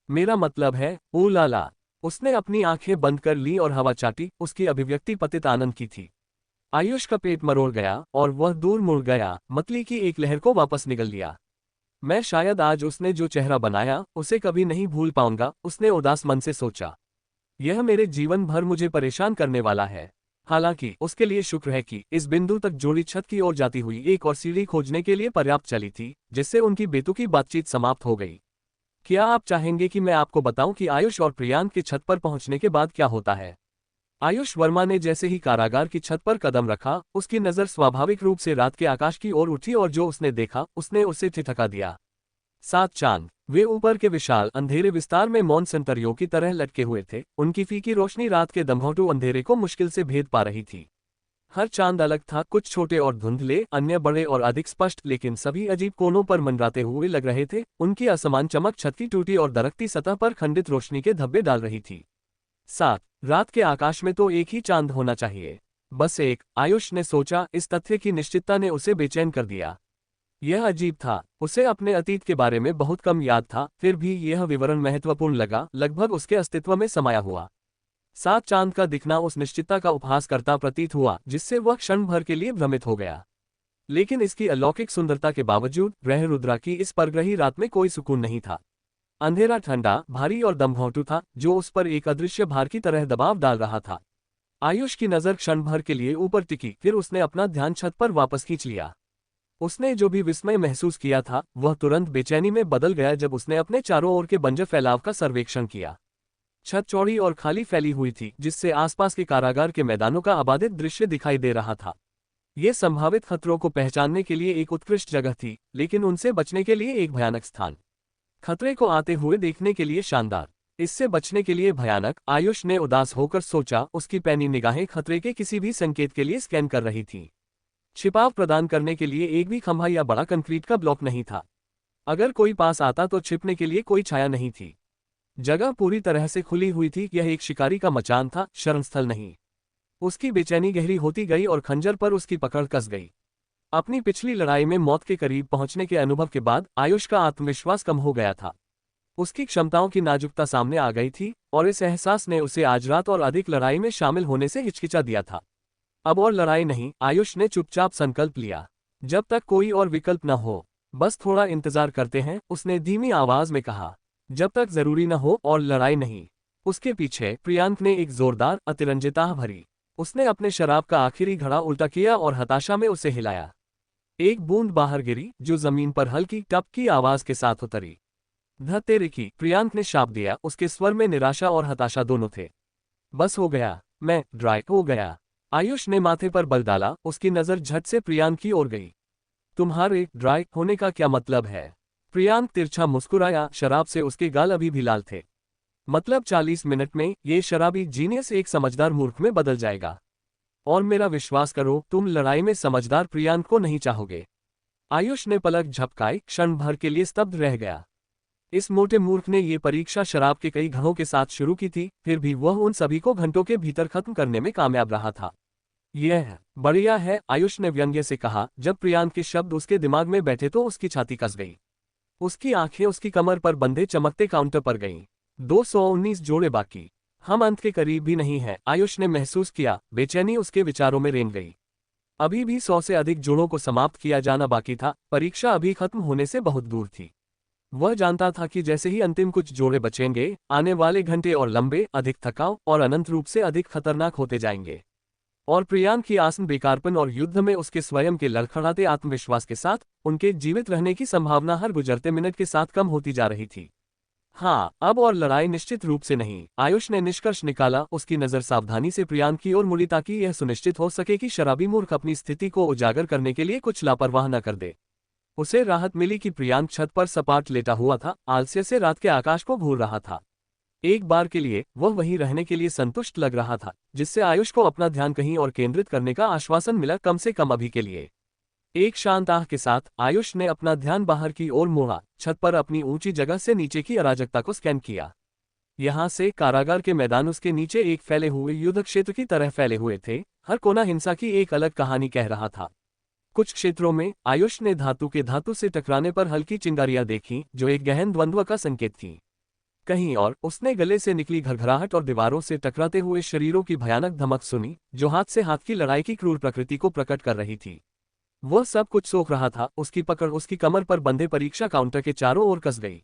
मेरा मतलब है, ओ लाला। उसने अपनी आंखें बंद कर ली और हवा चाटी, उसकी अभिव्यक्ति पतित आनंद की थी। आयुष का पेट मरोड़ गया और वह दूर मुड़ गया, मतली की एक लहर को वापस निगल लिया। मैं शायद आज उसने जो चेहरा बनाया उसे कभी नहीं भूल पाऊंगा, उसने उदास मन से सोचा। यह मेरे जीवन भर मुझे परेशान करने वाला है। हालांकि उसके लिए शुक्र है कि इस बिंदु तक जोड़ी छत की ओर जाती हुई एक और सीढ़ी खोजने के लिए पर्याप्त चली थी, जिससे उनकी बेतुकी बातचीत समाप्त हो गई। क्या आप चाहेंगे कि मैं आपको बताऊं कि आयुष और प्रियांक की छत पर पहुंचने के बाद क्या होता है? आयुष वर्मा ने जैसे ही कारागार की छत पर कदम रखा, उसकी नजर स्वाभाविक रूप से रात के आकाश की ओर उठी और जो उसने देखा उसने उसे ठिठका दिया। 7 चांद, वे ऊपर के विशाल अंधेरे विस्तार में मौन संतरियों की तरह लटके हुए थे। उनकी फीकी रोशनी रात के दमघोंटू अंधेरे को मुश्किल से भेद पा रही थी। हर चांद अलग था, कुछ छोटे और धुंधले, अन्य बड़े और अधिक स्पष्ट, लेकिन सभी अजीब कोनों पर मंडराते हुए लग रहे थे। उनकी असमान चमक छत की टूटी और दरकती सतह पर खंडित रोशनी के धब्बे डाल रही थी। 7, रात के आकाश में तो एक ही चांद होना चाहिए, बस एक। आयुष ने सोचा, इस तथ्य की निश्चितता ने उसे बेचैन कर दिया। यह अजीब था, उसे अपने अतीत के बारे में बहुत कम याद था, फिर भी यह विवरण महत्वपूर्ण लगा, लगभग उसके अस्तित्व में समाया हुआ। सात चांद का दिखना उस निश्चितता का उपहास करता प्रतीत हुआ जिससे वह क्षण भर के लिए भ्रमित हो गया। लेकिन इसकी अलौकिक सुंदरता के बावजूद ग्रह रुद्रा की इस परग्रही रात में कोई सुकून नहीं था। अंधेरा ठंडा, भारी और दमघोंटू था, जो उस पर एक अदृश्य भार की तरह दबाव डाल रहा था। आयुष की नजर क्षण भर के लिए ऊपर टिकी, फिर उसने अपना ध्यान छत पर वापस खींच लिया। उसने जो भी विस्मय महसूस किया था वह तुरंत बेचैनी में बदल गया जब उसने अपने चारों ओर के बंजर फैलाव का सर्वेक्षण किया। छत चौड़ी और खाली फैली हुई थी, जिससे आसपास के कारागार के मैदानों का आबादित दृश्य दिखाई दे रहा था। ये संभावित खतरों को पहचानने के लिए एक उत्कृष्ट जगह थी, लेकिन उनसे बचने के लिए एक भयानक स्थान। खतरे को आते हुए देखने के लिए शानदार, इससे बचने के लिए भयानक। आयुष ने उदास होकर सोचा। उसकी पैनी निगाहें खतरे के किसी भी संकेत के लिए स्कैन कर रही थीं। छिपाव प्रदान करने के लिए एक भी खंभा या बड़ा कंक्रीट का ब्लॉक नहीं था। अगर कोई पास आता तो छिपने के लिए कोई छाया नहीं थी। जगह पूरी तरह से खुली हुई थी। यह एक शिकारी का मचान था, शरणस्थल नहीं। उसकी बेचैनी गहरी होती गई और खंजर पर उसकी पकड़ कस गई। अपनी पिछली लड़ाई में मौत के करीब पहुंचने के अनुभव के बाद आयुष का आत्मविश्वास कम हो गया था। उसकी क्षमताओं की नाजुकता सामने आ गई थी और इस एहसास ने उसे आज रात और अधिक लड़ाई में शामिल होने से हिचकिचा दिया था। अब और लड़ाई नहीं, आयुष ने चुपचाप संकल्प लिया। जब तक कोई और विकल्प न हो, बस थोड़ा इंतजार करते हैं, उसने धीमी आवाज में कहा। जब तक जरूरी न हो और लड़ाई नहीं। उसके पीछे प्रियांक ने एक जोरदार अतिरंजिता भरी। उसने अपने शराब का आखिरी घड़ा उल्टा किया और हताशा में उसे हिलाया। एक बूंद बाहर गिरी, जो जमीन पर हल्की टप की आवाज के साथ उतरी। ध तेरे की, प्रियांक ने शाप दिया। उसके स्वर में निराशा और हताशा दोनों थे। बस हो गया, मैं ड्राई हो गया। आयुष ने माथे पर बल डाला। उसकी नजर झट से प्रियांक की ओर गई। तुम्हारे ड्राई होने का क्या मतलब है? प्रियांक तिरछा मुस्कुराया। शराब से उसके गाल अभी भी लाल थे। मतलब 40 मिनट में ये शराबी जीनियस एक समझदार मूर्ख में बदल जाएगा। और मेरा विश्वास करो, तुम लड़ाई में समझदार प्रियांक को नहीं चाहोगे। आयुष ने पलक झपकाई, क्षण भर के लिए स्तब्ध रह गया। इस मोटे मूर्ख ने ये परीक्षा शराब के कई घड़ों के साथ शुरू की थी, फिर भी वह उन सभी को घंटों के भीतर खत्म करने में कामयाब रहा था। यह बढ़िया है, आयुष ने व्यंग्य से कहा। जब प्रियांक के शब्द उसके दिमाग में बैठे तो उसकी छाती कस गई। उसकी आंखें उसकी कमर पर बंधे चमकते काउंटर पर गईं। 219 जोड़े बाकी। हम अंत के करीब भी नहीं हैं, आयुष ने महसूस किया। बेचैनी उसके विचारों में रेंग गई। अभी भी 100 से अधिक जोड़ों को समाप्त किया जाना बाकी था। परीक्षा अभी खत्म होने से बहुत दूर थी। वह जानता था कि जैसे ही अंतिम कुछ जोड़े बचेंगे, आने वाले घंटे और लंबे, अधिक थकाऊ और अनंत रूप से अधिक खतरनाक होते जाएंगे। और प्रियांक की आसन बेकारपन और युद्ध में उसके स्वयं के लड़खड़ाते आत्मविश्वास के साथ उनके जीवित रहने की संभावना हर गुजरते मिनट के साथ कम होती जा रही थी। हाँ, अब और लड़ाई निश्चित रूप से नहीं, आयुष ने निष्कर्ष निकाला। उसकी नजर सावधानी से प्रियांक की ओर मुड़ी ताकि यह सुनिश्चित हो सके कि शराबी मूर्ख अपनी स्थिति को उजागर करने के लिए कुछ लापरवाह न कर दे। उसे राहत मिली कि प्रियांक छत पर सपाट लेटा हुआ था, आलस्य से रात के आकाश को घूर रहा था। एक बार के लिए वह वहीं रहने के लिए संतुष्ट लग रहा था, जिससे आयुष को अपना ध्यान कहीं और केंद्रित करने का आश्वासन मिला, कम से कम अभी के लिए। एक शांत आह के साथ आयुष ने अपना ध्यान बाहर की ओर मोड़ा। छत पर अपनी ऊंची जगह से नीचे की अराजकता को स्कैन किया। यहाँ से कारागार के मैदान उसके नीचे एक फैले हुए युद्ध क्षेत्र की तरह फैले हुए थे। हर कोना हिंसा की एक अलग कहानी कह रहा था। कुछ क्षेत्रों में आयुष ने धातु के धातु से टकराने पर हल्की चिंगारियां देखीं, जो एक गहन द्वंद्व का संकेत थीं। कहीं और उसने गले से निकली घरघराहट और दीवारों से टकराते हुए शरीरों की भयानक धमक सुनी, जो हाथ से हाथ की लड़ाई की क्रूर प्रकृति को प्रकट कर रही थी। वह सब कुछ सोख रहा था। उसकी पकड़ उसकी कमर पर बंधे परीक्षा काउंटर के चारों ओर कस गई।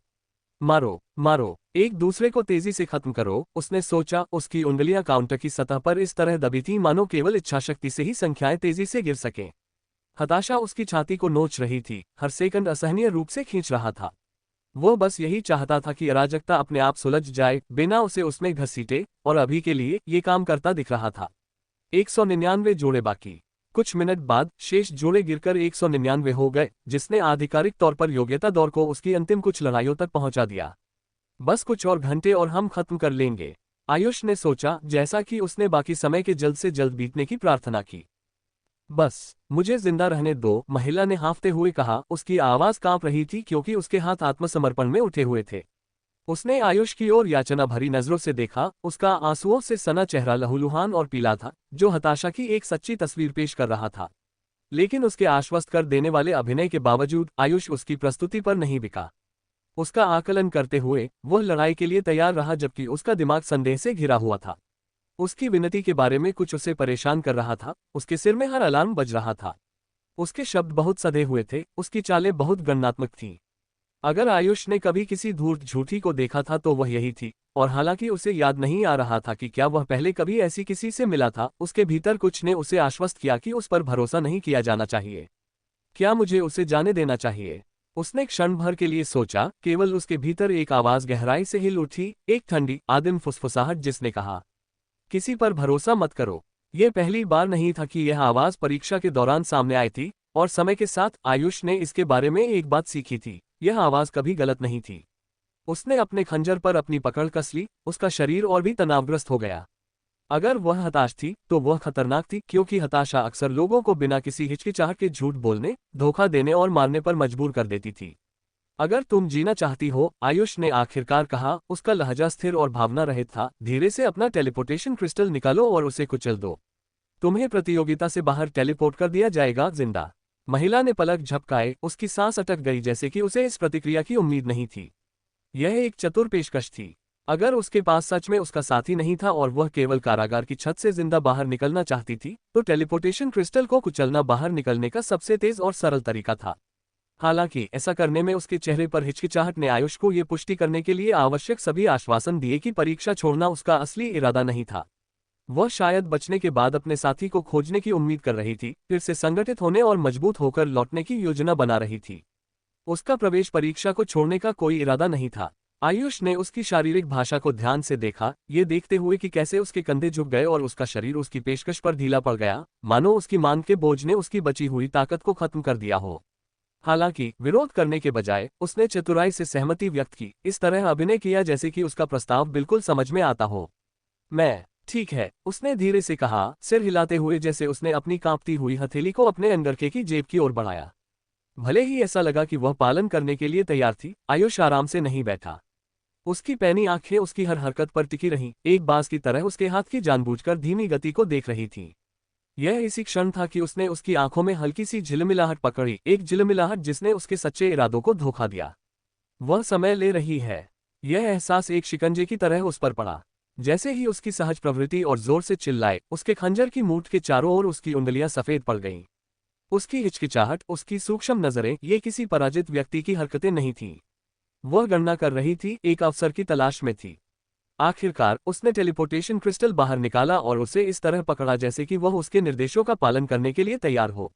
मारो मारो, एक दूसरे को तेजी से खत्म करो, उसने सोचा। उसकी उंगलियां काउंटर की सतह पर इस तरह दबी थीं मानो केवल इच्छाशक्ति से ही संख्याएं तेजी से गिर सकें। हताशा उसकी छाती को नोच रही थी, हर सेकंड असहनीय रूप से खींच रहा था। वो बस यही चाहता था कि अराजकता अपने आप सुलझ जाए, बिना उसे उसमें घसीटे, और अभी के लिए ये काम करता दिख रहा था। 199 जोड़े बाकी। कुछ मिनट बाद शेष जोड़े गिरकर 199 हो गए, जिसने आधिकारिक तौर पर योग्यता दौर को उसकी अंतिम कुछ लड़ाइयों तक पहुंचा दिया। बस कुछ और घंटे और हम खत्म कर लेंगे, आयुष ने सोचा, जैसा कि उसने बाकी समय के जल्द से जल्द बीतने की प्रार्थना की। बस मुझे जिंदा रहने दो, महिला ने हाँफते हुए कहा। उसकी आवाज कांप रही थी क्योंकि उसके हाथ आत्मसमर्पण में उठे हुए थे। उसने आयुष की ओर याचना भरी नजरों से देखा। उसका आंसुओं से सना चेहरा लहूलुहान और पीला था, जो हताशा की एक सच्ची तस्वीर पेश कर रहा था। लेकिन उसके आश्वस्त कर देने वाले अभिनय के बावजूद आयुष उसकी प्रस्तुति पर नहीं बिका। उसका आकलन करते हुए वह लड़ाई के लिए तैयार रहा, जबकि उसका दिमाग संदेह से घिरा हुआ था। उसकी विनती के बारे में कुछ उसे परेशान कर रहा था, उसके सिर में हर अलार्म बज रहा था। उसके शब्द बहुत सधे हुए थे, उसकी चालें बहुत गणनात्मक थीं। अगर आयुष ने कभी किसी धूर्त झूठी को देखा था तो वह यही थी, और हालांकि उसे याद नहीं आ रहा था कि क्या वह पहले कभी ऐसी किसी से मिला था, उसके भीतर कुछ ने उसे आश्वस्त किया कि उस पर भरोसा नहीं किया जाना चाहिए। क्या मुझे उसे जाने देना चाहिए? उसने क्षण भर के लिए सोचा। केवल उसके भीतर एक आवाज गहराई से हिल उठी, एक ठंडी आदिम फुसफुसाहट जिसने कहा, किसी पर भरोसा मत करो। यह पहली बार नहीं था कि यह आवाज परीक्षा के दौरान सामने आई थी, और समय के साथ आयुष ने इसके बारे में एक बात सीखी थी, यह आवाज कभी गलत नहीं थी। उसने अपने खंजर पर अपनी पकड़ कस ली, उसका शरीर और भी तनावग्रस्त हो गया। अगर वह हताश थी तो वह खतरनाक थी, क्योंकि हताशा अक्सर लोगों को बिना किसी हिचकिचाहट के झूठ बोलने, धोखा देने और मारने पर मजबूर कर देती थी। अगर तुम जीना चाहती हो, आयुष ने आखिरकार कहा, उसका लहजा स्थिर और भावना रहित था, धीरे से अपना टेलीपोर्टेशन क्रिस्टल निकालो और उसे कुचल दो। तुम्हें प्रतियोगिता से बाहर टेलीपोर्ट कर दिया जाएगा, जिंदा। महिला ने पलक झपकाए, उसकी सांस अटक गई जैसे कि उसे इस प्रतिक्रिया की उम्मीद नहीं थी। यह एक चतुर पेशकश थी। अगर उसके पास सच में उसका साथी नहीं था और वह केवल कारागार की छत से जिंदा बाहर निकलना चाहती थी, तो टेलीपोर्टेशन क्रिस्टल को कुचलना बाहर निकलने का सबसे तेज और सरल तरीका था। हालांकि ऐसा करने में उसके चेहरे पर हिचकिचाहट ने आयुष को ये पुष्टि करने के लिए आवश्यक सभी आश्वासन दिए कि परीक्षा छोड़ना उसका असली इरादा नहीं था। वह शायद बचने के बाद अपने साथी को खोजने की उम्मीद कर रही थी, फिर से संगठित होने और मजबूत होकर लौटने की योजना बना रही थी। उसका प्रवेश परीक्षा को छोड़ने का कोई इरादा नहीं था। आयुष ने उसकी शारीरिक भाषा को ध्यान से देखा, ये देखते हुए कि कैसे उसके कंधे झुक गए और उसका शरीर उसकी पेशकश पर ढीला पड़ गया, मानो उसकी मांग के बोझ ने उसकी बची हुई ताकत को खत्म कर दिया हो। हालांकि विरोध करने के बजाय उसने चतुराई से सहमति व्यक्त की, इस तरह अभिनय किया जैसे कि उसका प्रस्ताव बिल्कुल समझ में आता हो। मैं ठीक है, उसने धीरे से कहा, सिर हिलाते हुए जैसे उसने अपनी कांपती हुई हथेली को अपने अंगरखे की जेब की ओर बढ़ाया। भले ही ऐसा लगा कि वह पालन करने के लिए तैयार थी, आयुष आराम से नहीं बैठा। उसकी पैनी आंखें उसकी हर हरकत पर टिकी रहीं, एक बाज की तरह उसके हाथ की जानबूझकर धीमी गति को देख रही थी। यह इसी क्षण था कि उसने उसकी आंखों में हल्की सी झिलमिलाहट पकड़ी, एक झिलमिलाहट जिसने उसके सच्चे इरादों को धोखा दिया। वह समय ले रही है। यह एहसास एक शिकंजे की तरह उस पर पड़ा। जैसे ही उसकी सहज प्रवृत्ति और जोर से चिल्लाए, उसके खंजर की मूठ के चारों ओर उसकी उंगलियां सफेद पड़ गईं। उसकी हिचकिचाहट, उसकी सूक्ष्म नजरें, ये किसी पराजित व्यक्ति की हरकतें नहीं थीं। वह गणना कर रही थी, एक अवसर की तलाश में थी। आखिरकार उसने टेलीपोर्टेशन क्रिस्टल बाहर निकाला और उसे इस तरह पकड़ा जैसे कि वह उसके निर्देशों का पालन करने के लिए तैयार हो।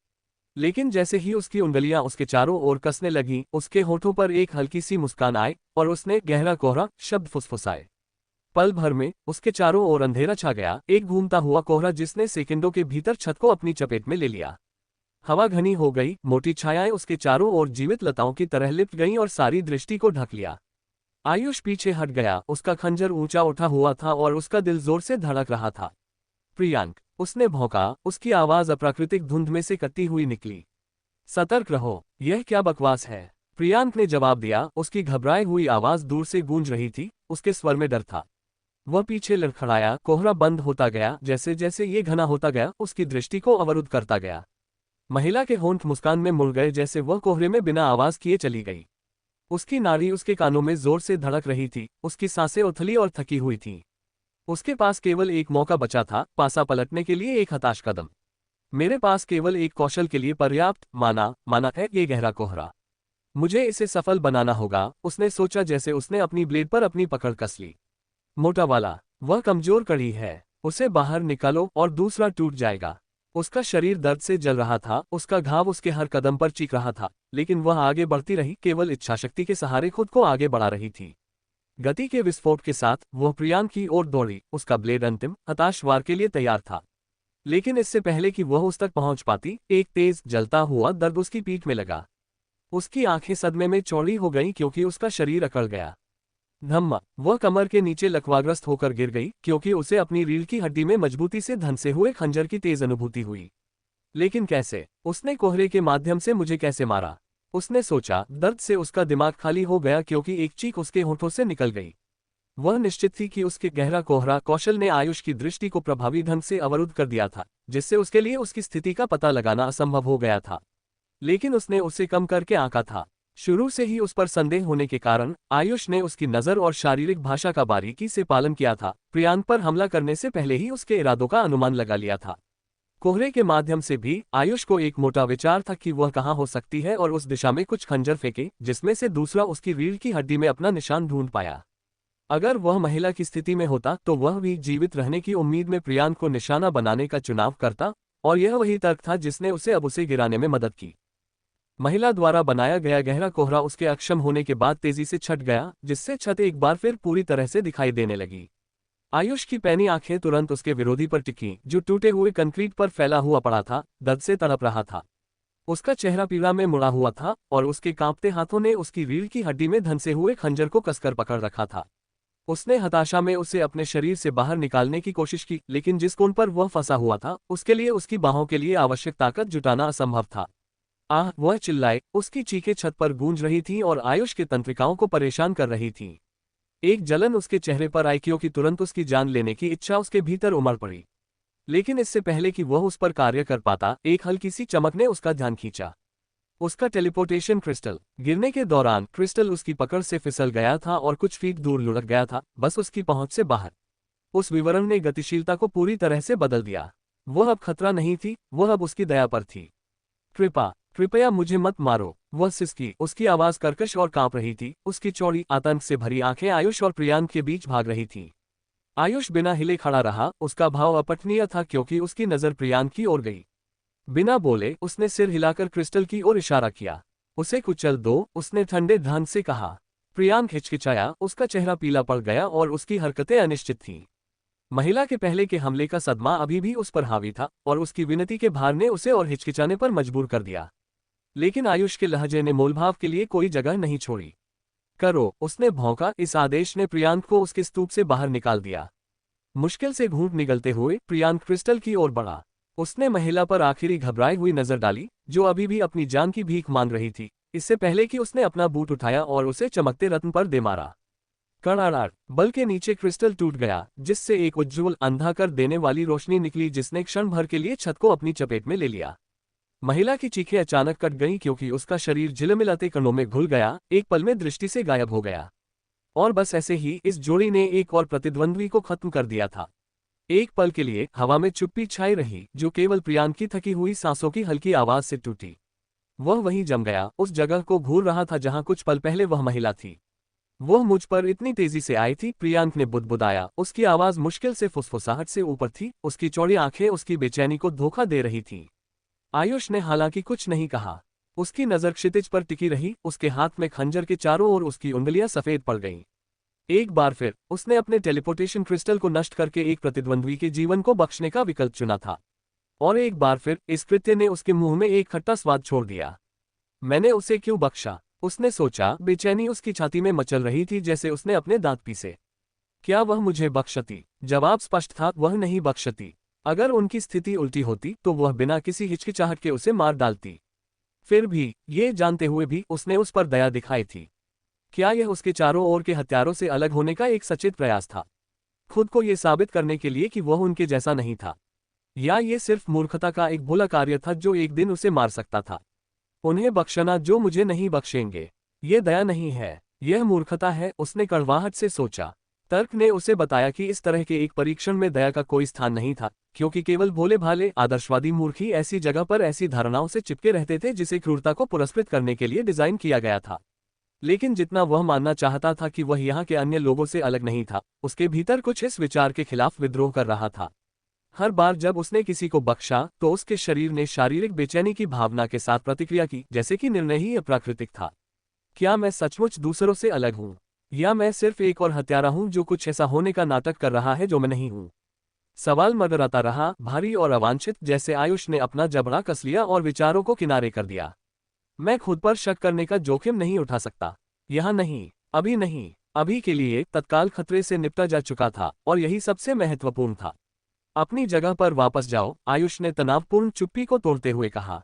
लेकिन जैसे ही उसकी उंगलियां उसके चारों ओर कसने लगीं, उसके होठों पर एक हल्की सी मुस्कान आई और उसने गहरा कोहरा शब्द फुसफुसाए। पल भर में उसके चारों ओर अंधेरा छा गया, एक घूमता हुआ कोहरा जिसने सेकंडों के भीतर छत को अपनी चपेट में ले लिया। हवा घनी हो गई, मोटी छायाएं उसके चारों ओर जीवित लताओं की तरह लिपट गईं और सारी दृष्टि को ढक लिया। आयुष पीछे हट गया, उसका खंजर ऊंचा उठा हुआ था और उसका दिल जोर से धड़क रहा था। प्रियांक, उसने भौंका, उसकी आवाज अप्राकृतिक धुंध में से कटती हुई निकली। सतर्क रहो, यह क्या बकवास है? प्रियांक ने जवाब दिया, उसकी घबराई हुई आवाज दूर से गूंज रही थी, उसके स्वर में डर था। वह पीछे लड़खड़ाया, कोहरा बंद होता गया, जैसे जैसे ये घना होता गया, उसकी दृष्टि को अवरुद्ध करता गया। महिला के होंठ मुस्कान में मुड़ गए जैसे वह कोहरे में बिना आवाज किए चली गई। उसकी नाड़ी उसके कानों में जोर से धड़क रही थी, उसकी सांसें उथली और थकी हुई थीं। उसके पास केवल एक मौका बचा था, पासा पलटने के लिए एक हताश कदम। मेरे पास केवल एक कौशल के लिए पर्याप्त माना है ये गहरा कोहरा। मुझे इसे सफल बनाना होगा, उसने सोचा जैसे उसने अपनी ब्लेड पर अपनी पकड़ कस ली। मोटा वाला, वह कमजोर कड़ी है, उसे बाहर निकालो और दूसरा टूट जाएगा। उसका शरीर दर्द से जल रहा था, उसका घाव उसके हर कदम पर चीख रहा था, लेकिन वह आगे बढ़ती रही, केवल इच्छाशक्ति के सहारे खुद को आगे बढ़ा रही थी। गति के विस्फोट के साथ वह प्रियांक की ओर दौड़ी, उसका ब्लेड अंतिम हताश वार के लिए तैयार था। लेकिन इससे पहले कि वह उस तक पहुंच पाती, एक तेज जलता हुआ दर्द उसकी पीठ में लगा। उसकी आंखें सदमे में चौड़ी हो गईं क्योंकि उसका शरीर अकड़ गया। धम्मा, वह कमर के नीचे लकवाग्रस्त होकर गिर गई, क्योंकि उसे अपनी रीढ़ की हड्डी में मजबूती से धंसे हुए खंजर की तेज अनुभूति हुई। लेकिन कैसे? उसने कोहरे के माध्यम से मुझे कैसे मारा? उसने सोचा, दर्द से उसका दिमाग खाली हो गया क्योंकि एक चीख उसके होठों से निकल गई। वह निश्चित थी कि उसके गहरा कोहरा कौशल ने आयुष की दृष्टि को प्रभावी ढंग से अवरुद्ध कर दिया था, जिससे उसके लिए उसकी स्थिति का पता लगाना असंभव हो गया था। लेकिन उसने उसे कम करके आंका था। शुरू से ही उस पर संदेह होने के कारण आयुष ने उसकी नज़र और शारीरिक भाषा का बारीकी से पालन किया था। प्रियांक पर हमला करने से पहले ही उसके इरादों का अनुमान लगा लिया था। कोहरे के माध्यम से भी आयुष को एक मोटा विचार था कि वह कहाँ हो सकती है और उस दिशा में कुछ खंजर फेंके, जिसमें से दूसरा उसकी रीढ़ की हड्डी में अपना निशान ढूंढ पाया। अगर वह महिला की स्थिति में होता तो वह भी जीवित रहने की उम्मीद में प्रियांक को निशाना बनाने का चुनाव करता, और यह वही तर्क था जिसने उसे अब उसे गिराने में मदद की। महिला द्वारा बनाया गया गहरा कोहरा उसके अक्षम होने के बाद तेजी से छट गया, जिससे छत एक बार फिर पूरी तरह से दिखाई देने लगी। आयुष की पैनी आंखें तुरंत उसके विरोधी पर टिकीं, जो टूटे हुए कंक्रीट पर फैला हुआ पड़ा था, दर्द से तड़प रहा था। उसका चेहरा पीड़ा में मुड़ा हुआ था और उसके कांपते हाथों ने उसकी रीढ़ की हड्डी में धंसे हुए खंजर को कसकर पकड़ रखा था। उसने हताशा में उसे अपने शरीर से बाहर निकालने की कोशिश की, लेकिन जिस कोण पर वह फंसा हुआ था उसके लिए उसकी बाहों के लिए आवश्यक ताकत जुटाना असंभव था। आह, वह चिल्लाए, उसकी चीखें छत पर गूंज रही थीं और आयुष के तंत्रिकाओं को परेशान कर रही थीं। एक जलन उसके चेहरे पर आई क्योंकि तुरंत उसकी जान लेने की इच्छा उसके भीतर उमड़ पड़ी। लेकिन इससे पहले कि वह उस पर कार्य कर पाता, एक हल्की सी चमक ने उसका ध्यान खींचा। उसका टेलीपोर्टेशन क्रिस्टल। गिरने के दौरान क्रिस्टल उसकी पकड़ से फिसल गया था और कुछ फीट दूर लुढ़क गया था, बस उसकी पहुंच से बाहर। उस विवरण ने गतिशीलता को पूरी तरह से बदल दिया। वह अब खतरा नहीं थी, वह अब उसकी दया पर थी। कृपया मुझे मत मारो, वह सिसकी। उसकी आवाज कर्कश और कांप रही थी। उसकी चौड़ी, आतंक से भरी आंखें आयुष और प्रियांक के बीच भाग रही थीं। आयुष बिना हिले खड़ा रहा, उसका भाव अपठनीय था क्योंकि उसकी नजर प्रियांक की ओर गई। बिना बोले उसने सिर हिलाकर क्रिस्टल की ओर इशारा किया। उसे कुचल दो, उसने ठंडे ढंग से कहा। प्रियांक हिचकिचाया, उसका चेहरा पीला पड़ गया और उसकी हरकतें अनिश्चित थीं। महिला के पहले के हमले का सदमा अभी भी उस पर हावी था और उसकी विनती के भार ने उसे और हिचकिचाने पर मजबूर कर दिया। लेकिन आयुष के लहजे ने मोलभाव के लिए कोई जगह नहीं छोड़ी। करो, उसने भौंका। इस आदेश ने प्रियांक को उसके स्तूप से बाहर निकाल दिया। मुश्किल से घूंट निगलते हुए प्रियांक क्रिस्टल की ओर बढ़ा। उसने महिला पर आखिरी घबराई हुई नजर डाली, जो अभी भी अपनी जान की भीख मांग रही थी, इससे पहले कि उसने अपना बूट उठाया और उसे चमकते रत्न पर दे मारा। कड़ाड़, बल के नीचे क्रिस्टल टूट गया, जिससे एक उज्ज्वल, अंधा कर देने वाली रोशनी निकली जिसने क्षण भर के लिए छत को अपनी चपेट में ले लिया। महिला की चीखें अचानक कट गईं क्योंकि उसका शरीर झिलमिलाते कणों में घुल गया, एक पल में दृष्टि से गायब हो गया। और बस ऐसे ही इस जोड़ी ने एक और प्रतिद्वंद्वी को खत्म कर दिया था। एक पल के लिए हवा में चुप्पी छाई रही, जो केवल प्रियांक की थकी हुई सांसों की हल्की आवाज से टूटी। वह वहीं जम गया, उस जगह को घूर रहा था जहां कुछ पल पहले वह महिला थी। वह मुझ पर इतनी तेजी से आई थी, प्रियांक ने बुदबुदाया। उसकी आवाज मुश्किल से फुसफुसाहट से ऊपर थी, उसकी चौड़ी आंखें उसकी बेचैनी को धोखा दे रही थीं। आयुष ने हालांकि कुछ नहीं कहा। उसकी नजर क्षितिज पर टिकी रही, उसके हाथ में खंजर के चारों ओर उसकी उंगलियां सफेद पड़ गईं। एक बार फिर उसने अपने टेलीपोर्टेशन क्रिस्टल को नष्ट करके एक प्रतिद्वंद्वी के जीवन को बख्शने का विकल्प चुना था। और एक बार फिर इस कृत्य ने उसके मुंह में एक खट्टा स्वाद छोड़ दिया। मैंने उसे क्यों बख्शा, उसने सोचा। बेचैनी उसकी छाती में मचल रही थी, जैसे उसने अपने दांत पीसे। क्या वह मुझे बख्शती? जवाब स्पष्ट था, वह नहीं बख्शती। अगर उनकी स्थिति उल्टी होती तो वह बिना किसी हिचकिचाहट के उसे मार डालती। फिर भी, ये जानते हुए भी, उसने उस पर दया दिखाई थी। क्या यह उसके चारों ओर के हथियारों से अलग होने का एक सचेत प्रयास था, खुद को यह साबित करने के लिए कि वह उनके जैसा नहीं था? या ये सिर्फ मूर्खता का एक भोला कार्य था जो एक दिन उसे मार सकता था? उन्हें बख्शना जो मुझे नहीं बख्शेंगे, ये दया नहीं है, यह मूर्खता है, उसने कड़वाहट से सोचा। तर्क ने उसे बताया कि इस तरह के एक परीक्षण में दया का कोई स्थान नहीं था, क्योंकि केवल भोले भाले आदर्शवादी मूर्ख ही ऐसी जगह पर ऐसी धारणाओं से चिपके रहते थे जिसे क्रूरता को पुरस्कृत करने के लिए डिजाइन किया गया था। लेकिन जितना वह मानना चाहता था कि वह यहाँ के अन्य लोगों से अलग नहीं था, उसके भीतर कुछ इस विचार के खिलाफ विद्रोह कर रहा था। हर बार जब उसने किसी को बख्शा तो उसके शरीर ने शारीरिक बेचैनी की भावना के साथ प्रतिक्रिया की, जैसे कि निर्णय ही अप्राकृतिक था। क्या मैं सचमुच दूसरों से अलग हूँ, या मैं सिर्फ एक और हत्यारा हूँ जो कुछ ऐसा होने का नाटक कर रहा है जो मैं नहीं हूँ? सवाल मगराता रहा, भारी और अवांछित, जैसे आयुष ने अपना जबड़ा कस लिया और विचारों को किनारे कर दिया। मैं खुद पर शक करने का जोखिम नहीं उठा सकता। यहाँ नहीं, अभी नहीं। अभी के लिए तत्काल खतरे से निपटा जा चुका था और यही सबसे महत्वपूर्ण था। अपनी जगह पर वापस जाओ, आयुष ने तनावपूर्ण चुप्पी को तोड़ते हुए कहा।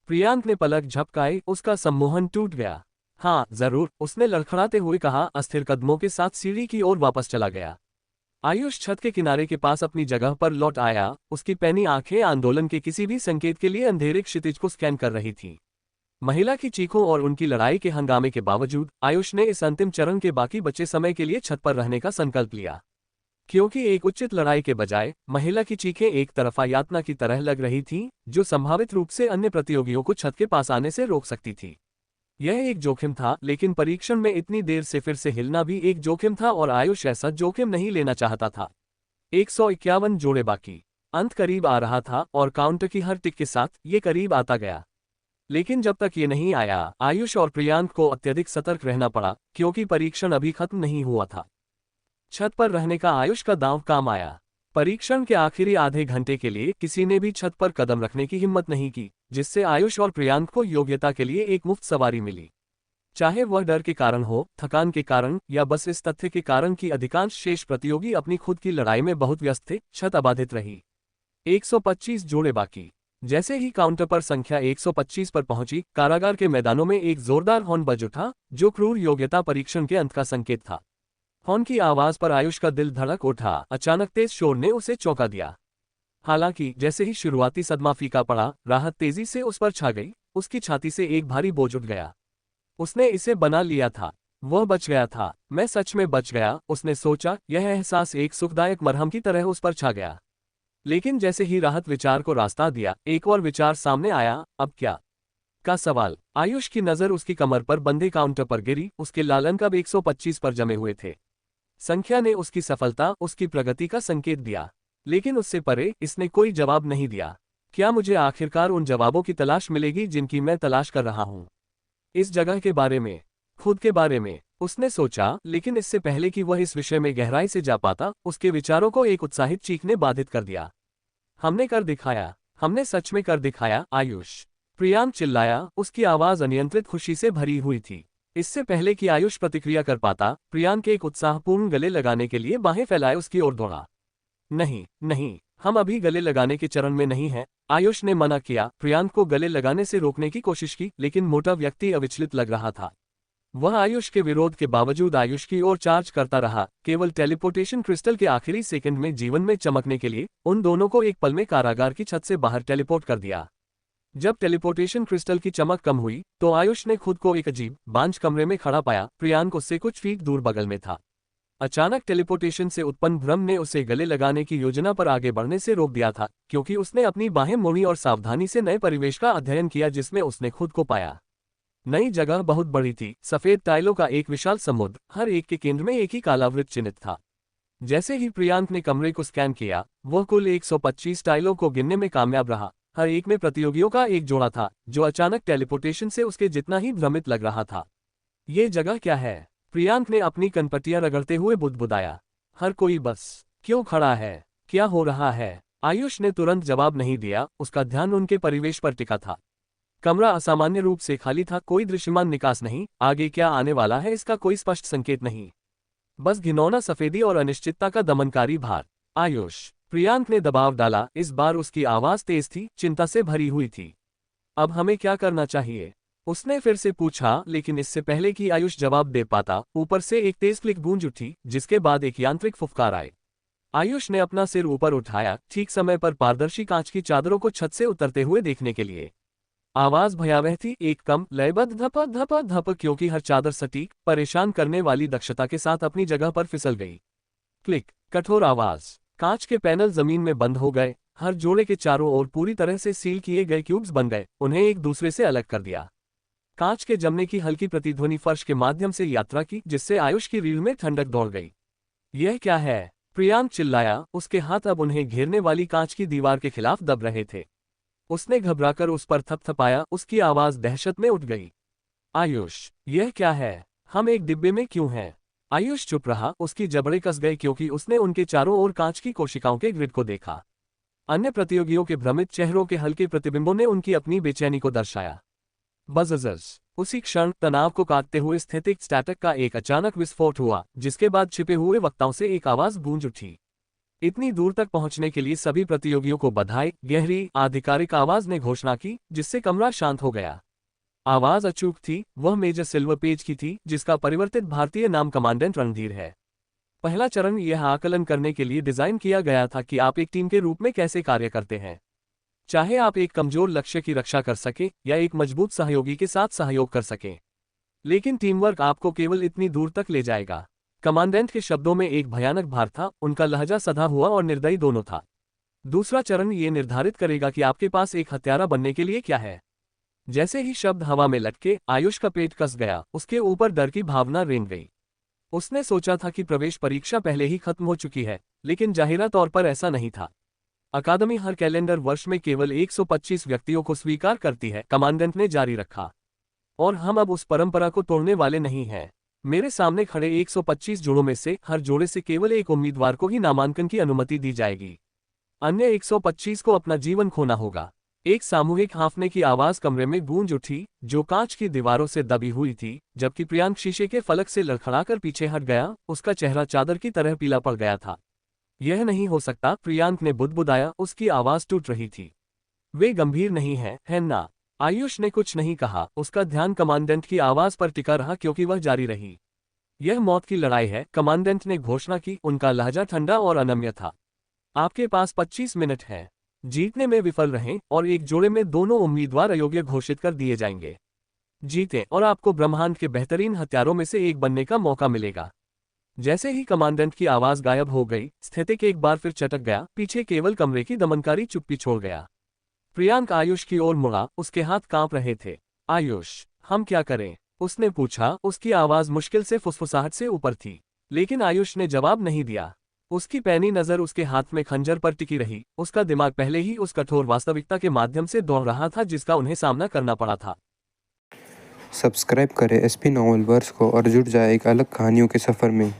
प्रियांक ने पलक झपकाई, उसका सम्मोहन टूट गया। हाँ जरूर, उसने लड़खड़ाते हुए कहा, अस्थिर कदमों के साथ सीढ़ी की ओर वापस चला गया। आयुष छत के किनारे के पास अपनी जगह पर लौट आया, उसकी पैनी आंखें आंदोलन के किसी भी संकेत के लिए अंधेरे क्षितिज को स्कैन कर रही थीं। महिला की चीखों और उनकी लड़ाई के हंगामे के बावजूद आयुष ने इस अंतिम चरण के बाकी बचे समय के लिए छत पर रहने का संकल्प लिया, क्योंकि एक उचित लड़ाई के बजाय महिला की चीखें एक तरफा यातना की तरह लग रही थीं, जो संभावित रूप से अन्य प्रतियोगियों को छत के पास आने से रोक सकती थी। यह एक जोखिम था, लेकिन परीक्षण में इतनी देर से फिर से हिलना भी एक जोखिम था और आयुष ऐसा जोखिम नहीं लेना चाहता था। 151 जोड़े बाकी। अंत करीब आ रहा था और काउंटर की हर टिक के साथ ये करीब आता गया। लेकिन जब तक ये नहीं आया, आयुष और प्रियांक को अत्यधिक सतर्क रहना पड़ा, क्योंकि परीक्षण अभी खत्म नहीं हुआ था। छत पर रहने का आयुष का दांव काम आया। परीक्षण के आखिरी आधे घंटे के लिए किसी ने भी छत पर कदम रखने की हिम्मत नहीं की, जिससे आयुष और प्रियांक को योग्यता के लिए एक मुफ्त सवारी मिली। चाहे वह डर के कारण हो, थकान के कारण, या बस इस तथ्य के कारण कि अधिकांश शेष प्रतियोगी अपनी खुद की लड़ाई में बहुत व्यस्त थे, छत अबाधित रही। 125 जोड़े बाकी। जैसे ही काउंटर पर संख्या 125 पर पहुंची, कारागार के मैदानों में एक जोरदार हॉर्न बज उठा, जो क्रूर योग्यता परीक्षण के अंत का संकेत था। हॉर्न की आवाज पर आयुष का दिल धड़क उठा। अचानक तेज शोर ने उसे चौंका दिया। हालांकि जैसे ही शुरुआती सदमा फीका पड़ा, राहत तेजी से उस पर छा गई। उसकी छाती से एक भारी बोझ उठ गया। उसने इसे बना लिया था। वह बच गया था। मैं सच में बच गया, उसने सोचा। यह एहसास एक सुखदायक मरहम की तरह उस पर छा गया। लेकिन जैसे ही राहत विचार को रास्ता दिया, एक और विचार सामने आया। अब क्या का सवाल। आयुष की नजर उसकी कमर पर बंधे काउंटर पर गिरी। उसके लालन कब 125 पर जमे हुए थे। संख्या ने उसकी सफलता, उसकी प्रगति का संकेत दिया। लेकिन उससे परे इसने कोई जवाब नहीं दिया। क्या मुझे आखिरकार उन जवाबों की तलाश मिलेगी जिनकी मैं तलाश कर रहा हूं? इस जगह के बारे में, खुद के बारे में, उसने सोचा। लेकिन इससे पहले कि वह इस विषय में गहराई से जा पाता, उसके विचारों को एक उत्साहित चीख ने बाधित कर दिया। हमने कर दिखाया, हमने सच में कर दिखाया, आयुष! प्रियांक चिल्लाया। उसकी आवाज अनियंत्रित खुशी से भरी हुई थी। इससे पहले कि आयुष प्रतिक्रिया कर पाता, प्रियांक एक उत्साहपूर्ण गले लगाने के लिए बाहें फैलाए उसकी ओर दौड़ा। नहीं, नहीं, हम अभी गले लगाने के चरण में नहीं हैं, आयुष ने मना किया। प्रियांक को गले लगाने से रोकने की कोशिश की, लेकिन मोटा व्यक्ति अविचलित लग रहा था। वह आयुष के विरोध के बावजूद आयुष की ओर चार्ज करता रहा, केवल टेलीपोर्टेशन क्रिस्टल के आखिरी सेकंड में जीवन में चमकने के लिए। उन दोनों को एक पल में कारागार की छत से बाहर टेलीपोर्ट कर दिया। जब टेलीपोर्टेशन क्रिस्टल की चमक कम हुई, तो आयुष ने खुद को एक अजीब, बांझ कमरे में खड़ा पाया। प्रियांक उससे कुछ फीट दूर बगल में था। अचानक टेलीपोर्टेशन से उत्पन्न भ्रम ने उसे गले लगाने की योजना पर आगे बढ़ने से रोक दिया था, क्योंकि उसने अपनी बाहें मोड़ी और सावधानी से नए परिवेश का अध्ययन किया जिसमें उसने खुद को पाया। नई जगह बहुत बड़ी थी। सफेद टाइलों का एक विशाल समुद्र, हर एक के केंद्र में एक ही कालावृत चिन्हित था। जैसे ही प्रियांक ने कमरे को स्कैन किया, वह कुल 125 टाइलों को गिनने में कामयाब रहा। हर एक में प्रतियोगियों का एक जोड़ा था, जो अचानक टेलीपोर्टेशन से उसके जितना ही भ्रमित लग रहा था। ये जगह क्या है? प्रियांक ने अपनी कनपटियां रगड़ते हुए बुदबुदाया। हर कोई बस क्यों खड़ा है? क्या हो रहा है? आयुष ने तुरंत जवाब नहीं दिया। उसका ध्यान उनके परिवेश पर टिका था। कमरा असामान्य रूप से खाली था। कोई दृश्यमान निकास नहीं। आगे क्या आने वाला है इसका कोई स्पष्ट संकेत नहीं। बस घिनौना सफेदी और अनिश्चितता का दमनकारी भार। आयुष! प्रियांक ने दबाव डाला। इस बार उसकी आवाज तेज थी, चिंता से भरी हुई थी। अब हमें क्या करना चाहिए? उसने फिर से पूछा, लेकिन इससे पहले कि आयुष जवाब दे पाता, ऊपर से एक तेज क्लिक गूंज उठी, जिसके बाद एक यांत्रिक फुफकार आए। आयुष ने अपना सिर ऊपर उठाया, ठीक समय पर पारदर्शी कांच की चादरों को छत से उतरते हुए देखने के लिए। आवाज भयावह थी, एक कम लयबद्ध धप धप धप, क्योंकि हर चादर सटीक, परेशान करने वाली दक्षता के साथ अपनी जगह पर फिसल गई। क्लिक, कठोर आवाज। कांच के पैनल जमीन में बंद हो गए। हर जोड़े के चारों ओर पूरी तरह से सील किए गए क्यूब्स बन गए, उन्हें एक दूसरे से अलग कर दिया। कांच के जमने की हल्की प्रतिध्वनि फर्श के माध्यम से यात्रा की, जिससे आयुष की रीढ़ में ठंडक दौड़ गई। यह क्या है? प्रियांक चिल्लाया। उसके हाथ अब उन्हें घेरने वाली कांच की दीवार के खिलाफ दब रहे थे। उसने घबराकर उस पर थपथपाया। उसकी आवाज दहशत में उठ गई। आयुष, यह क्या है? हम एक डिब्बे में क्यों हैं? आयुष चुप रहा। उसकी जबड़े कस गए, क्योंकि उसने उनके चारों ओर कांच की कोशिकाओं के ग्रिड को देखा। अन्य प्रतियोगियों के भ्रमित चेहरों के हल्के प्रतिबिंबों ने उनकी अपनी बेचैनी को दर्शाया। बज़ज़! उसी क्षण तनाव को काटते हुए स्थितिक स्टैटिक का एक अचानक विस्फोट हुआ, जिसके बाद छिपे हुए वक्ताओं से एक आवाज गूंज उठी। इतनी दूर तक पहुंचने के लिए सभी प्रतियोगियों को बधाई, गहरी, आधिकारिक आवाज ने घोषणा की, जिससे कमरा शांत हो गया। आवाज अचूक थी। वह मेजर सिल्वर पेज की थी, जिसका परिवर्तित भारतीय नाम कमांडेंट रणधीर है। पहला चरण यह आकलन करने के लिए डिजाइन किया गया था कि आप एक टीम के रूप में कैसे कार्य करते हैं। चाहे आप एक कमजोर लक्ष्य की रक्षा कर सकें या एक मजबूत सहयोगी के साथ सहयोग कर सकें, लेकिन टीमवर्क आपको केवल इतनी दूर तक ले जाएगा। कमांडेंट के शब्दों में एक भयानक भार था, उनका लहजा सधा हुआ और निर्दयी दोनों था। दूसरा चरण ये निर्धारित करेगा कि आपके पास एक हत्यारा बनने के लिए क्या है। जैसे ही शब्द हवा में लटके, आयुष का पेट कस गया, उसके ऊपर डर की भावना रेंग गई। उसने सोचा था कि प्रवेश परीक्षा पहले ही खत्म हो चुकी है, लेकिन जाहिरा तौर पर ऐसा नहीं था। अकादमी हर कैलेंडर वर्ष में केवल 125 व्यक्तियों को स्वीकार करती है, कमांडेंट ने जारी रखा। और हम अब उस परंपरा को तोड़ने वाले नहीं हैं। मेरे सामने खड़े 125 जोड़ों में से हर जोड़े से केवल एक उम्मीदवार को ही नामांकन की अनुमति दी जाएगी। अन्य 125 को अपना जीवन खोना होगा। एक सामूहिक हांफने की आवाज कमरे में गूंज उठी, जो कांच की दीवारों से दबी हुई थी। जबकि प्रियांक शीशे के फलक से लड़खड़ाकर पीछे हट गया, उसका चेहरा चादर की तरह पीला पड़ गया था। यह नहीं हो सकता, प्रियांक ने बुदबुदाया, उसकी आवाज टूट रही थी। वे गंभीर नहीं है ना? आयुष ने कुछ नहीं कहा, उसका ध्यान कमांडेंट की आवाज पर टिका रहा क्योंकि वह जारी रही। यह मौत की लड़ाई है, कमांडेंट ने घोषणा की, उनका लहजा ठंडा और अनम्य था। आपके पास 25 मिनट हैं। जीतने में विफल रहें और एक जोड़े में दोनों उम्मीदवार अयोग्य घोषित कर दिए जाएंगे। जीतें और आपको ब्रह्मांड के बेहतरीन हथियारों में से एक बनने का मौका मिलेगा। जैसे ही कमांडेंट की आवाज गायब हो गई, स्थितिक एक बार फिर चटक गया, पीछे केवल कमरे की दमनकारी चुप्पी छोड़ गया। प्रियांक आयुष की ओर मुड़ा, उसके हाथ कांप रहे थे। आयुष, हम क्या करें? उसने पूछा, उसकी आवाज मुश्किल से फुसफुसाहट से ऊपर थी। लेकिन आयुष ने जवाब नहीं दिया। उसकी पैनी नजर उसके हाथ में खंजर पर टिकी रही। उसका दिमाग पहले ही उस कठोर वास्तविकता के माध्यम से दौड़ रहा था जिसका उन्हें सामना करना पड़ा था। सब्सक्राइब करें एसपी नॉवलवर्स को और जुड़ जाए एक अलग कहानियों के सफ़र में।